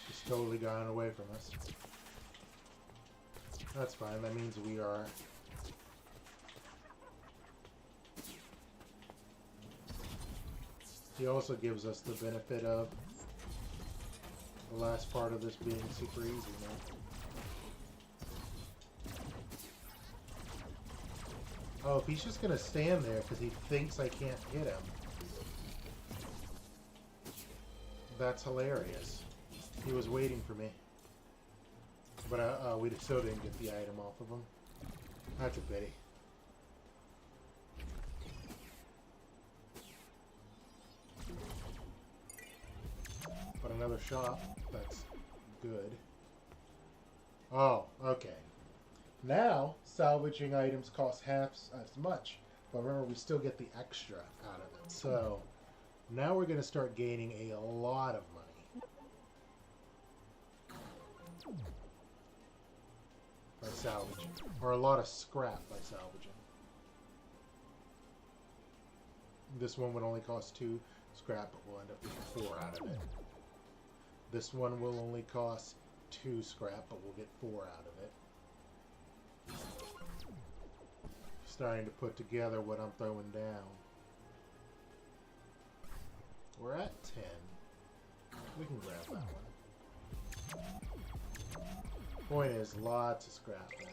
He's totally gone away from us. That's fine, that means we are... He also gives us the benefit of the last part of this being super easy now. Oh, if he's just gonna stand there because he thinks I can't hit him. That's hilarious. He was waiting for me. But we still didn't get the item off of him. That's a pity. But another shot. That's good. Oh, okay. Now, salvaging items cost half as much. But remember, we still get the extra out of it. So, now we're going to start gaining a lot of money. By salvaging. Or a lot of scrap by salvaging. This one would only cost 2 scrap, but we'll end up getting 4 out of it. This one will only cost 2 scrap, but we'll get 4 out of it. Starting to put together what I'm throwing down. We're at 10. We can grab that one. Point is, lots of scrap now.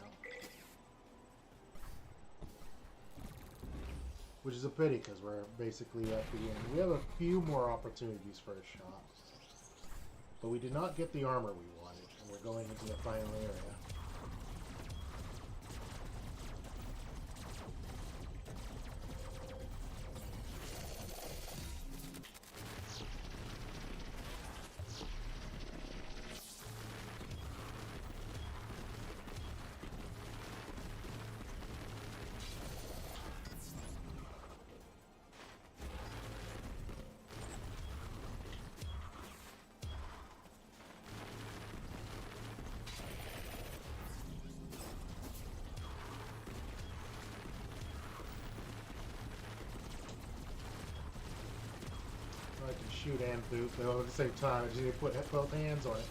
Which is a pity, because we're basically at the end. We have a few more opportunities for a shot. But we did not get the armor we wanted, and we're going into the final area. I can shoot and boot, but at the same time, I just need to put both hands on it.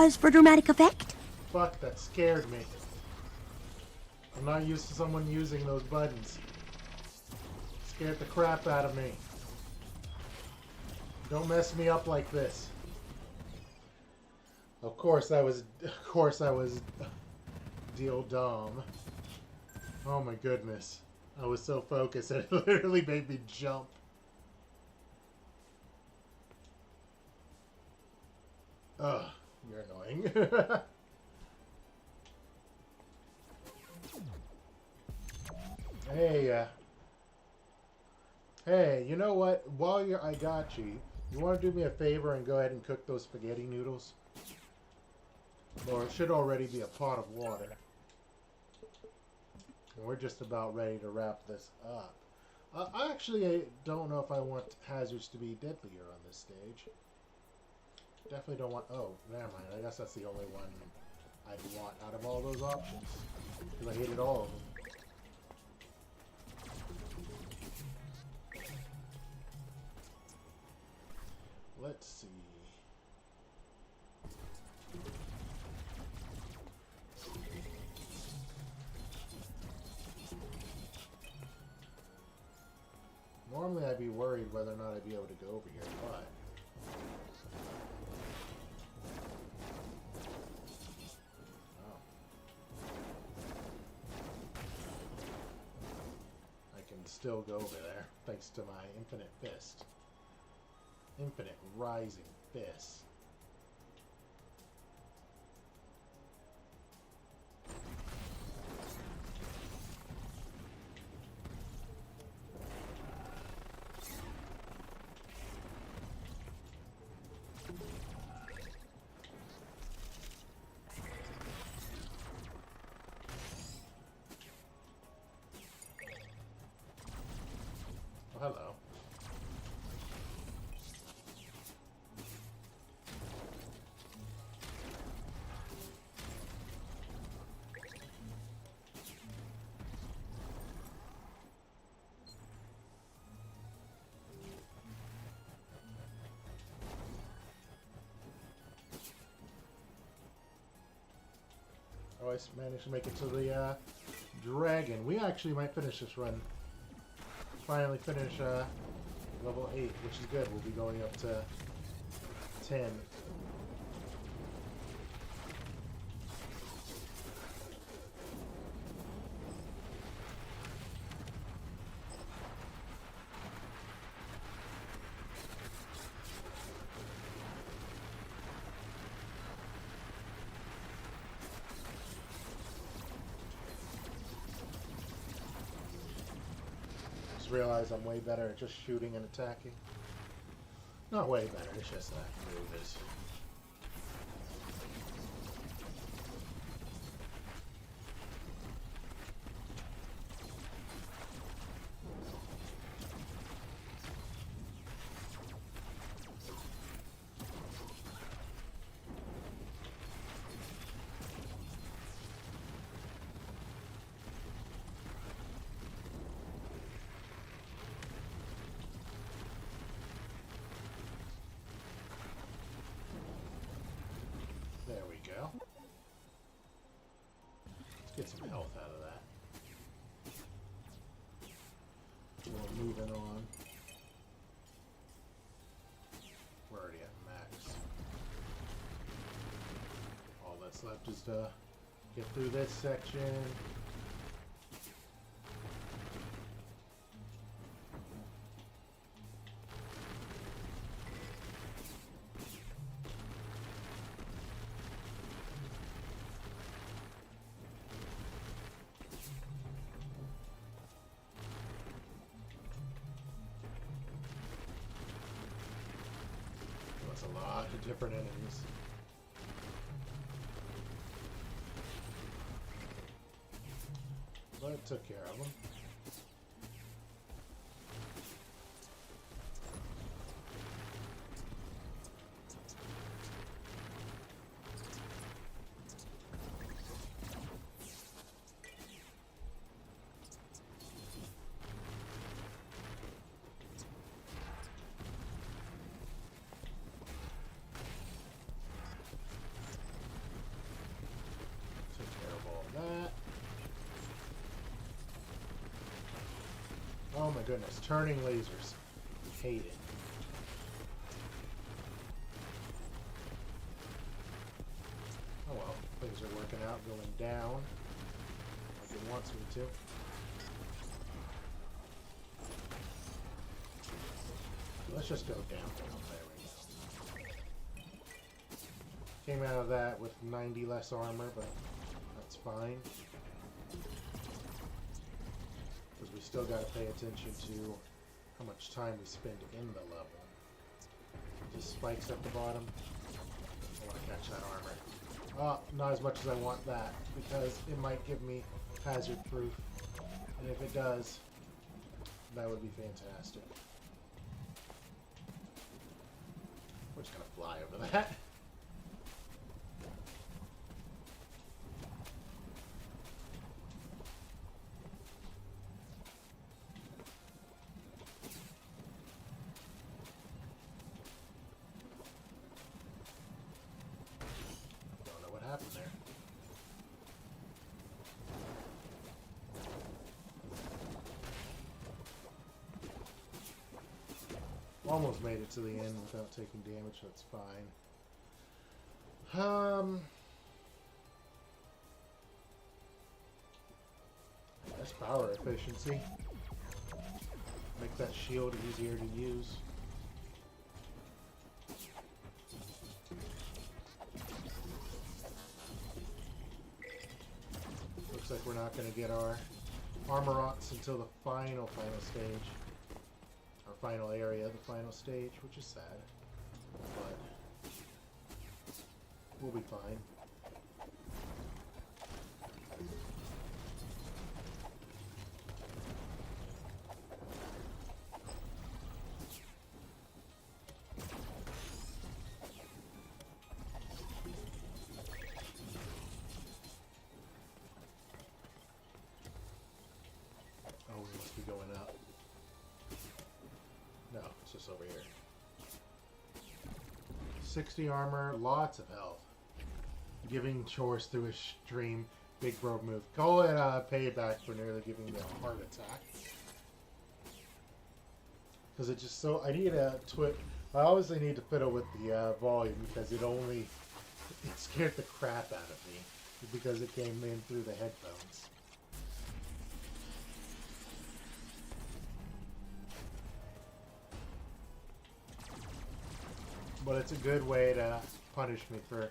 pause for dramatic effect. Fuck, that scared me. I'm not used to someone using those buttons. Scared the crap out of me. Don't mess me up like this. Of course I was deal dumb. Oh my goodness. I was so focused that it literally made me jump. Ugh, you're annoying. Hey, hey, you know what? While I got you, you want to do me a favor and go ahead and cook those spaghetti noodles? Or it should already be a pot of water. And we're just about ready to wrap this up. I actually don't know if I want hazards to be deadlier on this stage. Definitely don't want... Oh, never mind. I guess that's the only one I'd want out of all those options. Because I hated all of them. Let's see. Normally I'd be worried whether or not I'd be able to go over here, but... Oh. I can still go over there, thanks to my infinite fist. Infinite rising fist. Oh, hello. Oh, I managed to make it to the dragon. We actually might finish this run. Finally finish level 8, which is good. We'll be going up to 10. Realize I'm way better at just shooting and attacking. Not way better, it's just that move is. There we go. Let's get some health out of that. We're moving on. We're already at max. All that's left is to get through this section. A lot of different enemies. But it took care of them. goodness. Turning lasers. Hate it. Oh well. Things are working out, going down. Like it wants me to. Let's just go down. There we go. Came out of that with 90 less armor, but that's fine. Because we still got to pay attention to how much time we spend in the level. Just spikes at the bottom. I want to catch that armor. Oh, not as much as I want that, because it might give me hazard proof. And if it does, that would be fantastic. We're just gonna fly over that. Don't know what happened there. Almost made it to the end without taking damage, that's fine. That's power efficiency. Make that shield easier to use. Looks like we're not going to get our armorants until the final stage. Final area, the final stage, which is sad, but we'll be fine. Oh, we must be going up. No, it's just over here. 60 armor, lots of health. Giving chores through his stream. Big bro move. Call it payback for nearly giving me a heart attack. Because it just so... I need a I obviously need to fiddle with the volume because it scared the crap out of me. Because it came in through the headphones. But it's a good way to punish me for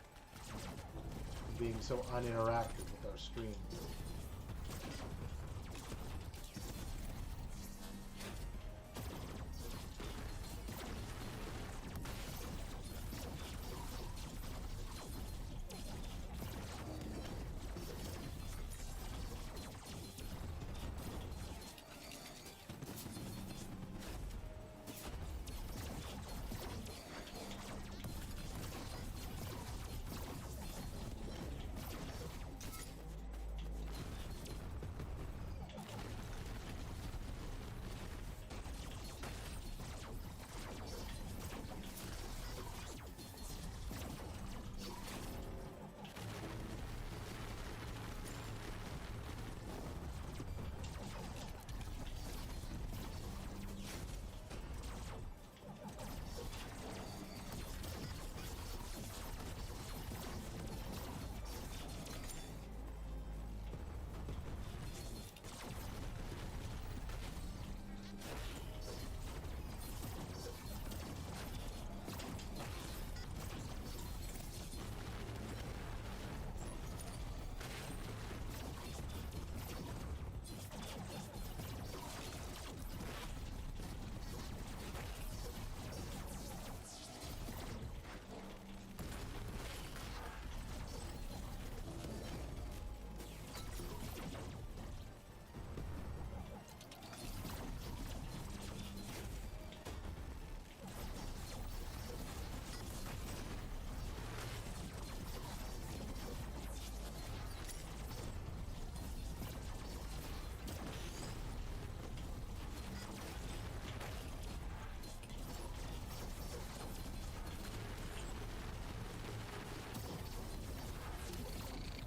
being so uninteractive with our stream.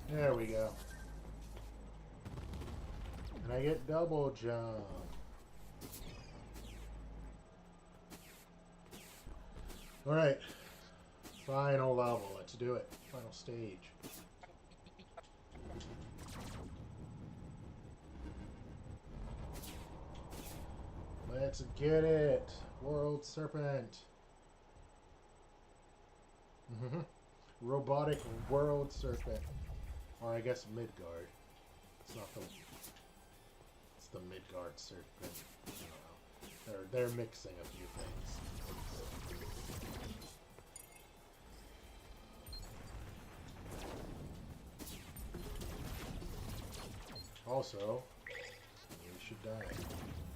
There we go. And I get double jump. Alright. Final level. Let's do it. Final stage. Let's get it. World Serpent. Robotic World Serpent. Or I guess Midgard. It's not the... It's the Midgard Serpent. I don't know. They're mixing a few things. Also, we should die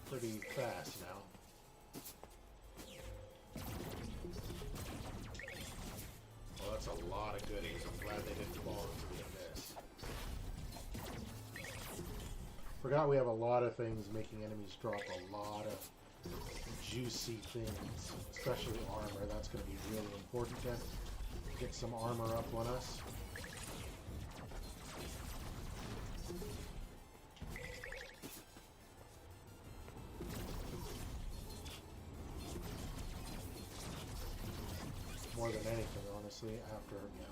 pretty fast now. Well, that's a lot of goodies. I'm glad they didn't fall into the abyss. Forgot we have a lot of things making enemies drop a lot of juicy things, especially armor. That's going to be really important to get some armor up on us. More than anything, honestly, after, you know,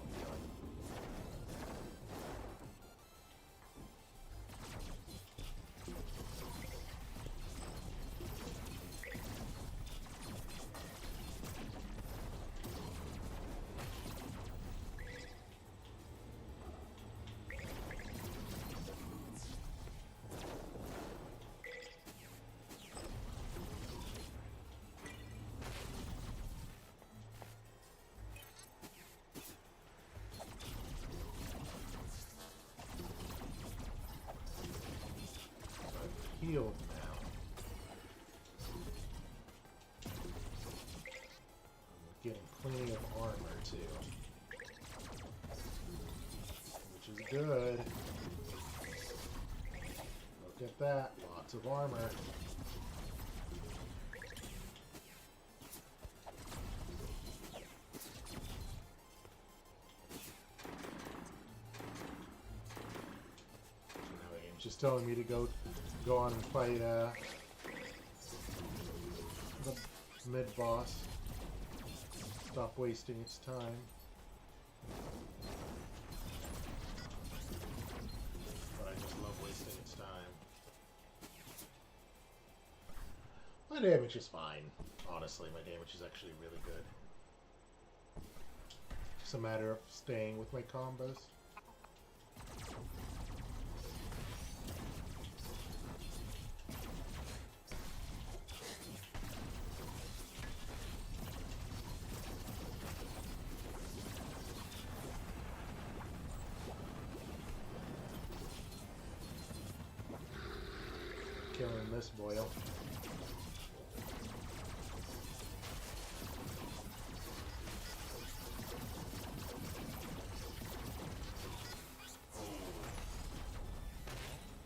healed now. I'm getting plenty of armor too, which is good. Look at that, lots of armor. Just telling me to go on and fight the mid-boss. Stop wasting its time. But I just love wasting its time. My damage is fine. Honestly, my damage is actually really good. Just a matter of staying with my combos. Killing this boil.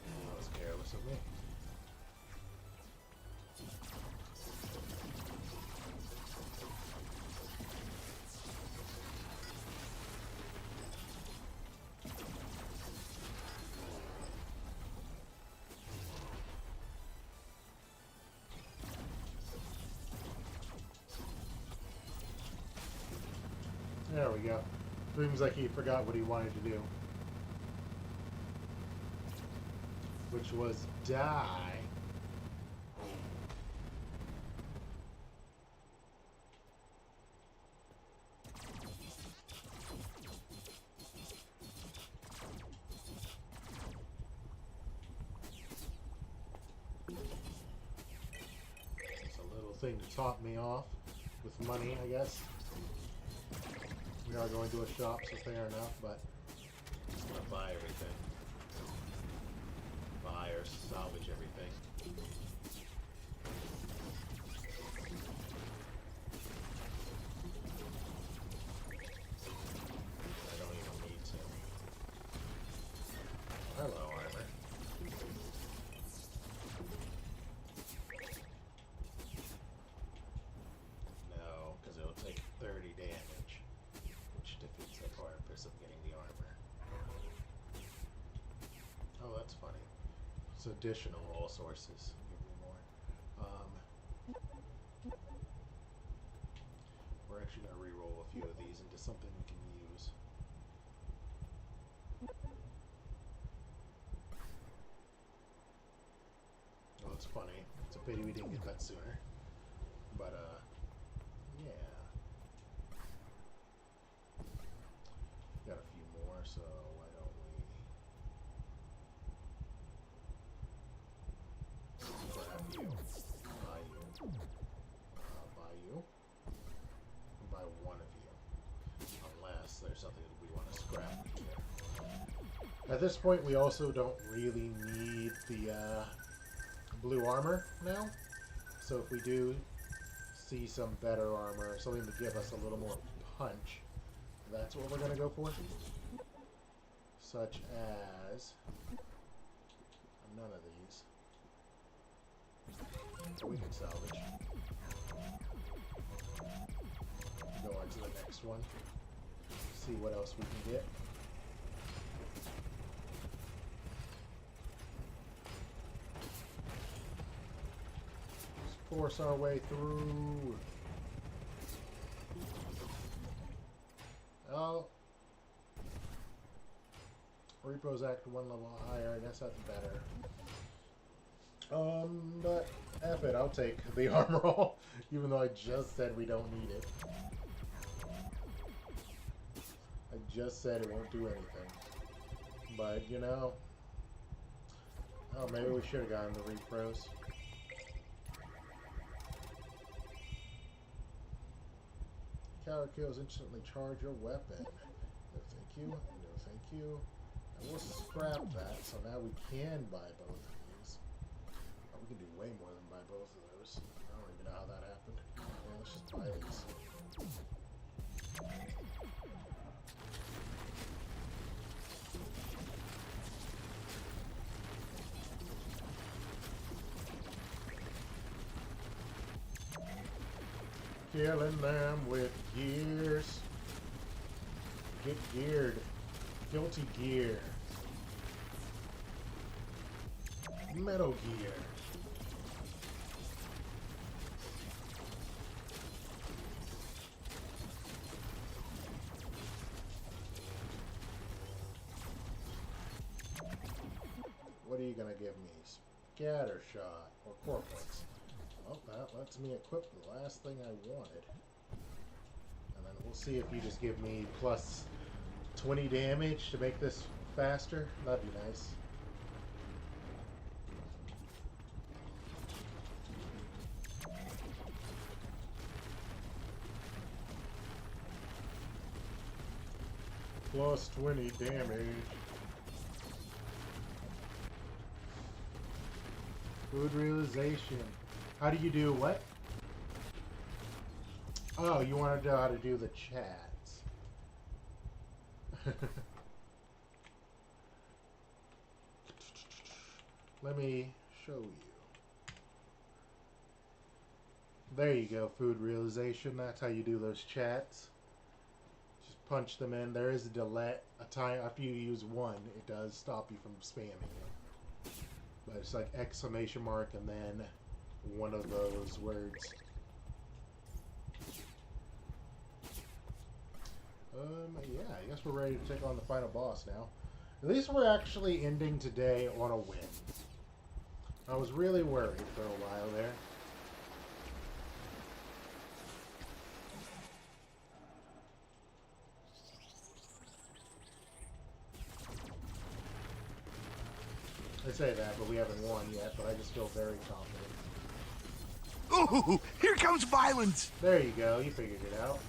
That was careless of me. There we go. Seems like he forgot what he wanted to do. Which was die. It's a little thing to top me off with money, I guess. We are going to a shop, so fair enough, but I'm just gonna buy everything. Buy or salvage everything. I don't even need to. Hello, armor. No, because it'll take 30 damage. Defeats the purpose of getting the armor. Oh, that's funny. It's additional all sources. Give me more. We're actually going to re-roll a few of these into something we can use. Well, it's funny. It's a pity we didn't get that sooner. But, yeah. Got a few more, so why don't we grab you, buy you, buy you, and buy one of you. Unless there's something that we want to scrap. At this point, we also don't really need the blue armor now. So if we do see some better armor, something to give us a little more punch, that's what we're going to go for. Such as none of these. We can salvage. Go on to the next one. See what else we can get. Just force our way through. Oh. Repos act one level higher. I guess that's better. But F it, I'll take the armor roll, even though I just said we don't need it. I just said it won't do anything. But, you know... Oh, maybe we should have gotten the repros. Coward kills instantly charge your weapon. No thank you, no thank you. And we'll scrap that, so now we can buy both of these. Oh, we can do way more than buy both of those. I don't even know how that happened. Yeah, let's just buy these. Killing them with gears. Get geared. Guilty Gear. Metal Gear. What are you gonna give me? Scatter shot or core points? Well, that lets me equip the last thing I wanted. And then we'll see if you just give me plus 20 damage to make this faster. That'd be nice. Plus 20 damage. Food realization. How do you do what? Oh, you want to know how to do the chats. Let me show you. There you go, food realization. That's how you do those chats. Just punch them in. There is a delay. A time after you use one, it does stop you from spamming it. But it's like exclamation mark and then one of those words. Yeah, I guess we're ready to take on the final boss now. At least we're actually ending today on a win. I was really worried for a while there. I say that, but we haven't won yet, but I just feel very confident. Ooh, here comes violence! There you go, you figured it out.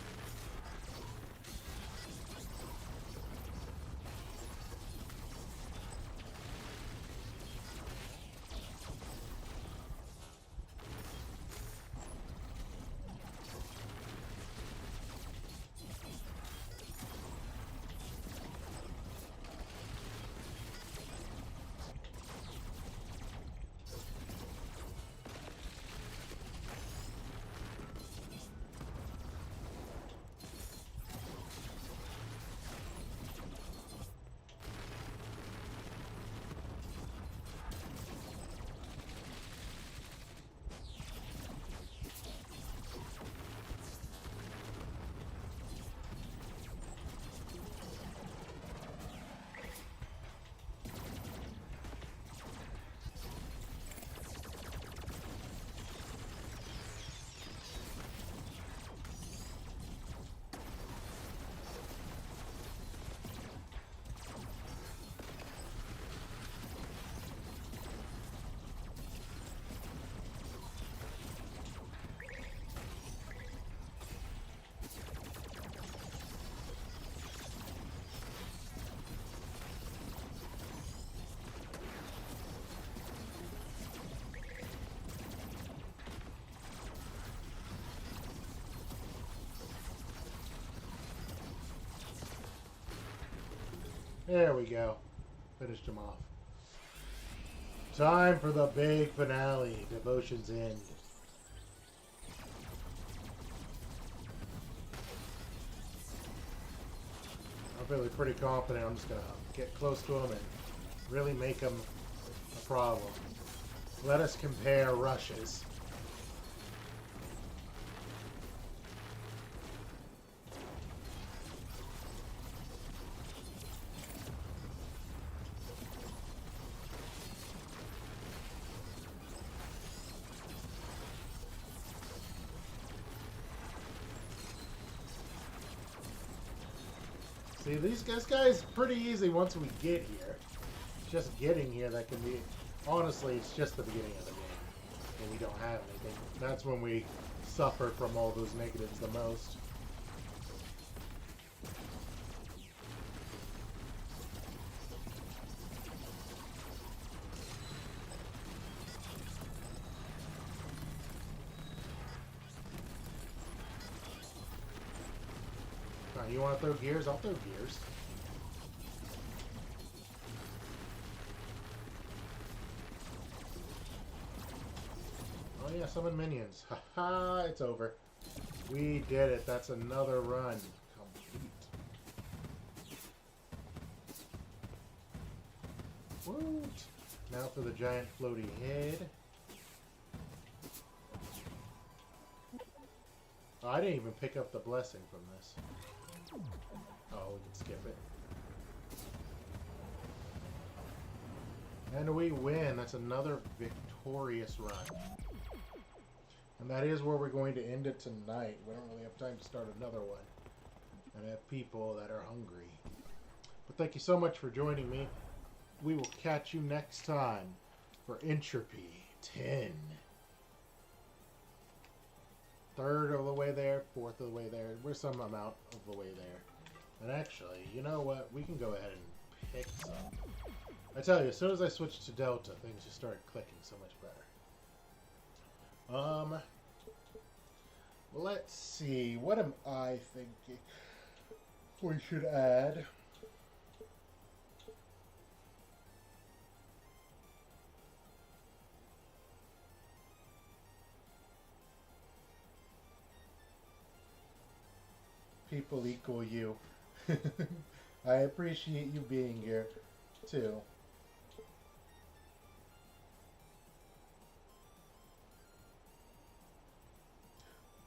There we go. Finished him off. Time for the big finale. Devotion's End. I'm feeling pretty confident. I'm just going to get close to him and really make him a problem. Let us compare rushes. See, this guy's pretty easy once we get here. Just getting here that can be... Honestly, it's just the beginning of the game. When we don't have anything. That's when we suffer from all those negatives the most. You want to throw gears? I'll throw gears. Oh yeah, summon minions. Haha, it's over. We did it. That's another run. Complete. Woot! Now for the giant floaty head. Oh, I didn't even pick up the blessing from this. Oh, we can skip it. And we win. That's another victorious run. And that is where we're going to end it tonight. We don't really have time to start another one. And have people that are hungry. But thank you so much for joining me. We will catch you next time for Entropy 10. Third of the way there, fourth of the way there. We're some amount of the way there. And actually, you know what? We can go ahead and pick some. I tell you, as soon as I switched to Delta, things just started clicking so much better. Let's see. What am I thinking we should add? People equal you. I appreciate you being here, too.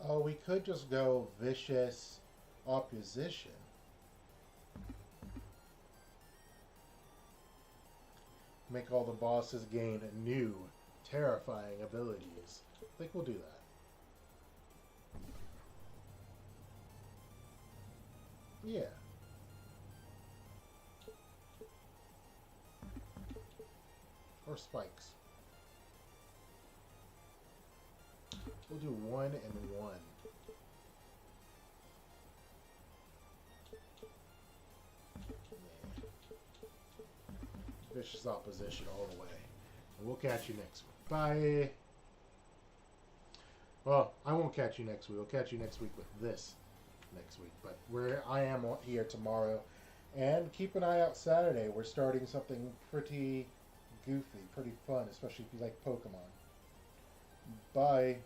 Oh, we could just go vicious opposition. Make all the bosses gain new, terrifying abilities. I think we'll do that. Yeah. Or spikes. We'll do 1 and 1. Yeah. Vicious opposition all the way. And we'll catch you next week. Bye. Well, I won't catch you next week. I'll catch you next week with this next week. But I am here tomorrow. And keep an eye out Saturday. We're starting something pretty goofy, pretty fun, especially if you like Pokemon. Bye.